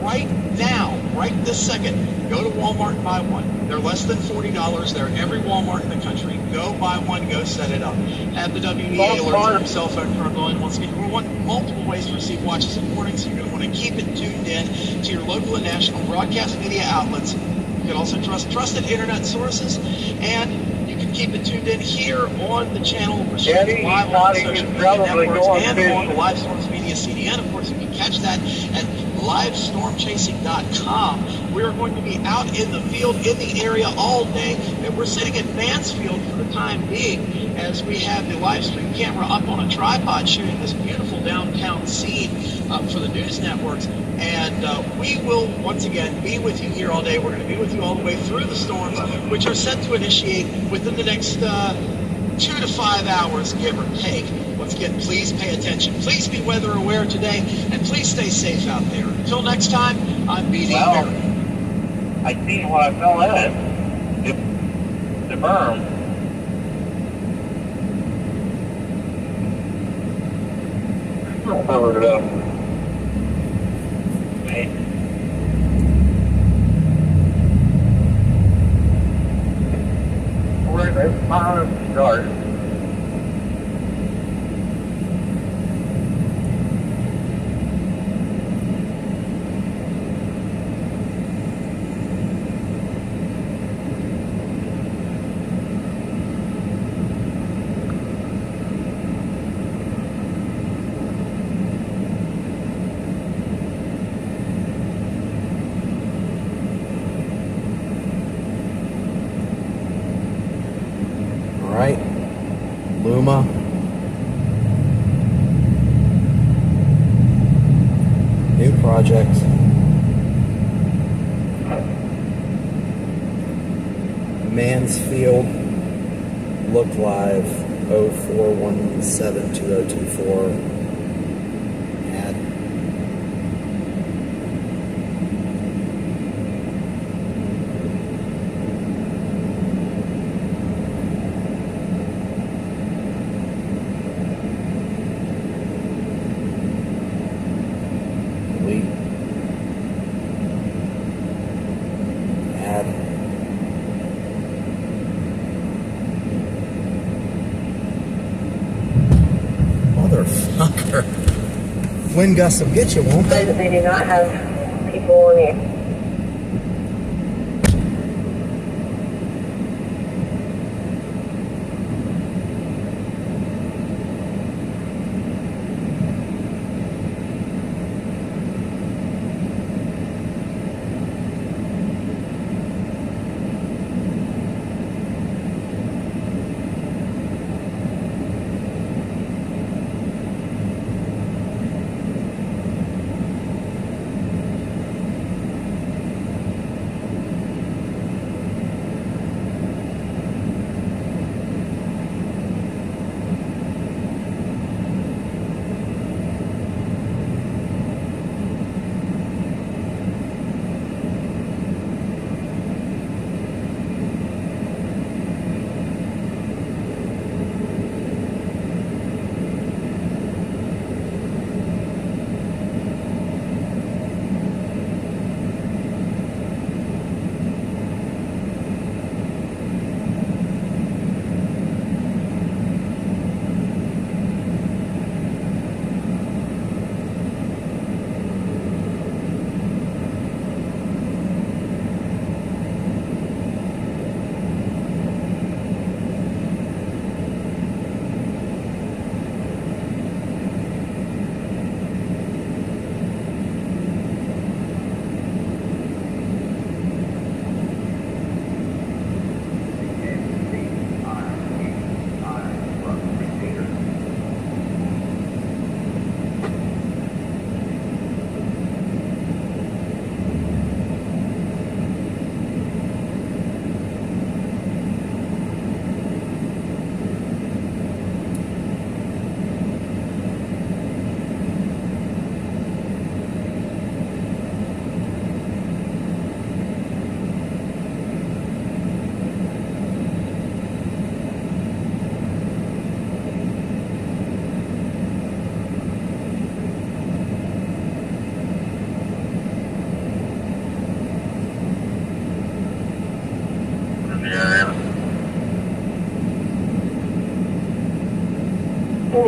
right now, right this second, go to Walmart and buy one. They're less than $40. They're every Walmart in the country. Go buy one. Go set it up. Have the WEA alerts on your cell phone turn on. Once again, you want multiple ways to receive watches and warnings. You're going to want to keep it tuned in to your local and national broadcast media outlets. You can also trust trusted internet sources, and you can keep it tuned in here on the channel Restricted Live on social media networks and on the Live Storms Media CDN. Of course, you can catch that at livestormchasing.com. We're going to be out in the field, in the area all day, and we're sitting at Mansfield for the time being as we have the live stream camera up on a tripod shooting this beautiful downtown scene for the news networks. And we will, once again, be with you here all day. We're going to be with you all the way through the storms, which are set to initiate within the next 2 to 5 hours, give or take. Once once again, please pay attention. Please be weather aware today, and please stay safe out there. Until next time, I'm BD Well, Barry. I see what I fell in. The berm. Covered it up. Right. Where the fire start? Alright. Luma. New project. Mansfield. Look live. 04172024. Add. Delete. Add. Motherfucker. Wind gusts will get you, won't they? They do not have people on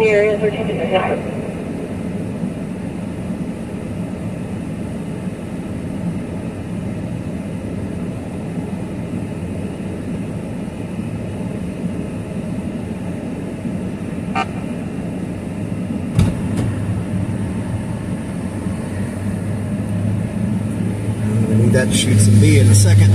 the areas we're taking the hit. I'm gonna need that to shoot some B in a second.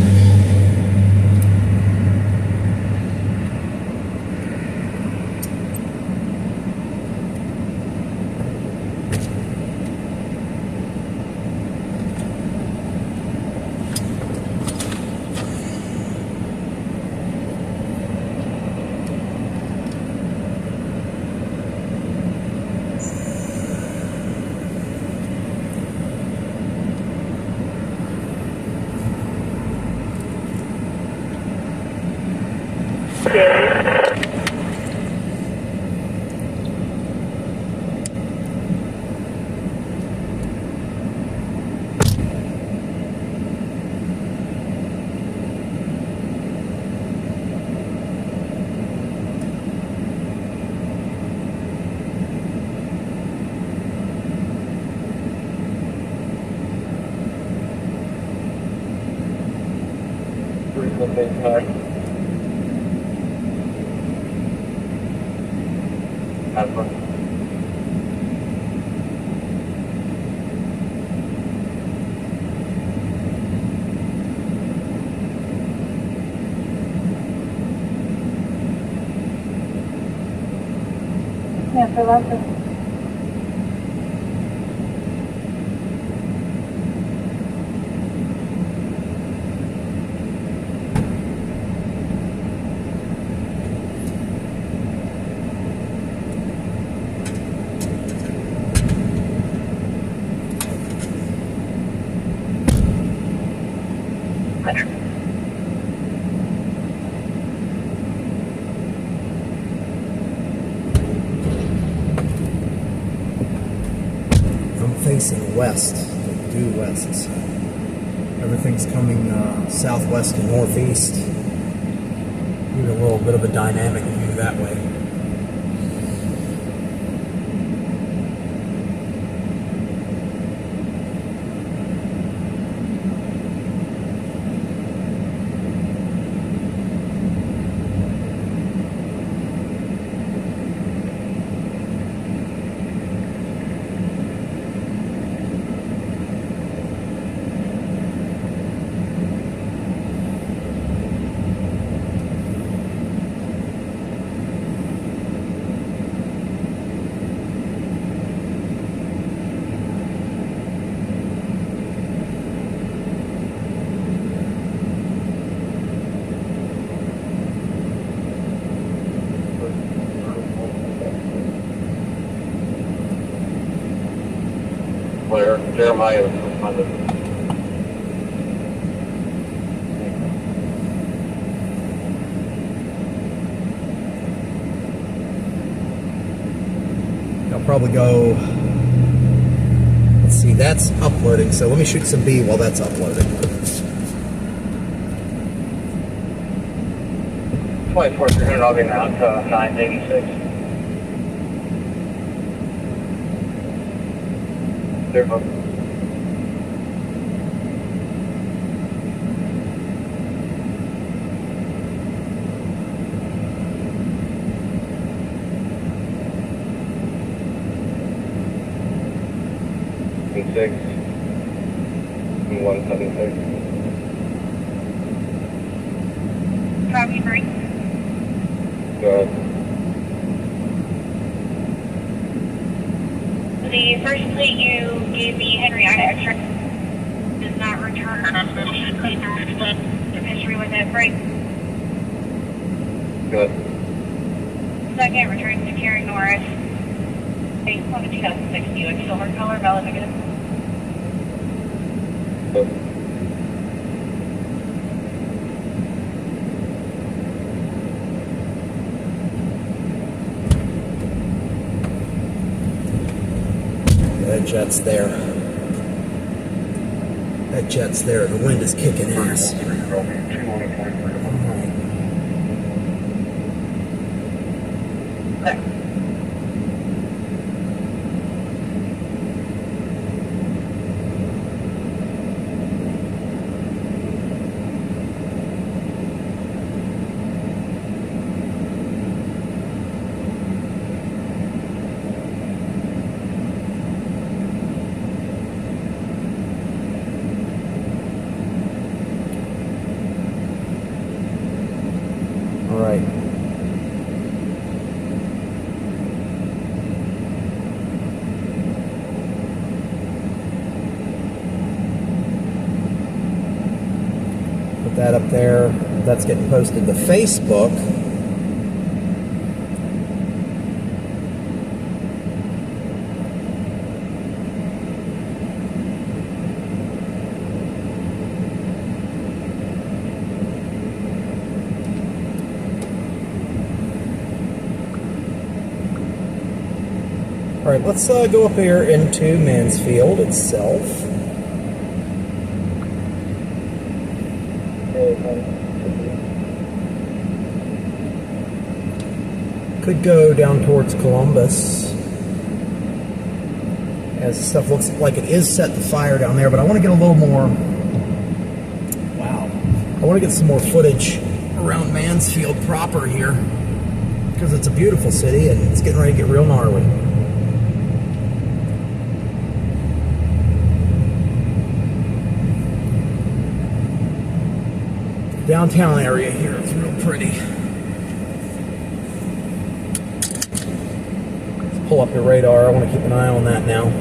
the face back. That's one. Yeah, for lots of. Facing west, due west. Everything's coming southwest and northeast. Give it a little bit of a dynamic view that way. Where Jeremiah was funded. I'll probably go. Let's see, that's uploading, so let me shoot some B while that's uploading. 24,300, I'll be now to 986. There, folks. Six and 176. Copy, break. Go ahead. The first plate you gave me, Henrietta Extra, does not return the history with that break. Good. Second, returns to Karen Norris. Base on the 2006 Buick Silver color, valid negative. Good. That jet's there. That jet's there. The wind is kicking ass. Right. Put that up there. That's getting posted to Facebook. All right, let's go up here into Mansfield itself. Could go down towards Columbus, as the stuff looks like it is set to fire down there, but I want to get a little more, wow, I want to get some more footage around Mansfield proper here, because it's a beautiful city and it's getting ready to get real gnarly. Downtown area here is real pretty. Let's pull up your radar. I want to keep an eye on that now.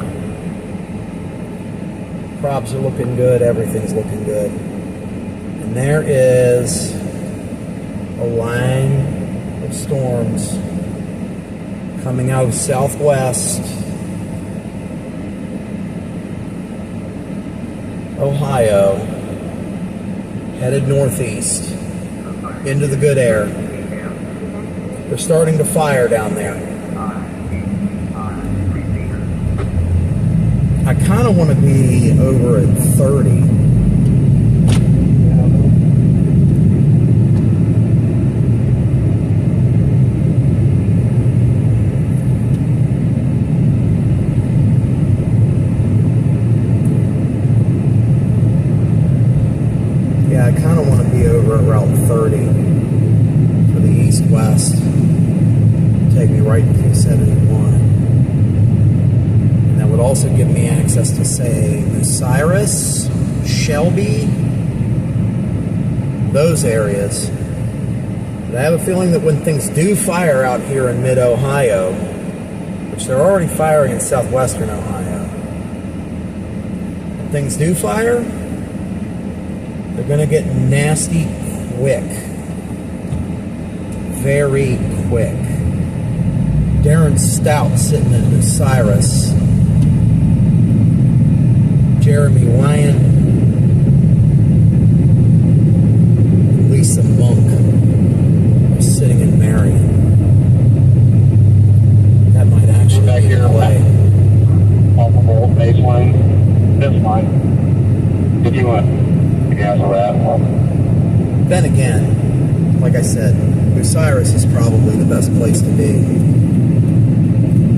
Crops are looking good. Everything's looking good. And there is a line of storms coming out of southwest Ohio, headed northeast into the good air. They're starting to fire down there. I kind of want to be over at 30. I kind of want to be over around 30 for the east-west. Take me right to 71. And that would also give me access to, say, Bucyrus, Shelby, those areas. But I have a feeling that when things do fire out here in mid-Ohio, which they're already firing in southwestern Ohio, when things do fire, they're going to get nasty quick. Very quick. Darren Stout sitting in Bucyrus. Jeremy Lyon. Lisa Monk are sitting in Marion. That might actually be in play. Off the whole baseline. This line. Did you want? Then again, like I said, Bucyrus is probably the best place to be.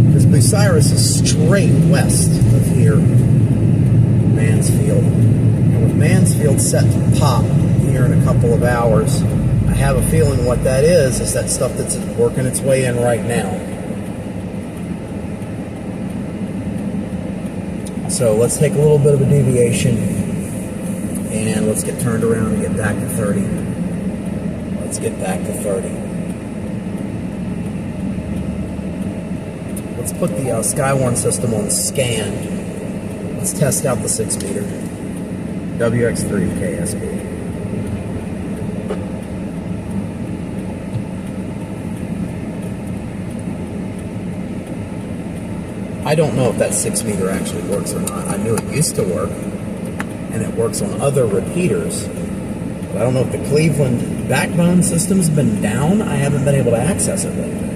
Because Bucyrus is straight west of here, Mansfield. And with Mansfield set to pop here in a couple of hours, I have a feeling what that is that stuff that's working its way in right now. So let's take a little bit of a deviation. And let's get turned around and get back to 30. Let's get back to 30. Let's put the Skywarn system on scan. Let's test out the 6-meter. WX3 KSB. I don't know if that 6-meter actually works or not. I knew it used to work. And it works on other repeaters. But I don't know if the Cleveland backbone system's been down. I haven't been able to access it lately.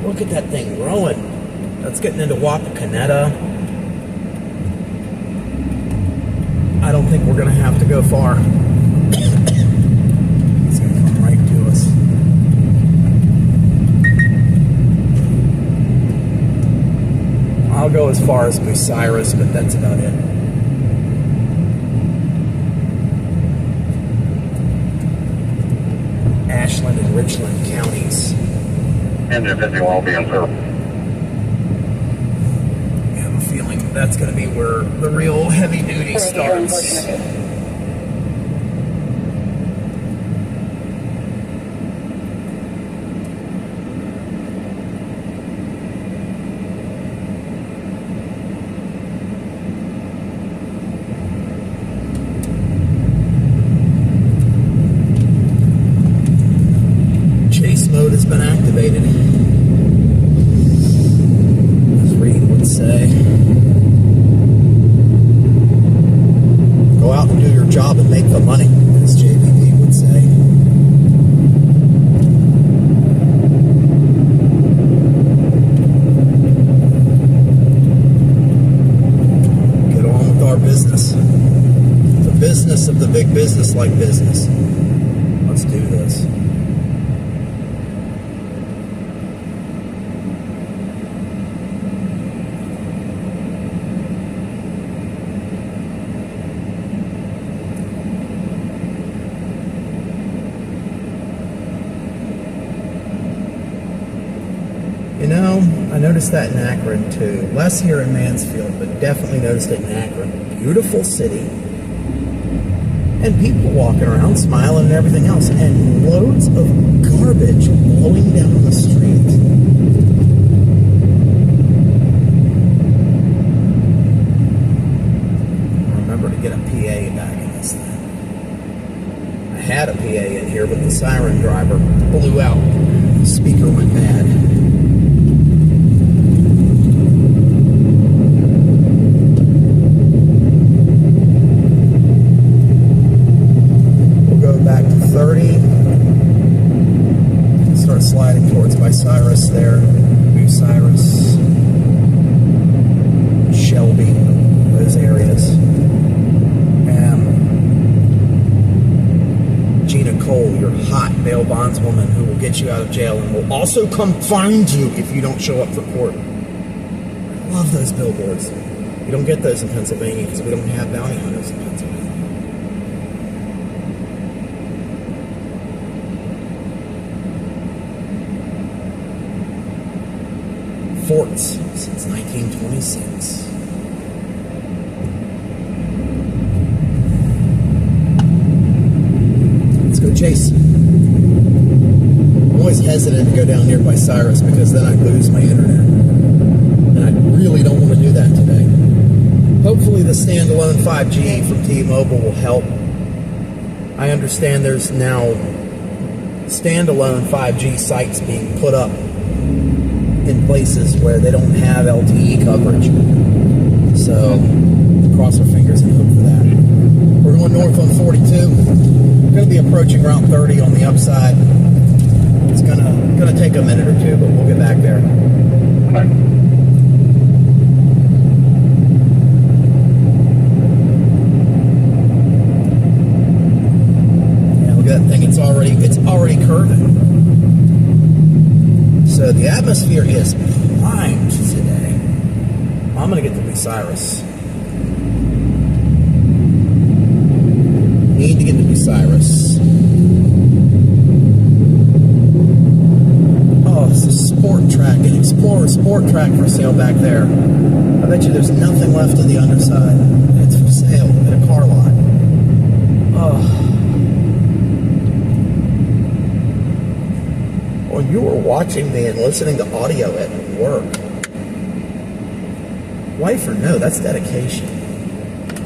Look at that thing growing. That's getting into Wapakoneta. I don't think we're going to have to go far. It's going to come right to us. I'll go as far as Bucyrus, but that's about it. Ashland and Richland counties. And if it won't be improved. I have a feeling that's going to be where the real heavy duty starts. Mode has been activated, as Reed would say. Go out and do your job and make the money, as JVP would say. Get on with our business. The business of the big business like business. Let's do this. I noticed that in Akron too. Less here in Mansfield, but definitely noticed it in Akron. Beautiful city. And people walking around, smiling and everything else. And loads of garbage blowing down the street. Remember to get a PA back in this thing. I had a PA in here, but the siren driver blew out. The speaker went bad. We'll go back to 30. Start sliding towards Bucyrus there. Bucyrus, Shelby, those areas. Gina Cole, your hot bail bondswoman who will get you out of jail and will also come find you if you don't show up for court. I love those billboards. We don't get those in Pennsylvania because we don't have bounty hunters in Pennsylvania. Forts since 1926. Go Chase. I'm always hesitant to go down near Bucyrus because then I lose my internet. And I really don't want to do that today. Hopefully the standalone 5G from T-Mobile will help. I understand there's now standalone 5G sites being put up in places where they don't have LTE coverage. So, cross our fingers and hope for that. We're going north on 42. Going to be approaching Route 30 on the upside. It's gonna take a minute or two, but we'll get back there. Yeah, look at that thing. It's already curving. So the atmosphere is primed today. I'm gonna get to Bucyrus. Need to get to Bucyrus. Oh, it's a sport track, an Explorer sport track for sale back there. I bet you there's nothing left of the underside. It's for sale at a car lot. Oh. Well, you were watching me and listening to audio at work. Wife or no, that's dedication.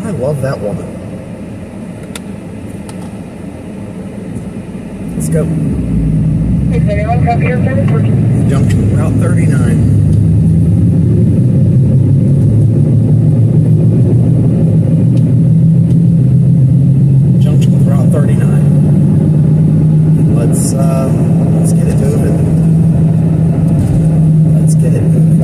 I love that woman. Let's go. Is anyone copy your service? Junction Route 39. Junction with Route 39. Let's get it moving. Let's get it moving.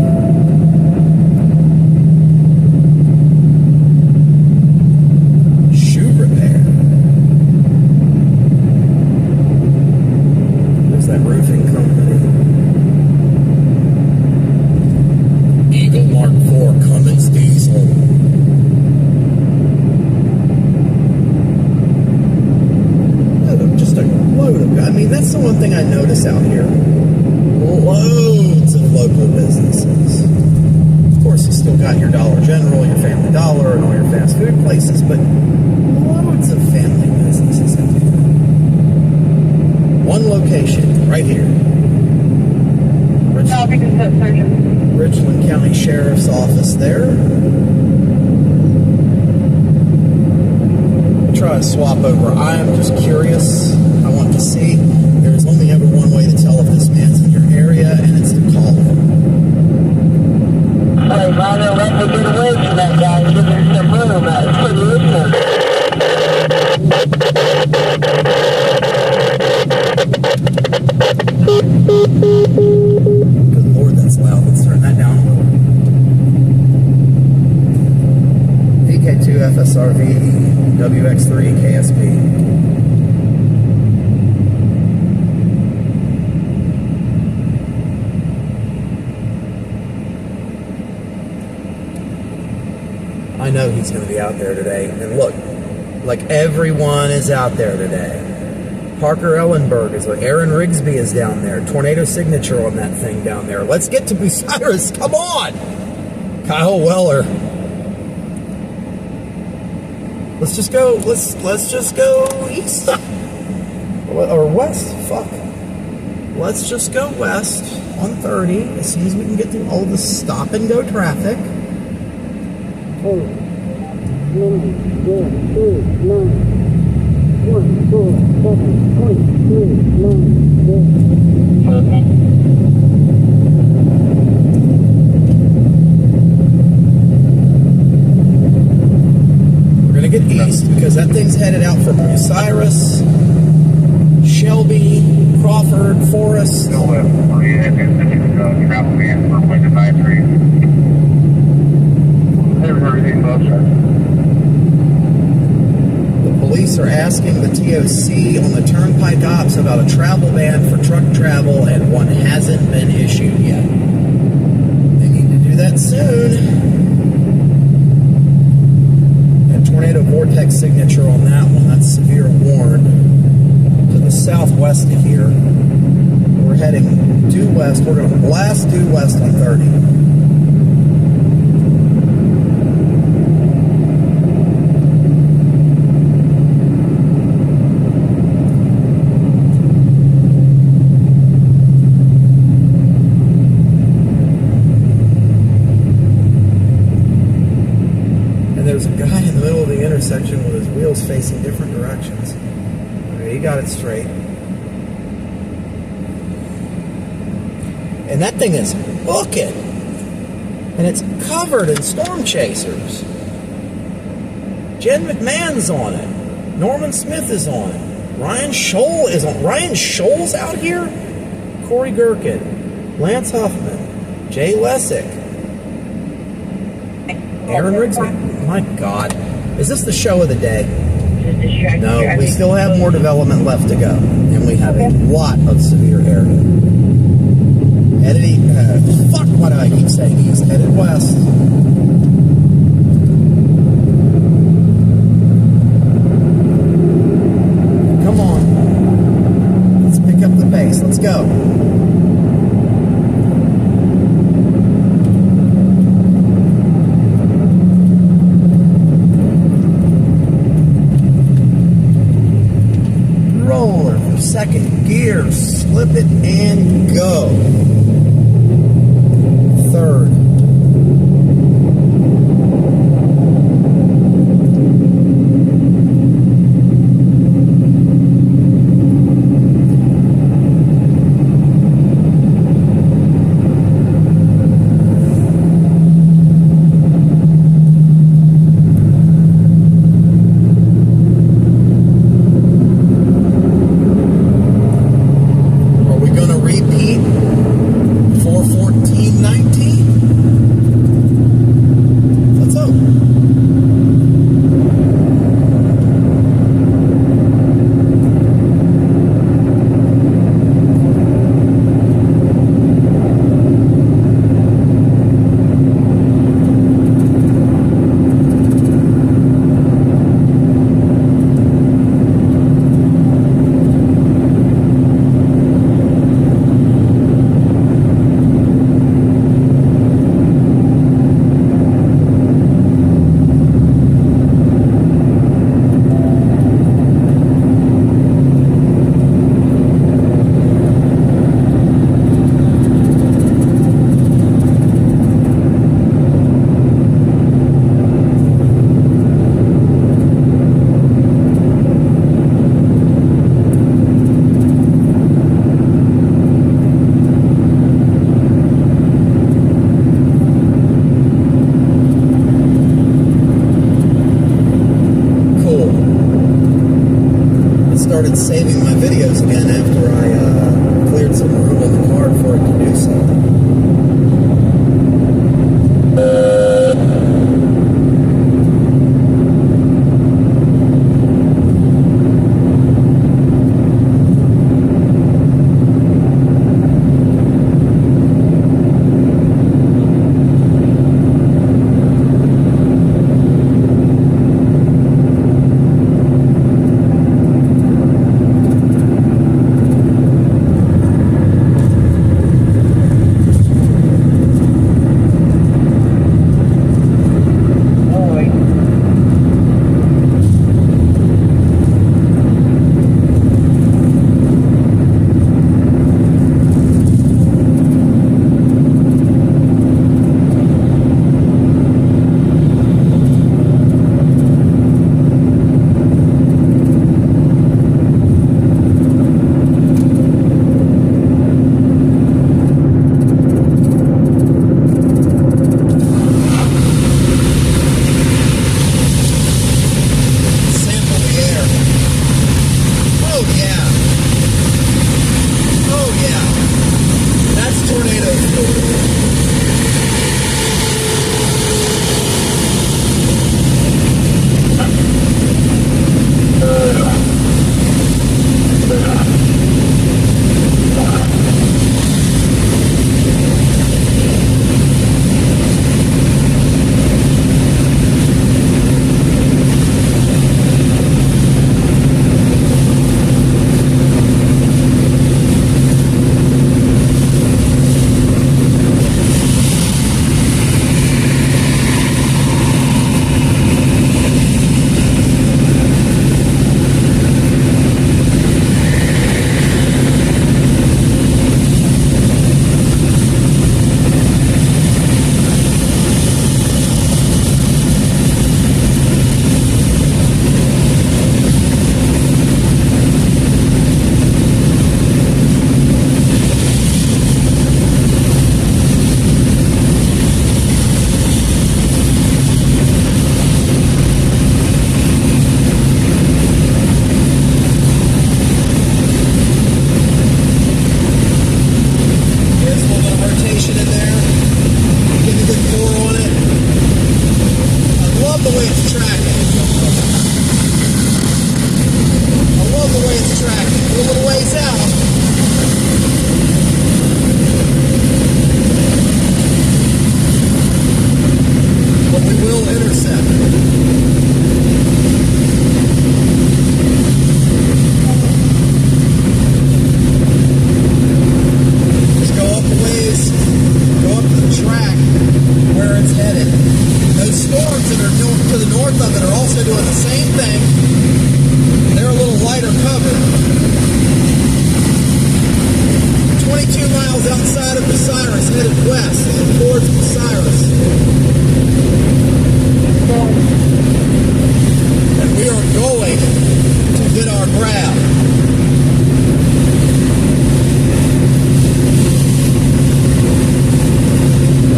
Shoe repair. That roofing company. Eagle Mark IV Cummins diesel. Just a load of, I mean, that's the one thing I notice out here. Loads of local businesses. Of course, you still got your Dollar General, your Family Dollar, and all your fast food places, but loads of family businesses out here. One location, right here. Richland County Sheriff's Office there. I'll try to swap over. I am just curious. I want to see. There's only ever one way to tell if this man's in your area, and it's to call him. Hey, Rhino, let me get away from that guy. Give me some room. It's pretty ignorant. Good Lord, that's loud. Let's turn that down a little. VK2 FSRV WX3 KSP. I know he's going to be out there today. And look, like everyone is out there today. Parker Ellenberg is there. Aaron Rigsby is down there. Tornado signature on that thing down there. Let's get to Bucyrus. Come on. Kyle Weller. Let's just go. Let's just go east or west. Fuck. Let's just go west on 30 as soon as we can get through all the stop and go traffic. We're gonna get east because that thing's headed out from Bucyrus, Shelby, Crawford, Forest. Travel van for wind advisory. Everything The police are asking the TOC on the Turnpike Ops about a travel ban for truck travel, and one hasn't been issued yet. They need to do that soon. And tornado vortex signature on that one. That's severe warned. To the southwest of here. We're heading due west. We're going to blast due west on 30. And there's a guy in the middle of the intersection with his wheels facing different directions. Okay, he got it straight. And that thing is booking. And it's covered in storm chasers. Jen McMahon's on it. Norman Smith is on it. Ryan Scholl is on. Ryan Scholl's out here? Corey Gherkin. Lance Huffman. Jay Lessick. Aaron Rigsby. My God. Is this the show of the day? No, we still have more development left to go. And we have a lot of severe air. Fuck, why do I keep saying he's headed west? Come on. Let's pick up the pace. Let's go. Roller for second gear. Slip it and go. Third. Are we going to repeat 414.19? Let's hope. Started saving my videos again after I cleared some room in the card for it to do so. of it are also doing the same thing. They're a little lighter covered. 22 miles outside of Bucyrus, headed west towards Bucyrus. And we are going to get our grab.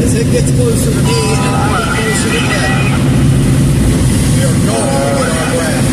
As it gets closer to me and I get closer to them, we are going to get our grab.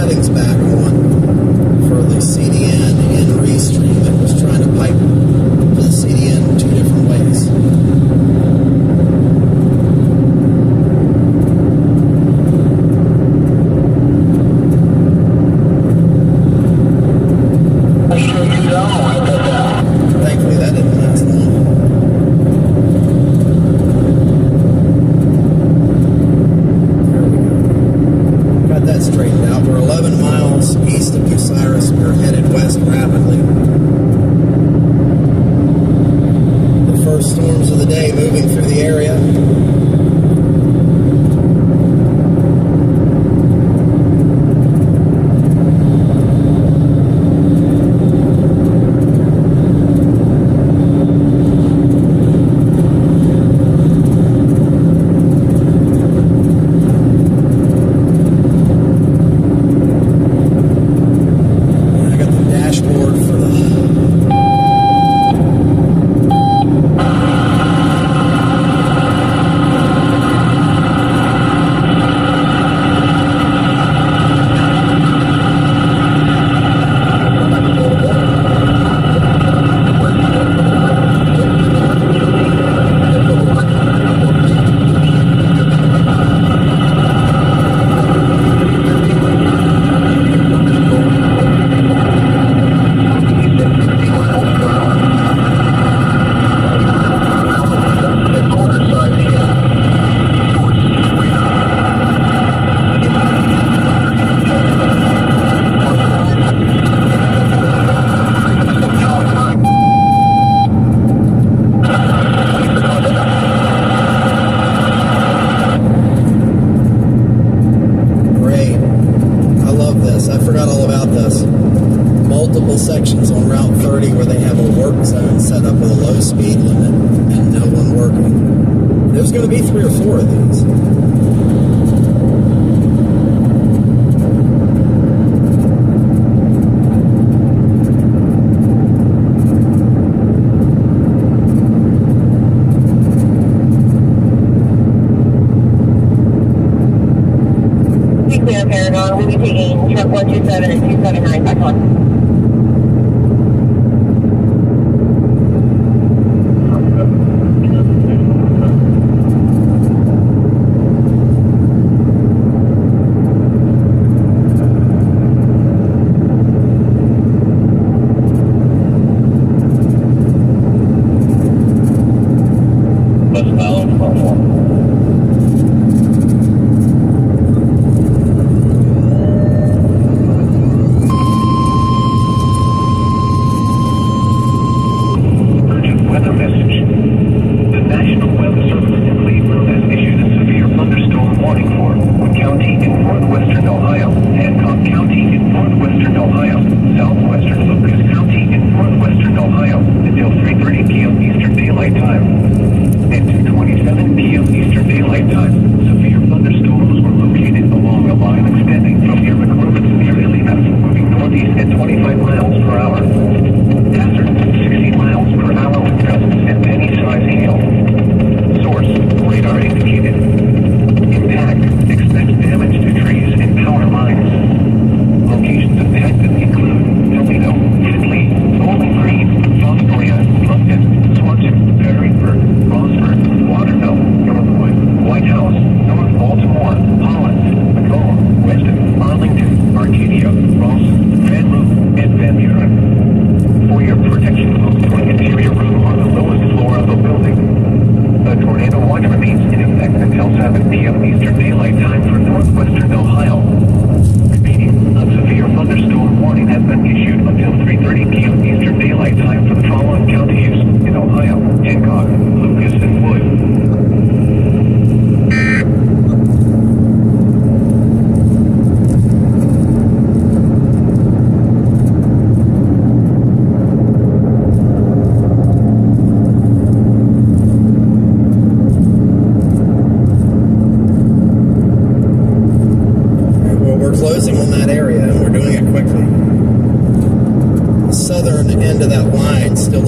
settings back on for the CDN and Restream. It was trying to pipe to the CDN 2 different ways. Thankfully, that didn't last long. There we go. Got that straightened out. We're 11 miles east of Bucyrus. We're headed west rapidly. The first storms of the day moving through the area. Sections on Route 30 where they have a work zone set up with a low speed limit and no one working. There's going to be 3 or 4 of these. Clear Paragon, we'll be taking truck 127 and 279 back on.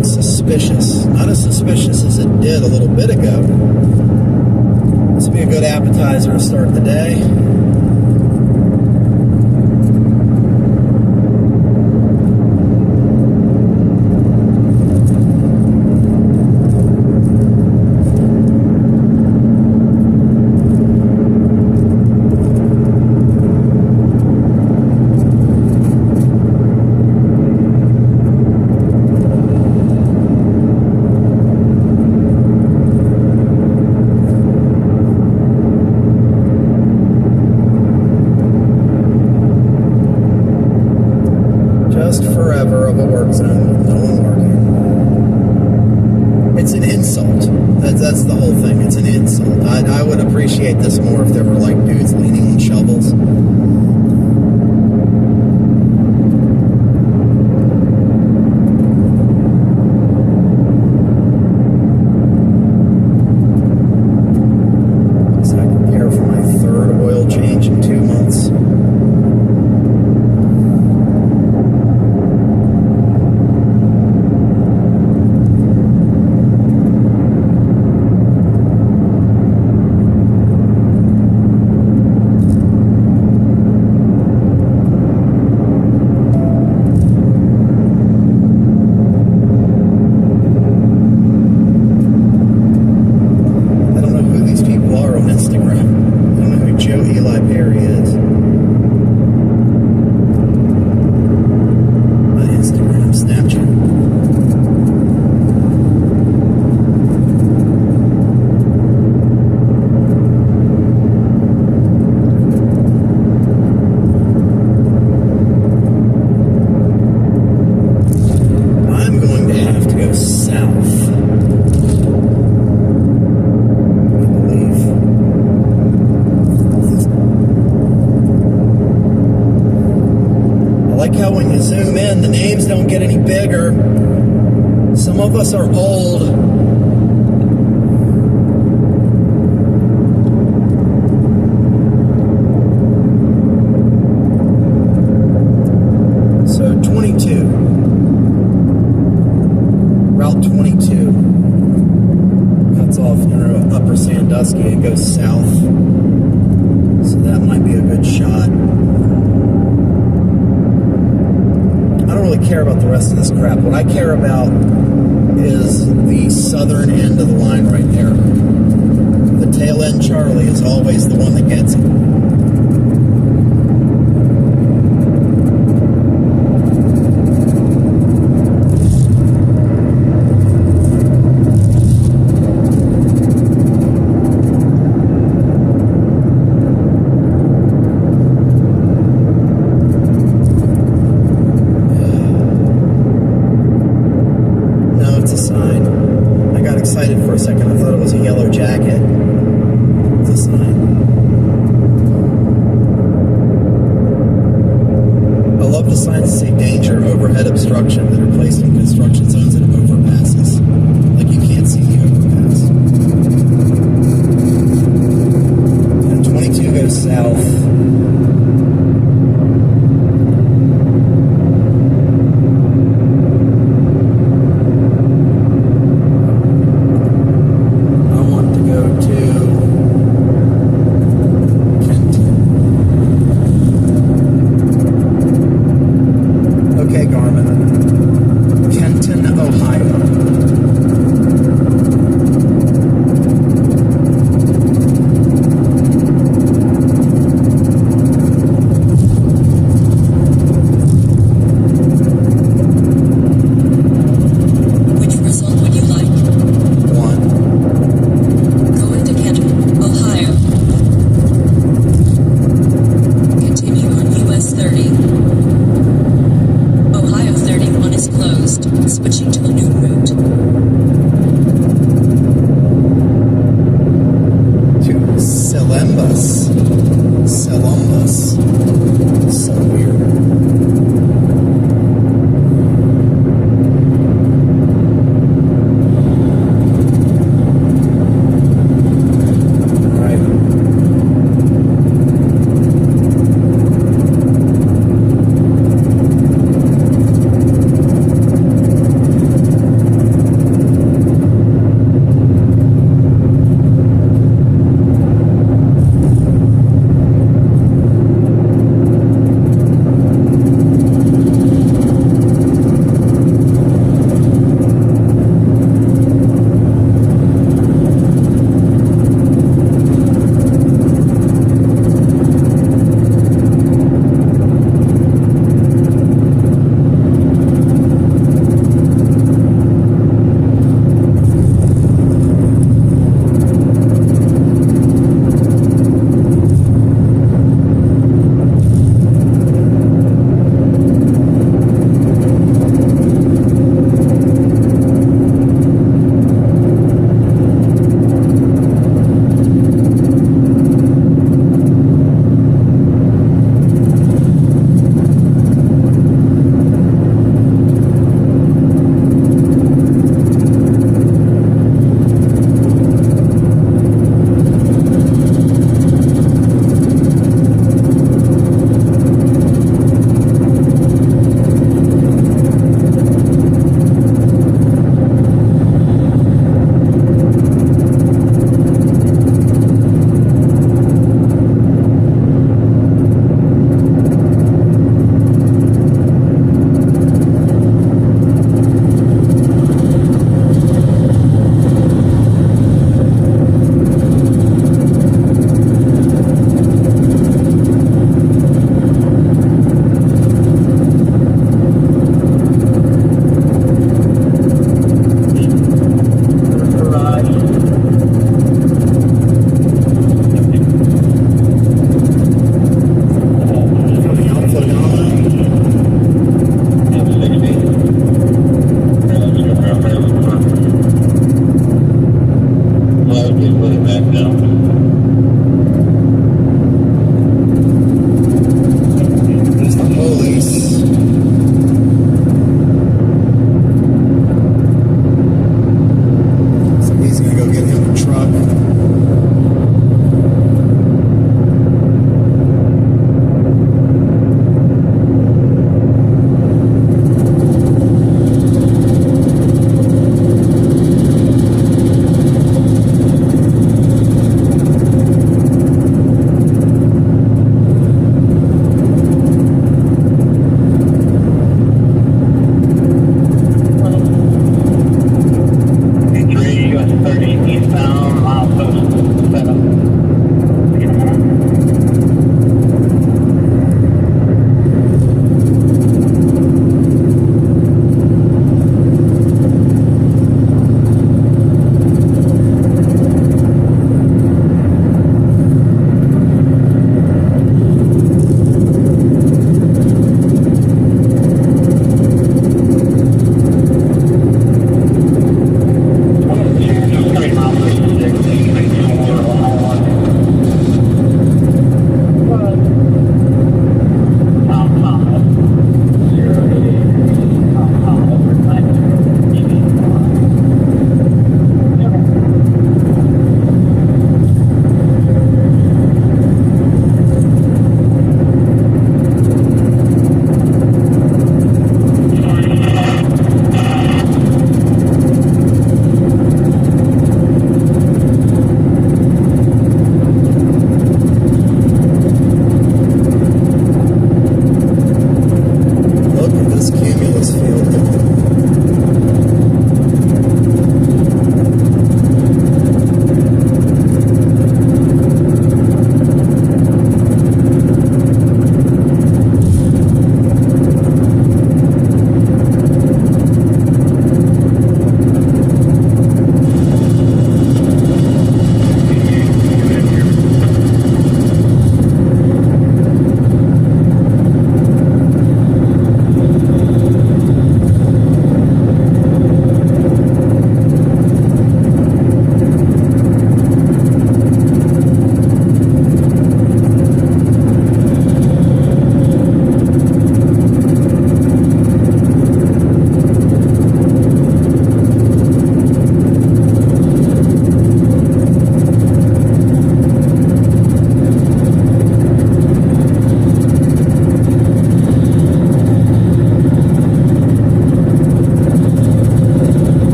Suspicious. Not as suspicious as it did a little bit ago. This would be a good appetizer to start the day. just forever of a work zone with no one working. It's an insult. That's the whole thing. It's an insult. I would appreciate this more if there were like dudes leaning on shovels. As I prepare for my third oil change in 2 months. Some of us are old. So 22. Route 22 cuts off near Upper Sandusky. It goes south. So that might be a good shot. I don't really care about the rest of this crap. What I care about is the southern end of the line right there. The tail end Charlie is always the one that gets it.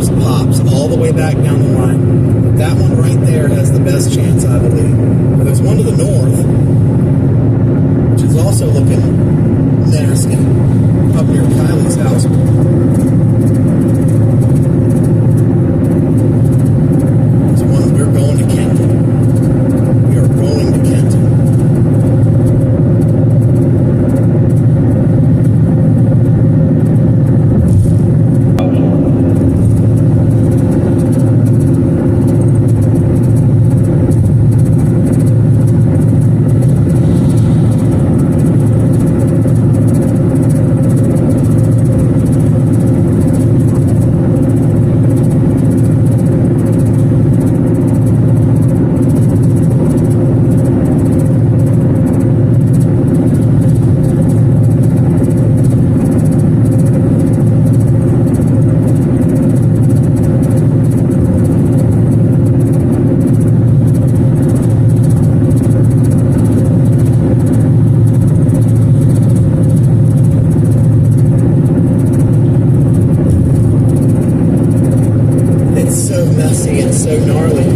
pops all the way back down the line. But that one right there has the best chance, I believe. But there's one to the north, which is also looking nasty, up near Kylie's house. There's one, we're going to Kenton. We are going to Kenton. So gnarly.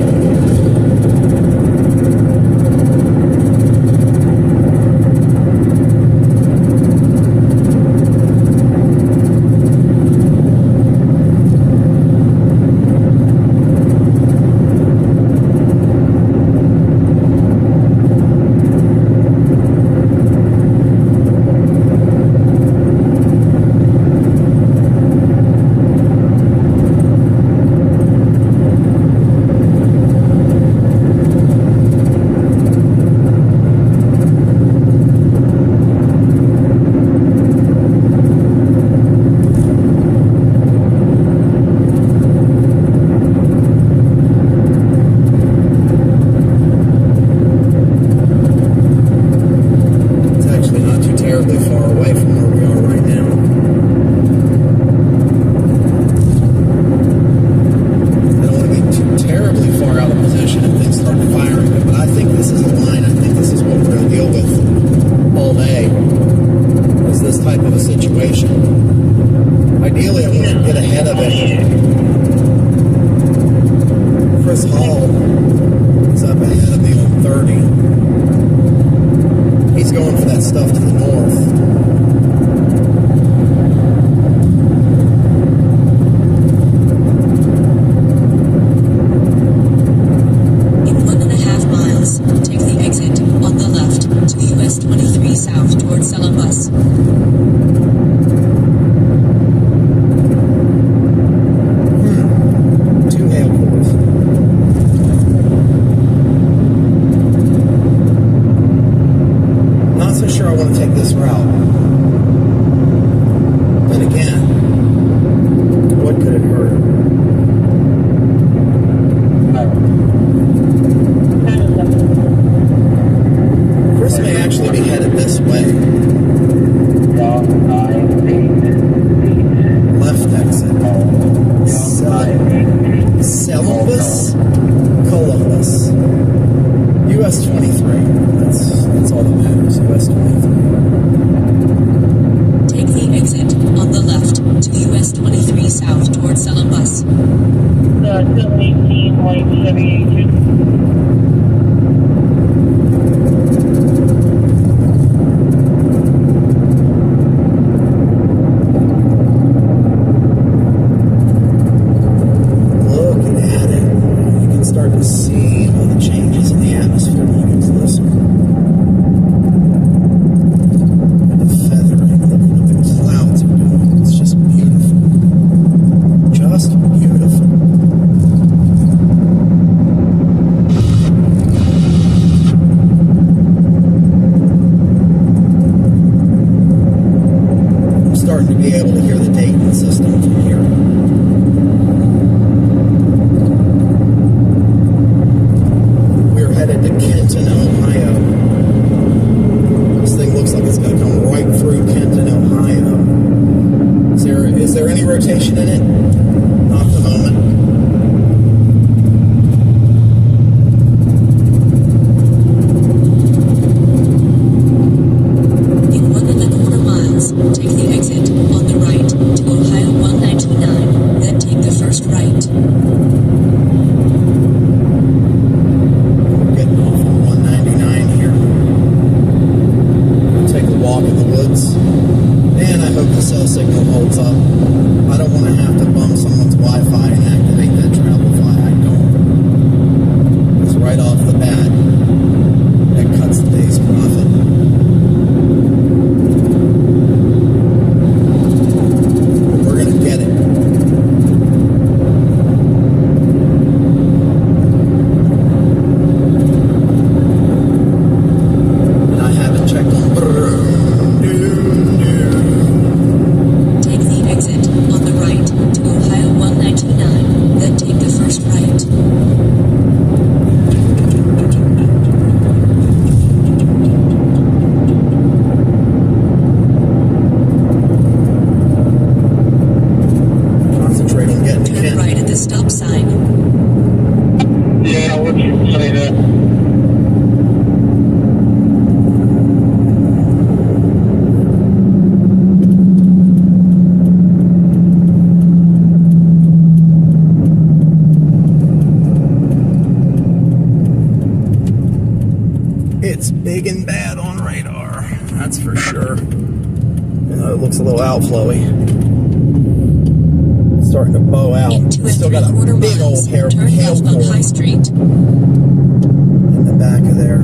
Take the exit on the right to Ohio 199, then take the first right. sign. Yeah, what you say that? It's big and bad on radar, that's for sure. You know, it looks a little outflowy. It's starting to bow out. Still got a big old hail cord High Street. in the back of there.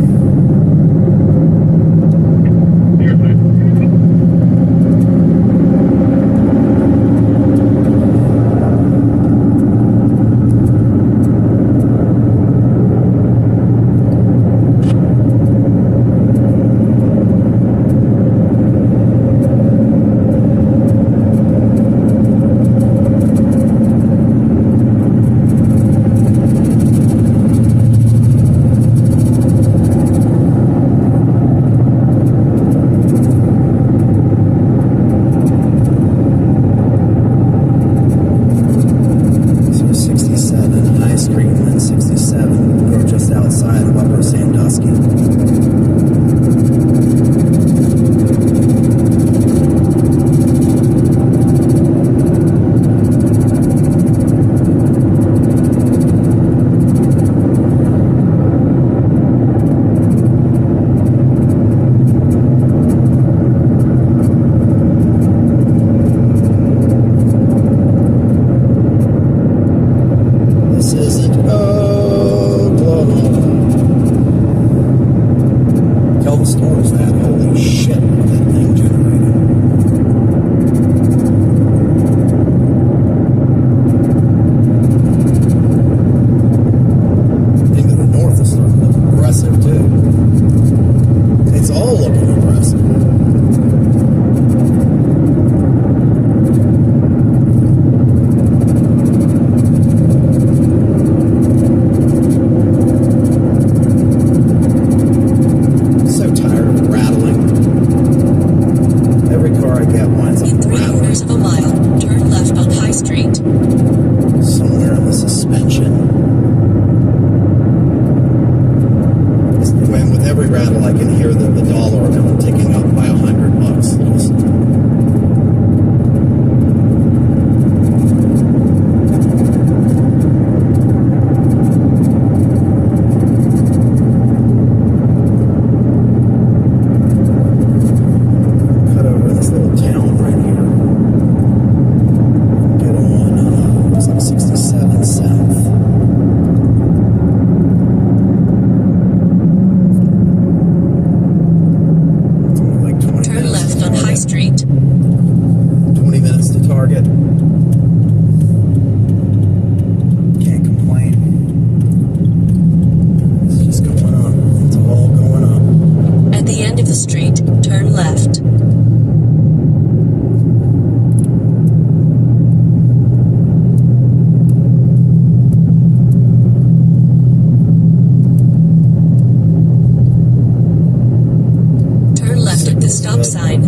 Stop sign.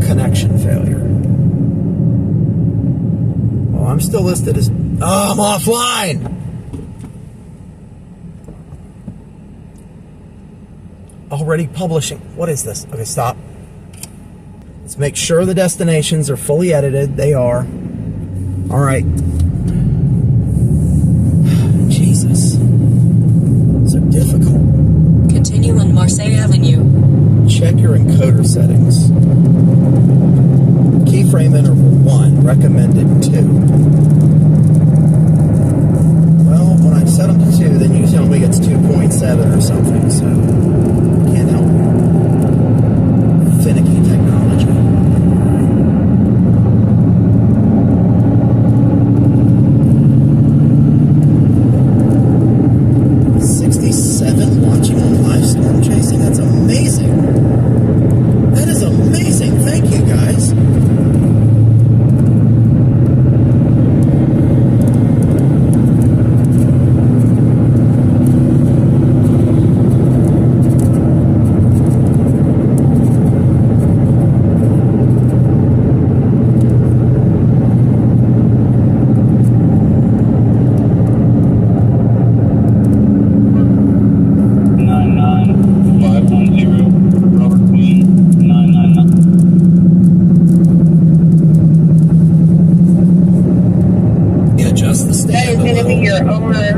Connection failure. Oh, I'm still listed as... Oh, I'm offline! Already publishing. What is this? Okay, stop. Let's make sure the destinations are fully edited. They are. All right. Jesus. So difficult. Continue on Marseille Avenue. Check your encoder settings. Keyframe interval 1, recommended 2. Well, when I set them to 2, then you tell me it's 2.7 or something, so can't help you. Finicky technology. 67 watching on live storm chasing. That's amazing. That is amazing. Thank you, guys. over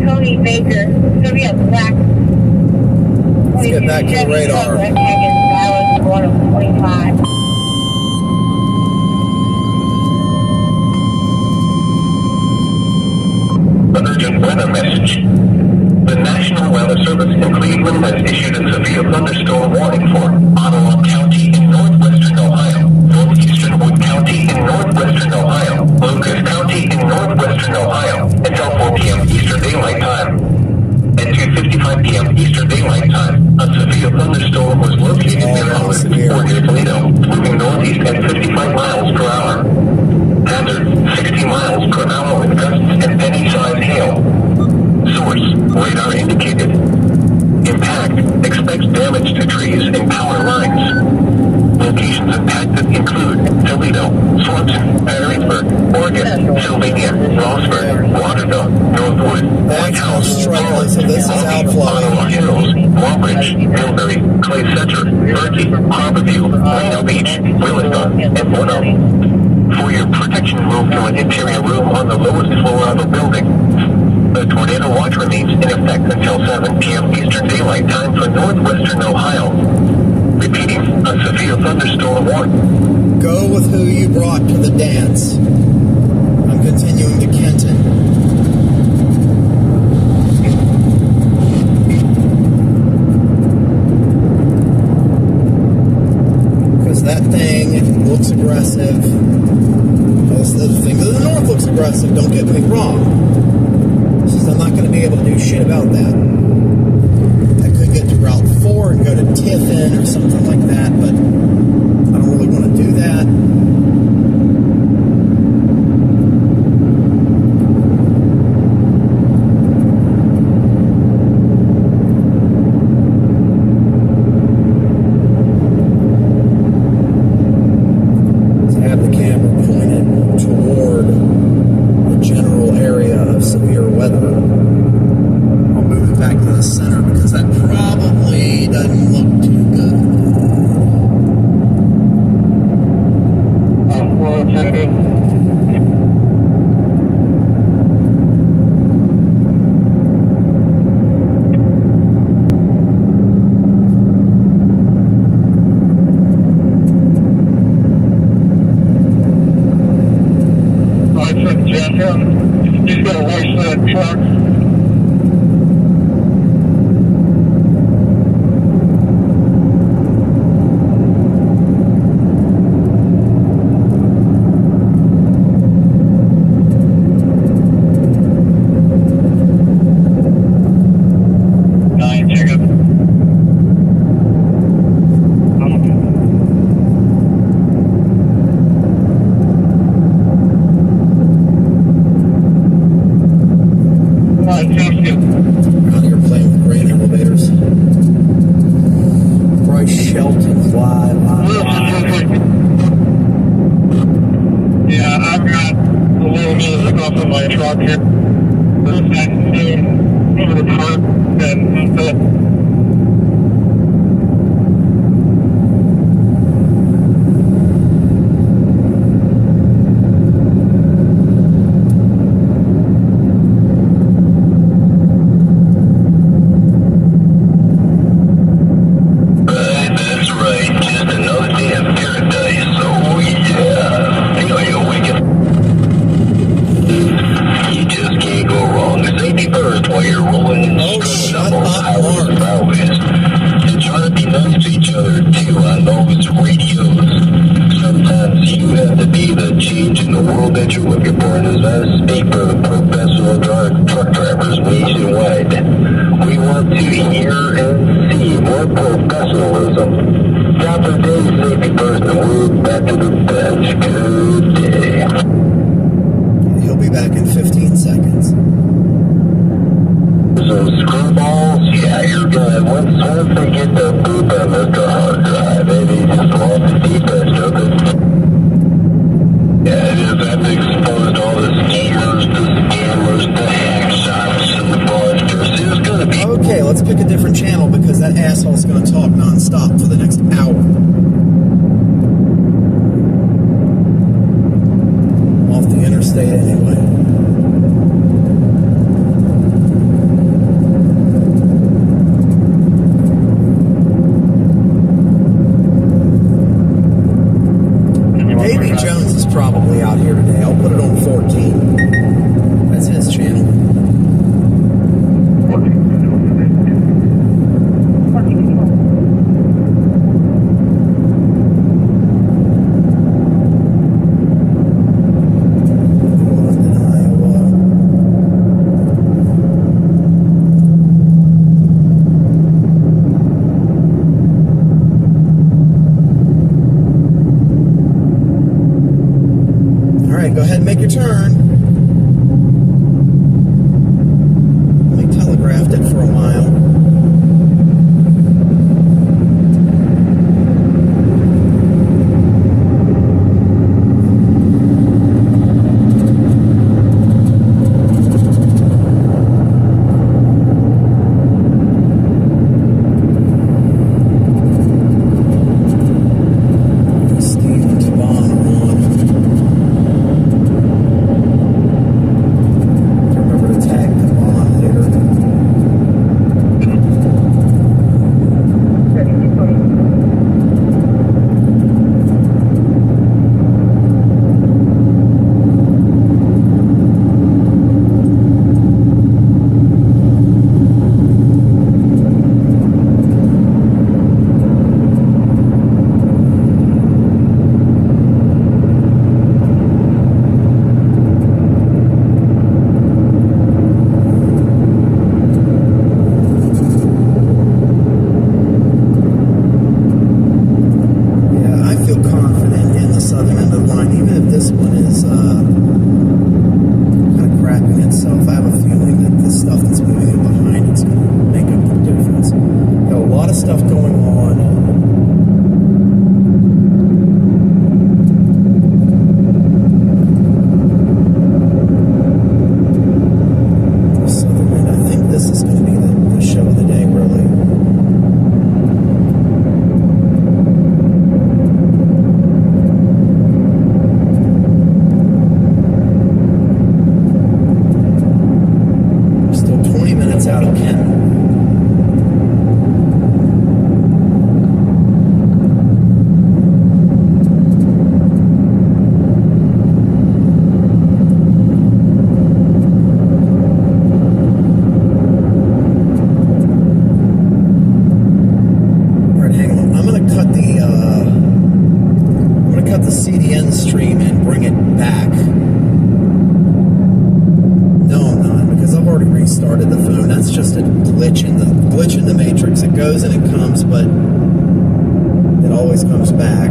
Tony Baker. It's gonna be a black. Let's get back to the radar. Dallas 125. Urgent weather message. The National Weather Service in Cleveland has issued a severe thunderstorm warning for Ottawa County in northwestern Ohio, northeastern Wood County in northwestern Ohio, Lucas County in northwestern Ohio, until 4 p.m. Eastern Daylight Time. At 2:55 p.m. Eastern Daylight Time, a severe thunderstorm was located near Holland or near Toledo, moving northeast at 55 miles per hour. Hazard, 60 miles per hour with gusts and penny-sized hail. Source, radar indicated. Impact, expects damage to trees and power lines. Locations impacted include Toledo, Swanson, Perrysburg, Oregon, Sylvania, Rossburg, Waterville, Northwood, White House, Holland, Ottawa Hills, Walbridge, Millbury, Clay Center, Berkey, Harborview, Reno Beach, Williston, and Bono. For your protection, move to an interior room on the lowest floor of a building. The tornado watch remains in effect until 7 p.m. Eastern Daylight Time for northwestern Ohio. Repeating, a severe thunderstorm warning. Go with who you brought to the dance. I'm continuing to Kenton. Because that thing looks aggressive. The thing to the north looks aggressive, don't get me wrong. It's just I'm not going to be able to do shit about that. I could get to Route 4 and go to Tiffin or something like that, but I don't really want to do that. Davy Jones is probably out here today. I'll put it on 14. That's his channel. Go ahead and make your turn. We telegraphed it for a mile. Started the phone. That's just a glitch in the matrix. It goes and it comes, but it always comes back.